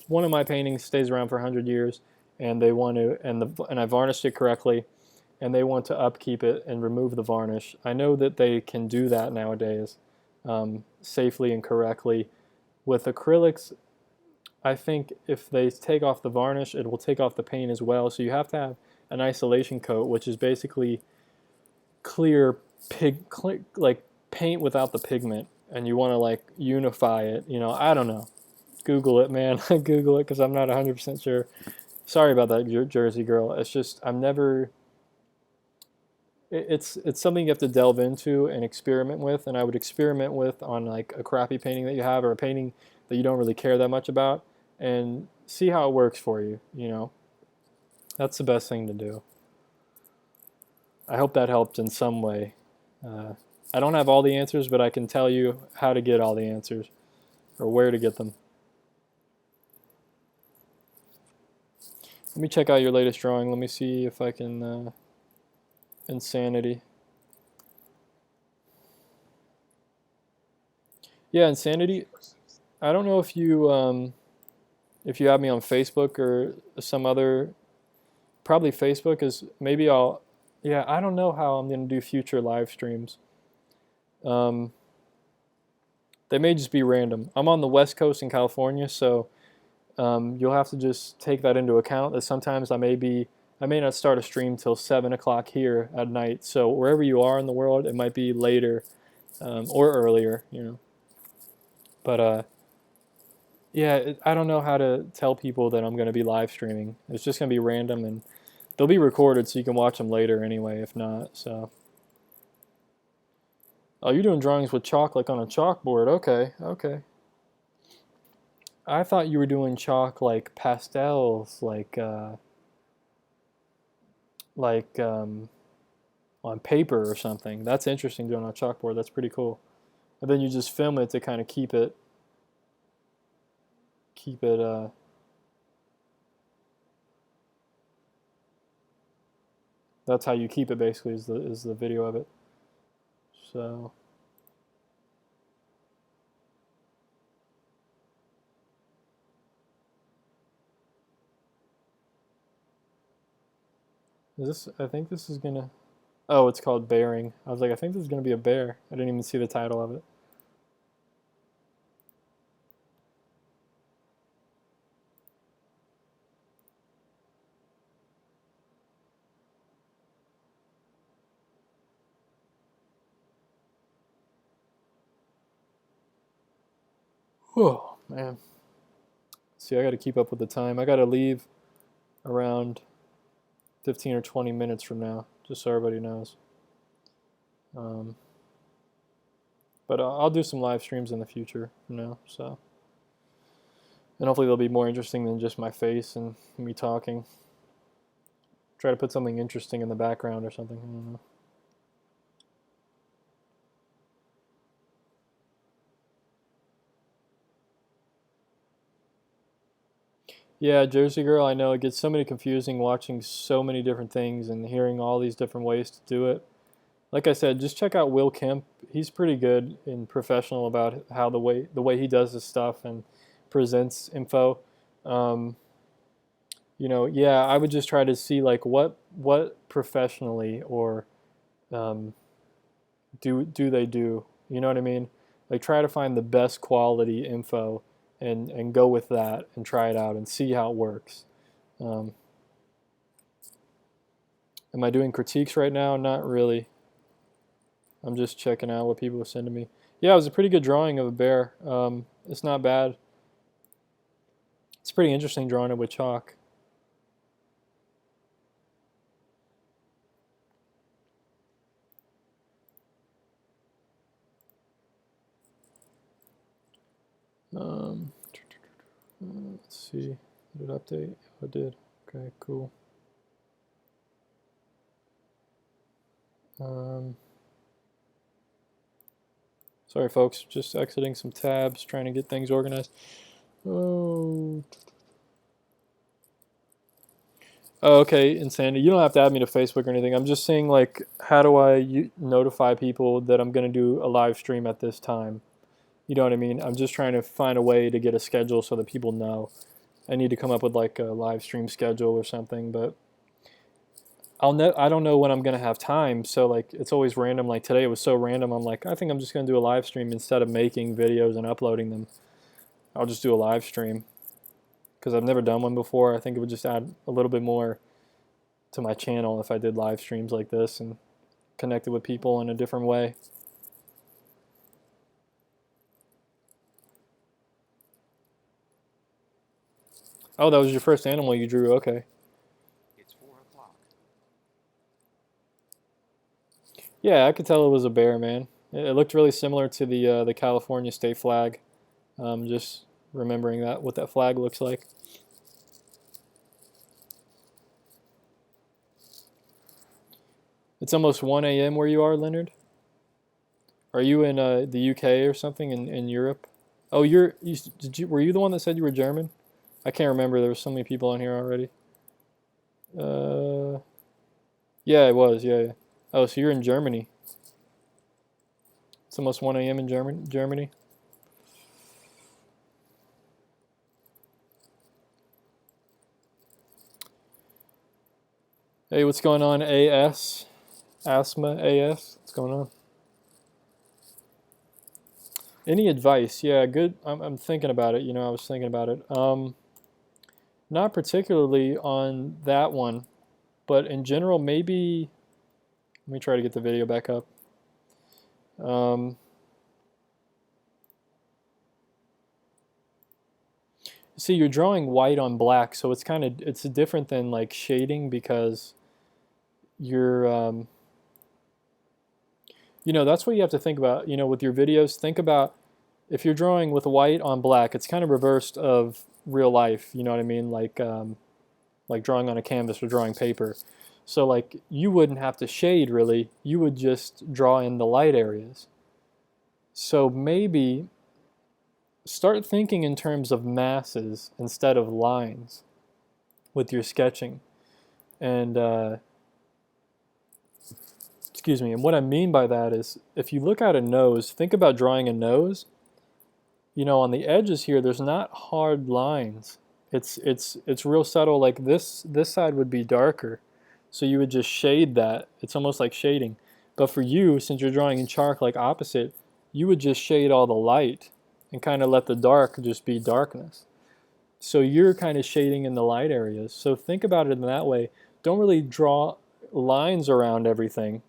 one of my paintings stays around for 100 years and they want to and I varnished it correctly and they want to upkeep it and remove the varnish, I know that they can do that nowadays safely and correctly. With acrylics, I think if they take off the varnish, it will take off the paint as well. So you have to have an isolation coat, which is basically clear like paint without the pigment, and you want to like unify it. I don't know. Google it, man. Google it because I'm not 100% sure. Sorry about that, Jersey girl. It's just I'm never. It's something you have to delve into and experiment with, and I would experiment with on like a crappy painting that you have or a painting that you don't really care that much about, and see how it works for you. That's the best thing to do. I hope that helped in some way. Uh, I don't have all the answers, but I can tell you how to get all the answers or where to get them. Let me check out your latest drawing. Let me see if I can. Insanity. Yeah, Insanity. I don't know if you have me on Facebook or some other. Probably Facebook is maybe I'll. Yeah, I don't know how I'm gonna do future live streams. Um, they may just be random. I'm on the West Coast in California, so you'll have to just take that into account. That sometimes I may not start a stream till 7 o'clock here at night. So wherever you are in the world, it might be later or earlier. But yeah, I don't know how to tell people that I'm going to be live streaming. It's just going to be random, and they'll be recorded, so you can watch them later anyway. If not, so. Oh, you're doing drawings with chalk, like on a chalkboard. Okay, okay. I thought you were doing chalk like pastels, like like on paper or something. That's interesting doing on a chalkboard. That's pretty cool. And then you just film it to kind of keep it that's how you keep it basically is the video of it. So is this, I think this is gonna, oh, it's called Bearing. I was like, I think this is gonna be a bear. I didn't even see the title of it. Oh man. See, I got to keep up with the time. I got to leave around 15 or 20 minutes from now, just so everybody knows. Um, but I'll do some live streams in the future from now. So, and hopefully they'll be more interesting than just my face and me talking. Try to put something interesting in the background or something. I don't know. Yeah, Jersey Girl, I know it gets so many confusing watching so many different things and hearing all these different ways to do it. Like I said, just check out Will Kemp. He's pretty good and professional about how the way he does his stuff and presents info. Um, yeah, I would just try to see like what professionally or um, do they do? You know what I mean? Like try to find the best quality info and go with that and try it out and see how it works. Um, am I doing critiques right now? Not really. I'm just checking out what people are sending me. Yeah, it was a pretty good drawing of a bear. It's not bad. It's pretty interesting drawing it with chalk. Um, let's see. Did it update? Oh, it did. Okay, cool. Sorry, folks. Just exiting some tabs, trying to get things organized. Oh. Oh, okay, Insanity. You don't have to add me to Facebook or anything. I'm just saying, like, how do I notify people that I'm going to do a live stream at this time? You know what I mean? I'm just trying to find a way to get a schedule so that people know. I need to come up with like a live stream schedule or something, but I don't know when I'm gonna have time. So like it's always random. Like today it was so random. I'm like, I think I'm just gonna do a live stream instead of making videos and uploading them. I'll just do a live stream because I've never done one before. I think it would just add a little bit more to my channel if I did live streams like this and connected with people in a different way. Oh, that was your first animal you drew. Okay. It's 4 o'clock. Yeah, I could tell it was a bear, man. It looked really similar to the California state flag. Just remembering that what that flag looks like. It's almost 1 a.m. where you are, Leonard. Are you in the UK or something in Europe? Oh, were you the one that said you were German? I can't remember. There were so many people on here already. Uh, yeah, it was. Yeah, yeah. Oh, so you're in Germany. It's almost 1 a.m. in Germany. Hey, what's going on, AS? Asthma AS? What's going on? Any advice? Yeah, good. I'm thinking about it. I was thinking about it. Not particularly on that one, but in general, maybe. Let me try to get the video back up. See, you're drawing white on black, so it's different than like shading because you're that's what you have to think about. With your videos, think about if you're drawing with white on black, it's kind of reversed of real life. You know what I mean? Like drawing on a canvas or drawing paper. So like you wouldn't have to shade really, you would just draw in the light areas. So maybe start thinking in terms of masses instead of lines with your sketching. And excuse me, and what I mean by that is if you look at a nose, think about drawing a nose. You know, on the edges here, there's not hard lines. It's real subtle. Like this side would be darker, so you would just shade that. It's almost like shading. But for you, since you're drawing in chalk like opposite, you would just shade all the light and kind of let the dark just be darkness. So you're kind of shading in the light areas. So think about it in that way. Don't really draw lines around everything.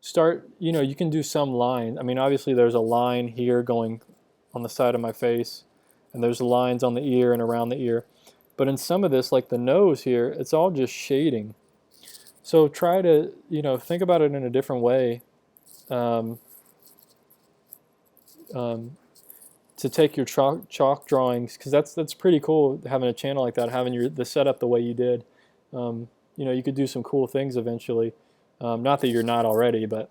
Start, you know, you can do some lines. I mean, obviously there's a line here going on the side of my face, and there's lines on the ear and around the ear. But in some of this, like the nose here, it's all just shading. So try to, you know, think about it in a different way. Um, um, to take your chalk drawings, because that's pretty cool having a channel like that, having the setup the way you did. You know, you could do some cool things eventually. Not that you're not already, but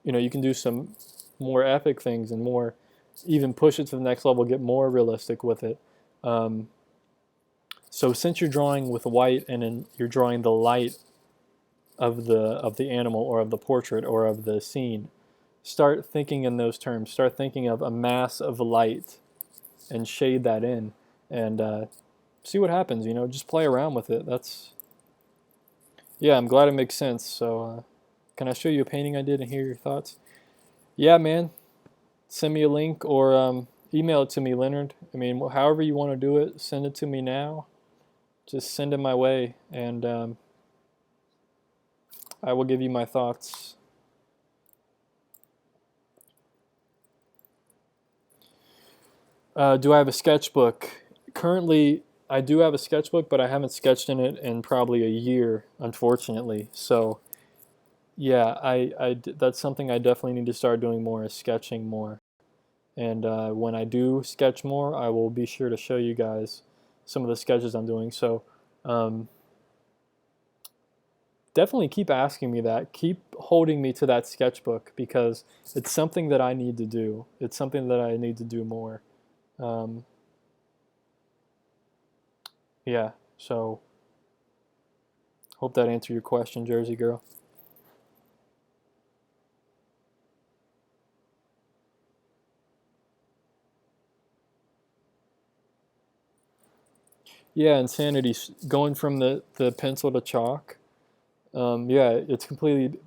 you know, you can do some more epic things and more, even push it to the next level, get more realistic with it. So since you're drawing with white and then you're drawing the light of the animal or of the portrait or of the scene, start thinking in those terms. Start thinking of a mass of light and shade that in, and see what happens. You know, just play around with it. Yeah, I'm glad it makes sense. So can I show you a painting I did and hear your thoughts? Yeah, man. Send me a link or email it to me, Leonard. I mean, however you want to do it, send it to me now. Just send it my way, and I will give you my thoughts. Do I have a sketchbook? Currently, I do have a sketchbook, but I haven't sketched in it in probably a year, unfortunately. So, yeah, that's something I definitely need to start doing more, is sketching more. And when I do sketch more, I will be sure to show you guys some of the sketches I'm doing. So, um, definitely keep asking me that. Keep holding me to that sketchbook because it's something that I need to do. It's something that I need to do more. Um, yeah, so hope that answered your question, Jersey girl. Yeah, insanity. Going from the pencil to chalk. Yeah, it's completely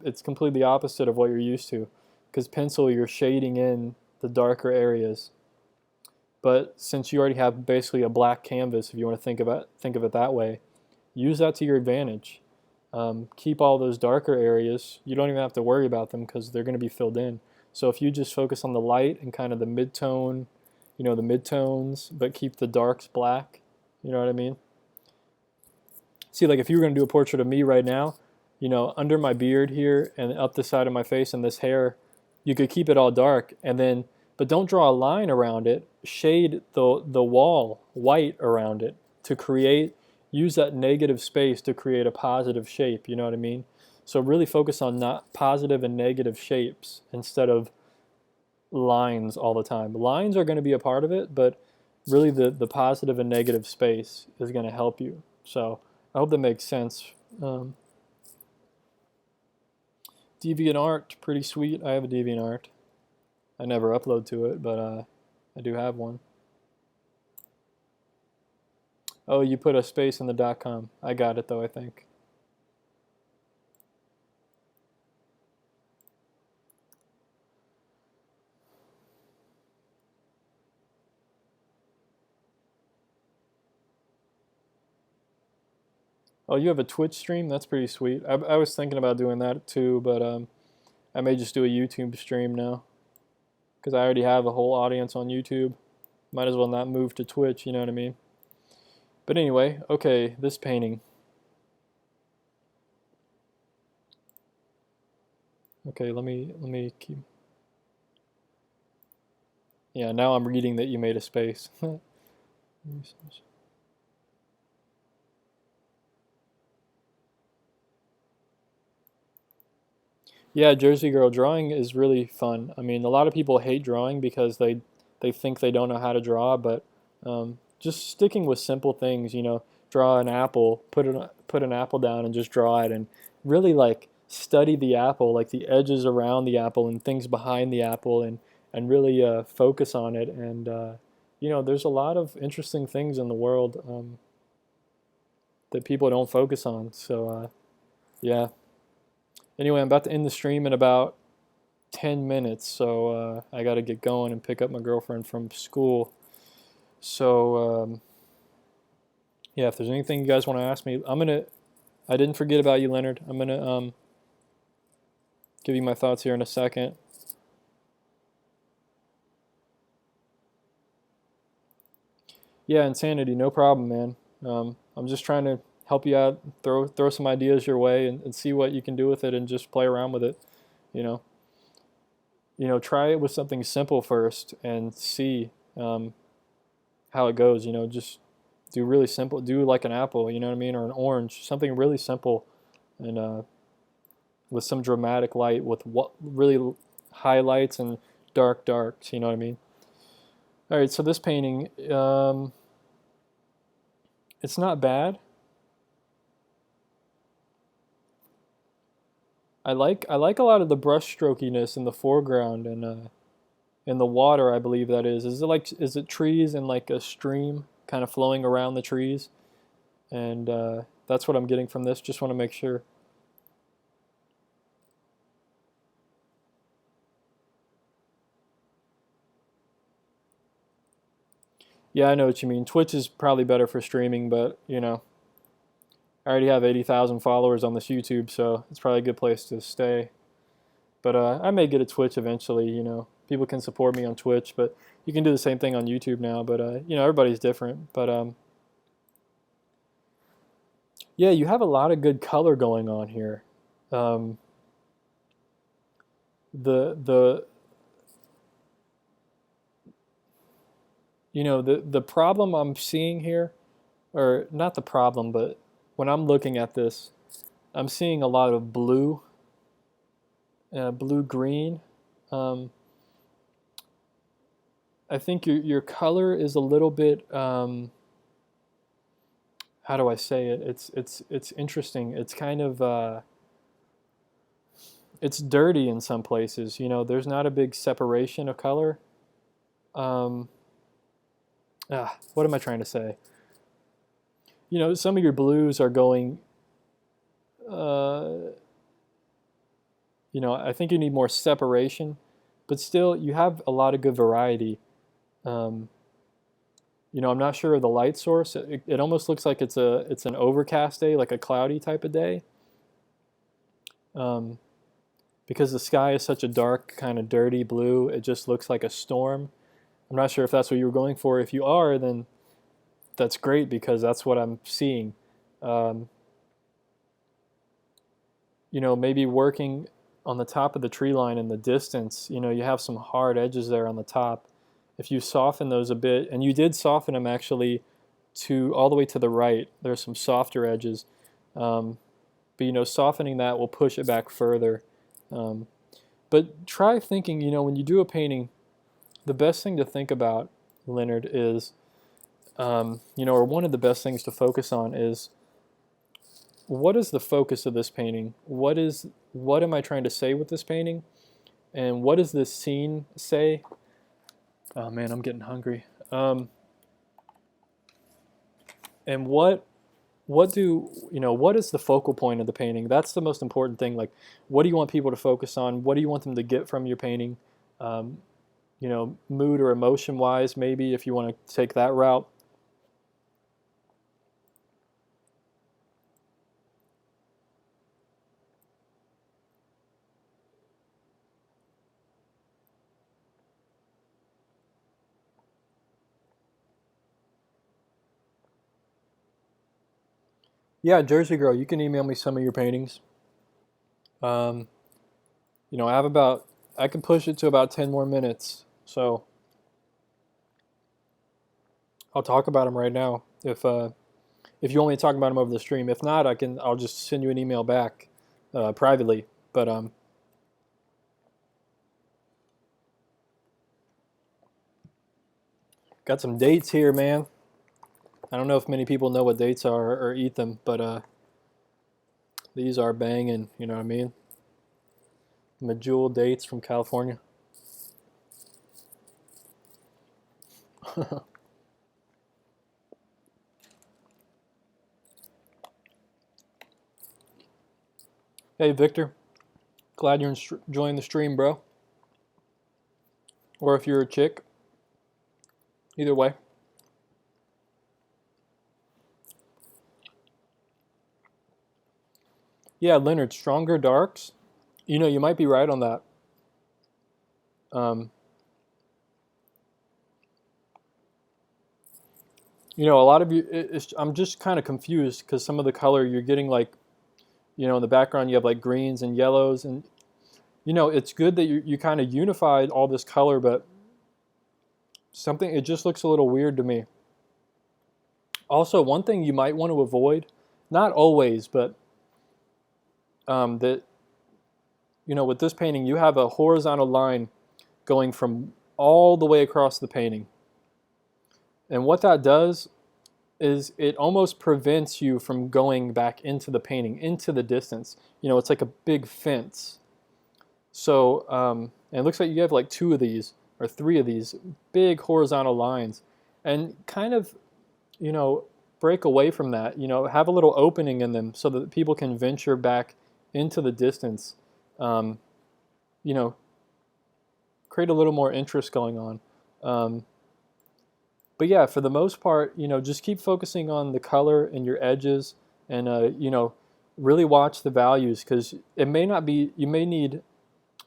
the opposite of what you're used to, because pencil you're shading in the darker areas. But since you already have basically a black canvas, if you want to think of it that way, use that to your advantage. Keep all those darker areas. You don't even have to worry about them because they're going to be filled in. So if you just focus on the light and kind of the mid-tone, you know, the mid-tones, but keep the darks black, you know what I mean? See, like if you were going to do a portrait of me right now, you know, under my beard here and up the side of my face and this hair, you could keep it all dark and then, but don't draw a line around it. Shade the wall white around it to create, use that negative space to create a positive shape, you know what I mean? So really focus on not positive and negative shapes instead of lines all the time. Lines are going to be a part of it, but really the positive and negative space is going to help you. So I hope that makes sense. Um, DeviantArt, pretty sweet. I have a DeviantArt. I never upload to it, but I do have one. Oh, you put a space in the .com. I got it though, I think. Oh, you have a Twitch stream? That's pretty sweet. I was thinking about doing that too, but I may just do a YouTube stream now because I already have a whole audience on YouTube. Might as well not move to Twitch, you know what I mean? But anyway, okay, this painting. Okay, let me keep. Yeah, now I'm reading that you made a space. Yeah, Jersey Girl drawing is really fun. I mean, a lot of people hate drawing because they think they don't know how to draw, but just sticking with simple things, draw an apple, put an apple down and just draw it, and really like study the apple, like the edges around the apple and things behind the apple, and really focus on it. And there's a lot of interesting things in the world that people don't focus on. So yeah. Anyway, I'm about to end the stream in about 10 minutes, so I got to get going and pick up my girlfriend from school. So, yeah, if there's anything you guys want to ask me, I didn't forget about you, Leonard. I'm going to give you my thoughts here in a second. Yeah, Insanity, no problem, man. I'm just trying to help you out, throw some ideas your way, and see what you can do with it, and just play around with it, you know. Try it with something simple first and see how it goes. Just do really simple. Do like an apple, you know what I mean, or an orange, something really simple, and with some dramatic light, with what really highlights and darks. You know what I mean? All right, so this painting, it's not bad. I like a lot of the brush strokiness in the foreground and in the water. I believe that is. Is it trees and like a stream kind of flowing around the trees? And that's what I'm getting from this. Just want to make sure. Yeah, I know what you mean. Twitch is probably better for streaming, but I already have 80,000 followers on this YouTube, so it's probably a good place to stay. But I may get a Twitch eventually. People can support me on Twitch, but you can do the same thing on YouTube now. But everybody's different. But yeah, you have a lot of good color going on here. Um, the the problem I'm seeing here, or not the problem, but when I'm looking at this, I'm seeing a lot of blue, blue green. Um, I think your color is a little bit how do I say it? It's interesting. It's kind of it's dirty in some places. There's not a big separation of color. Um, what am I trying to say? Some of your blues are going. Uh, I think you need more separation, but still, you have a lot of good variety. Um, I'm not sure of the light source. It almost looks like it's an overcast day, like a cloudy type of day. Um, because the sky is such a dark, kind of dirty blue, it just looks like a storm. I'm not sure if that's what you were going for. If you are, then that's great because that's what I'm seeing. Um, maybe working on the top of the tree line in the distance, you have some hard edges there on the top. If you soften those a bit, and you did soften them actually to all the way to the right, there's some softer edges. But softening that will push it back further. Um, but try thinking, when you do a painting, the best thing to think about, Leonard, is, or one of the best things to focus on is, what is the focus of this painting? What am I trying to say with this painting? And what does this scene say? Oh man, I'm getting hungry. And what is the focal point of the painting? That's the most important thing. Like, what do you want people to focus on? What do you want them to get from your painting? Um, Mood or emotion wise, maybe, if you want to take that route. Yeah, Jersey Girl, you can email me some of your paintings. Um, I can push it to about 10 more minutes. So I'll talk about them right now. If you want me to talk about them over the stream. If not, I'll just send you an email back privately. But Got some dates here, man. I don't know if many people know what dates are or eat them, but these are banging, you know what I mean? Medjool dates from California. Hey, Victor. Glad you're enjoying the stream, bro. Or if you're a chick, either way. Yeah, Leonard, stronger darks. You know, you might be right on that. Um, you know, a lot of you, I'm just kind of confused because some of the color you're getting, like, you know, in the background you have like greens and yellows, and you know, it's good that you kind of unified all this color, but something, it just looks a little weird to me. Also, one thing you might want to avoid, not always, but that, you know, with this painting, you have a horizontal line going from all the way across the painting. And what that does is it almost prevents you from going back into the painting, into the distance. You know, it's like a big fence. So, and it looks like you have like 2 of these or 3 of these big horizontal lines, and kind of, you know, break away from that. You know, have a little opening in them so that people can venture back into the distance. You know, create a little more interest going on. But yeah, for the most part, you know, just keep focusing on the color and your edges, and you know, really watch the values, because it may not be, you may need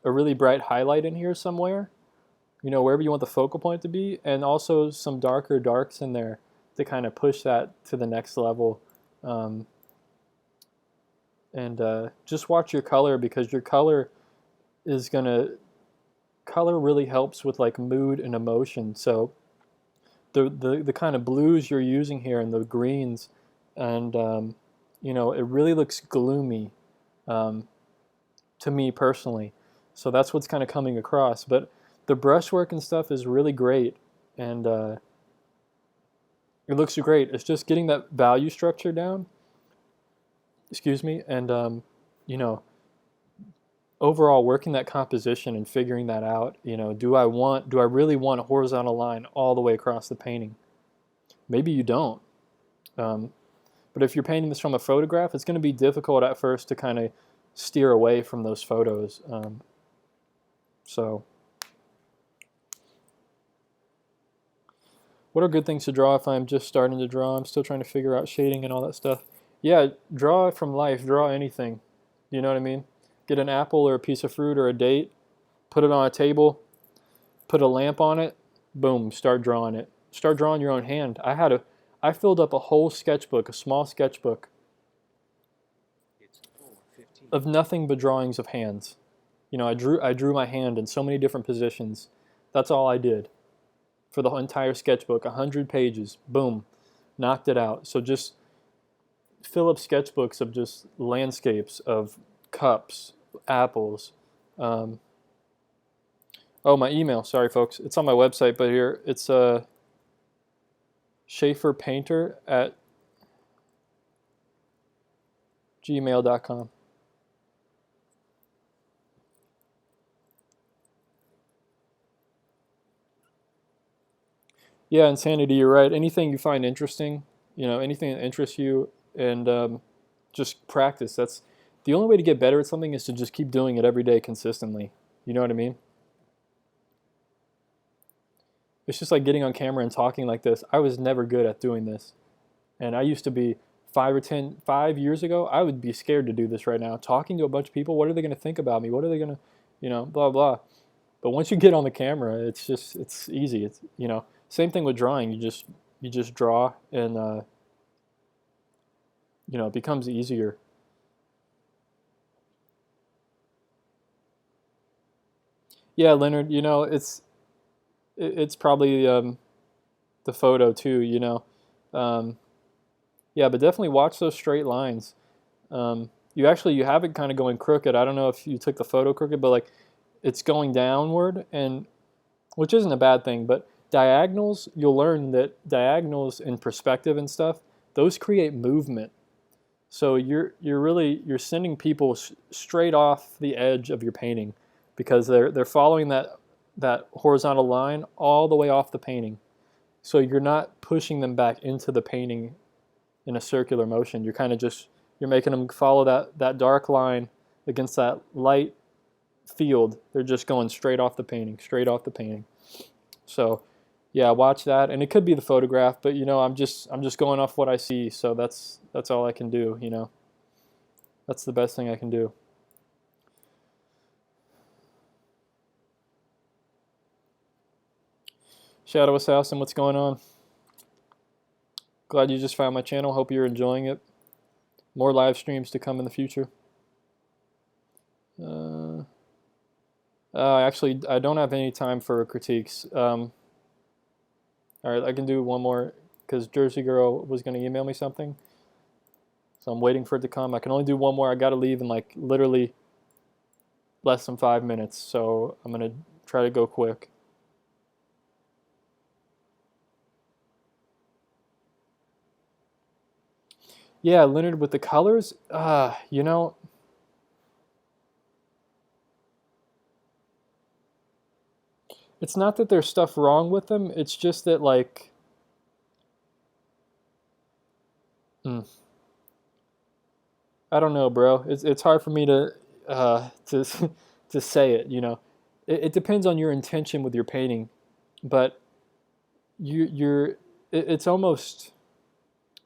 a really bright highlight in here somewhere, you know, wherever you want the focal point to be, and also some darker darks in there to kind of push that to the next level. And just watch your color, because your color is gonna, color really helps with like mood and emotion. So the kind of blues you're using here and the greens, and you know, it really looks gloomy to me personally. So that's what's kind of coming across. But the brushwork and stuff is really great, and it looks great. It's just getting that value structure down. Excuse me, and you know, overall working that composition and figuring that out. You know, do I really want a horizontal line all the way across the painting? Maybe you don't. But if you're painting this from a photograph, it's going to be difficult at first to kind of steer away from those photos. So, what are good things to draw if I'm just starting to draw? I'm still trying to figure out shading and all that stuff. Yeah, draw from life. Draw anything. You know what I mean? Get an apple or a piece of fruit or a date, put it on a table, put a lamp on it, boom, start drawing it. Start drawing your own hand. I filled up a whole sketchbook, a small sketchbook, It's 4:15. of nothing but drawings of hands. You know, I drew my hand in so many different positions. That's all I did for the entire sketchbook, 100 pages. Boom, knocked it out. So just fill up sketchbooks of just landscapes of cups, apples. Oh, my email. Sorry, folks. It's on my website, but here it's SchaeferPainter@gmail.com. Yeah, Insanity, you're right. Anything you find interesting, you know, anything that interests you, and just practice. That's the only way to get better at something, is to just keep doing it every day consistently. You know what I mean? It's just like getting on camera and talking like this. I was never good at doing this. And I used to be 5 years ago, I would be scared to do this right now. Talking to a bunch of people, what are they going to think about me? What are they going to, you know, blah, blah. But once you get on the camera, it's easy. It's, you know, same thing with drawing. You just draw, and you know, it becomes easier. Yeah, Leonard, you know, it's probably the photo too, you know. Um, yeah, but definitely watch those straight lines. You have it kind of going crooked. I don't know if you took the photo crooked, but like it's going downward, and which isn't a bad thing, but diagonals, you'll learn that diagonals in perspective and stuff, those create movement. So you're sending people straight off the edge of your painting because they're following that horizontal line all the way off the painting. So you're not pushing them back into the painting in a circular motion. You're kind of just you're making them follow that dark line against that light field. They're just going straight off the painting, straight off the painting. So yeah, watch that, and it could be the photograph, but I'm just going off what I see, so that's all I can do. That's the best thing I can do. Shadow Assassin, what's going on? Glad you just found my channel. Hope you're enjoying it. More live streams to come in the future. Actually, I don't have any time for critiques. All right, I can do one more because Jersey Girl was going to email me something. So I'm waiting for it to come. I can only do one more. I got to leave in like literally less than 5 minutes. So I'm going to try to go quick. Yeah, Leonard, with the colors, it's not that there's stuff wrong with them. It's just that like, I don't know, bro. It's hard for me to to say it. It depends on your intention with your painting, but it's almost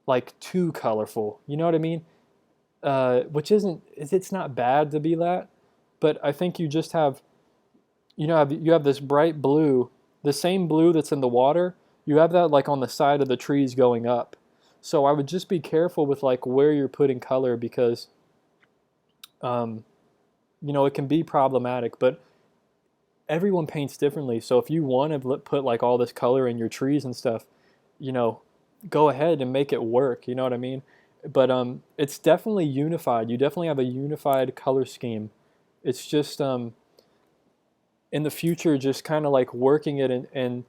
like too colorful. You know what I mean? Which isn't it's not bad to be that, but I think you just have you have this bright blue, the same blue that's in the water. You have that like on the side of the trees going up. So I would just be careful with like where you're putting color because it can be problematic, but everyone paints differently. So if you want to put like all this color in your trees and stuff, you know, go ahead and make it work. You know what I mean? But it's definitely unified. You definitely have a unified color scheme. It's just in the future, just kind of like working it and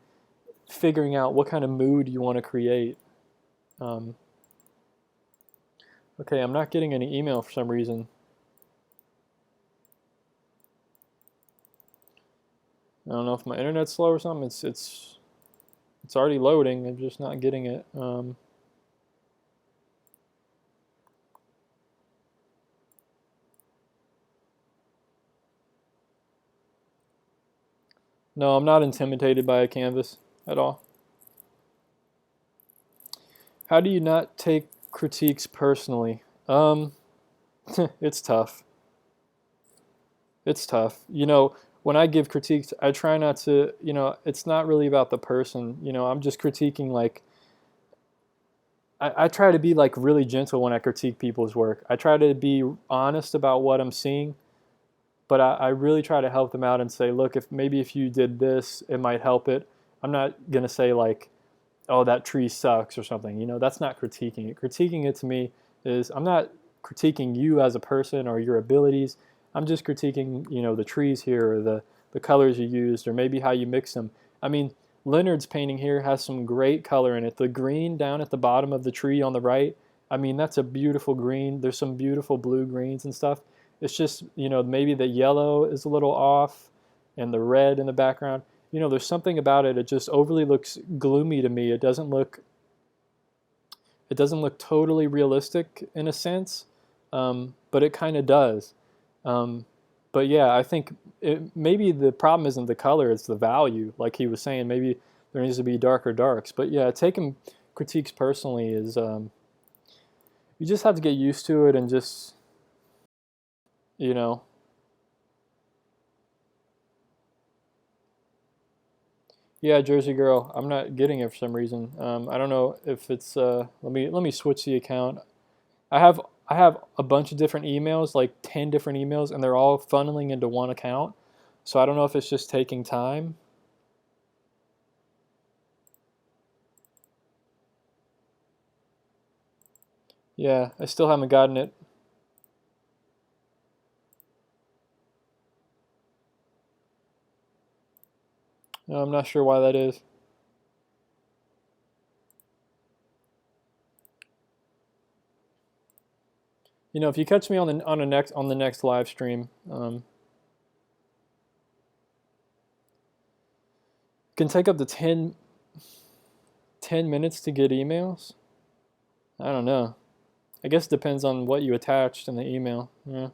figuring out what kind of mood you want to create. Okay, I'm not getting any email for some reason. I don't know if my internet's slow or something. It's already loading. I'm just not getting it. No, I'm not intimidated by a canvas at all. How do you not take critiques personally? It's tough. It's tough. When I give critiques, I try not to, it's not really about the person. I'm just critiquing like, I try to be like really gentle when I critique people's work. I try to be honest about what I'm seeing, but I really try to help them out and say, look, if you did this, it might help it. I'm not gonna say like, oh, that tree sucks or something. That's not critiquing it. Critiquing it to me is I'm not critiquing you as a person or your abilities. I'm just critiquing, the trees here or the colors you used or maybe how you mix them. I mean, Leonard's painting here has some great color in it. The green down at the bottom of the tree on the right, I mean, that's a beautiful green. There's some beautiful blue greens and stuff. It's just, maybe the yellow is a little off and the red in the background. There's something about it. It just overly looks gloomy to me. It doesn't look totally realistic in a sense, but it kind of does. But yeah, I think maybe the problem isn't the color, it's the value. Like he was saying, maybe there needs to be darker darks. But yeah, taking critiques personally is you just have to get used to it and just, you know. Yeah, Jersey Girl. I'm not getting it for some reason. I don't know if it's. Let me switch the account. I have I have a bunch of different emails, like 10 different emails, and they're all funneling into one account. So I don't know if it's just taking time. Yeah, I still haven't gotten it. I'm not sure why that is. You know, if you catch me on the next live stream, it can take up to 10 minutes to get emails. I don't know. I guess it depends on what you attached in the email. Yeah.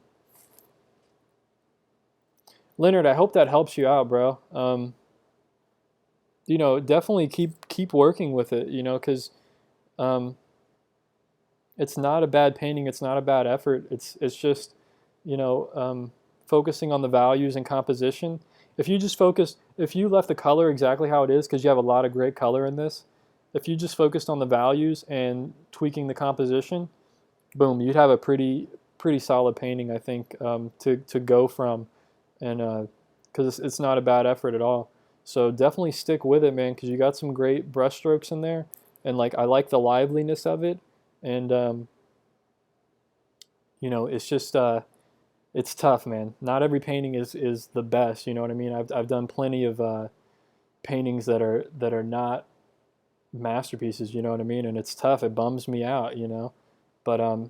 Leonard, I hope that helps you out, bro. You know, definitely keep working with it. You know, because um, it's not a bad painting. It's not a bad effort. It's just, you know, focusing on the values and composition. If you left the color exactly how it is, because you have a lot of great color in this, if you just focused on the values and tweaking the composition, boom, you'd have a pretty solid painting, I think, to go from, and because it's not a bad effort at all. So definitely stick with it, man, because you got some great brush strokes in there, and like I like the liveliness of it, and you know, it's just it's tough, man. Not every painting is the best. You know what I mean? I've done plenty of paintings that are not masterpieces. You know what I mean? And it's tough. It bums me out. You know, but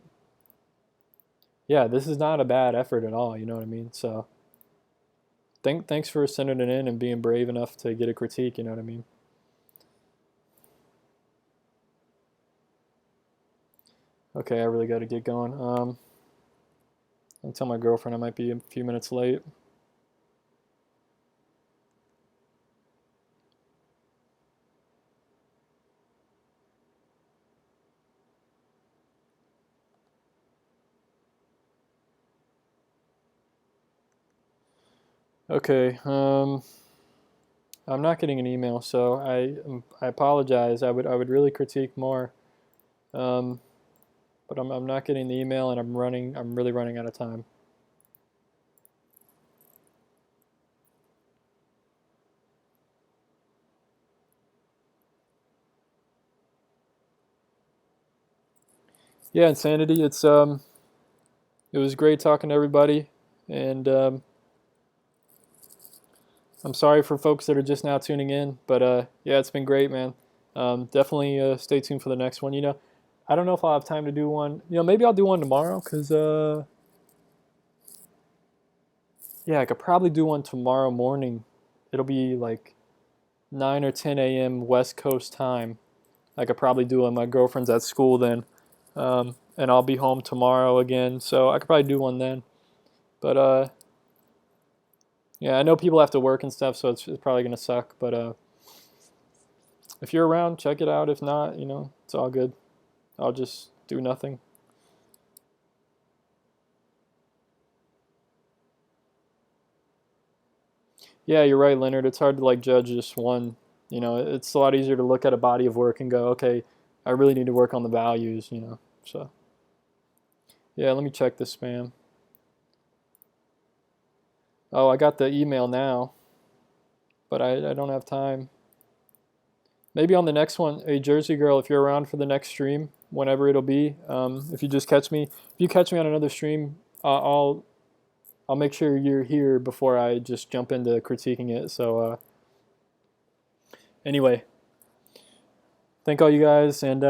yeah, this is not a bad effort at all. You know what I mean? So thanks for sending it in and being brave enough to get a critique. You know what I mean? Okay, I really got to get going. I'll tell my girlfriend I might be a few minutes late. Okay, I'm not getting an email, so I apologize. I would really critique more, um, but I'm not getting the email, and I'm really running out of time. Yeah, Insanity. It was great talking to everybody, and I'm sorry for folks that are just now tuning in, but yeah, it's been great, man. Definitely stay tuned for the next one. You know, I don't know if I'll have time to do one. You know, maybe I'll do one tomorrow, cause yeah, I could probably do one tomorrow morning. It'll be like 9 or 10 a.m. West Coast time. I could probably do it. My girlfriend's at school then, and I'll be home tomorrow again, so I could probably do one then. But yeah, I know people have to work and stuff, so it's probably gonna suck. But if you're around, check it out. If not, you know, it's all good. I'll just do nothing. Yeah, you're right, Leonard. It's hard to like judge just one. You know, it's a lot easier to look at a body of work and go, okay, I really need to work on the values. You know, so yeah, let me check the spam. Oh, I got the email now, but I don't have time. Maybe on the next one, hey Jersey girl, if you're around for the next stream, whenever it'll be, if you just catch me, if you catch me on another stream, I'll make sure you're here before I just jump into critiquing it. So anyway, thank all you guys, and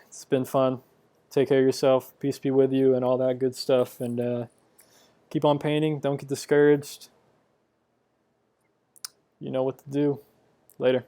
it's been fun. Take care of yourself. Peace be with you, and all that good stuff. And keep on painting. Don't get discouraged. You know what to do. Later.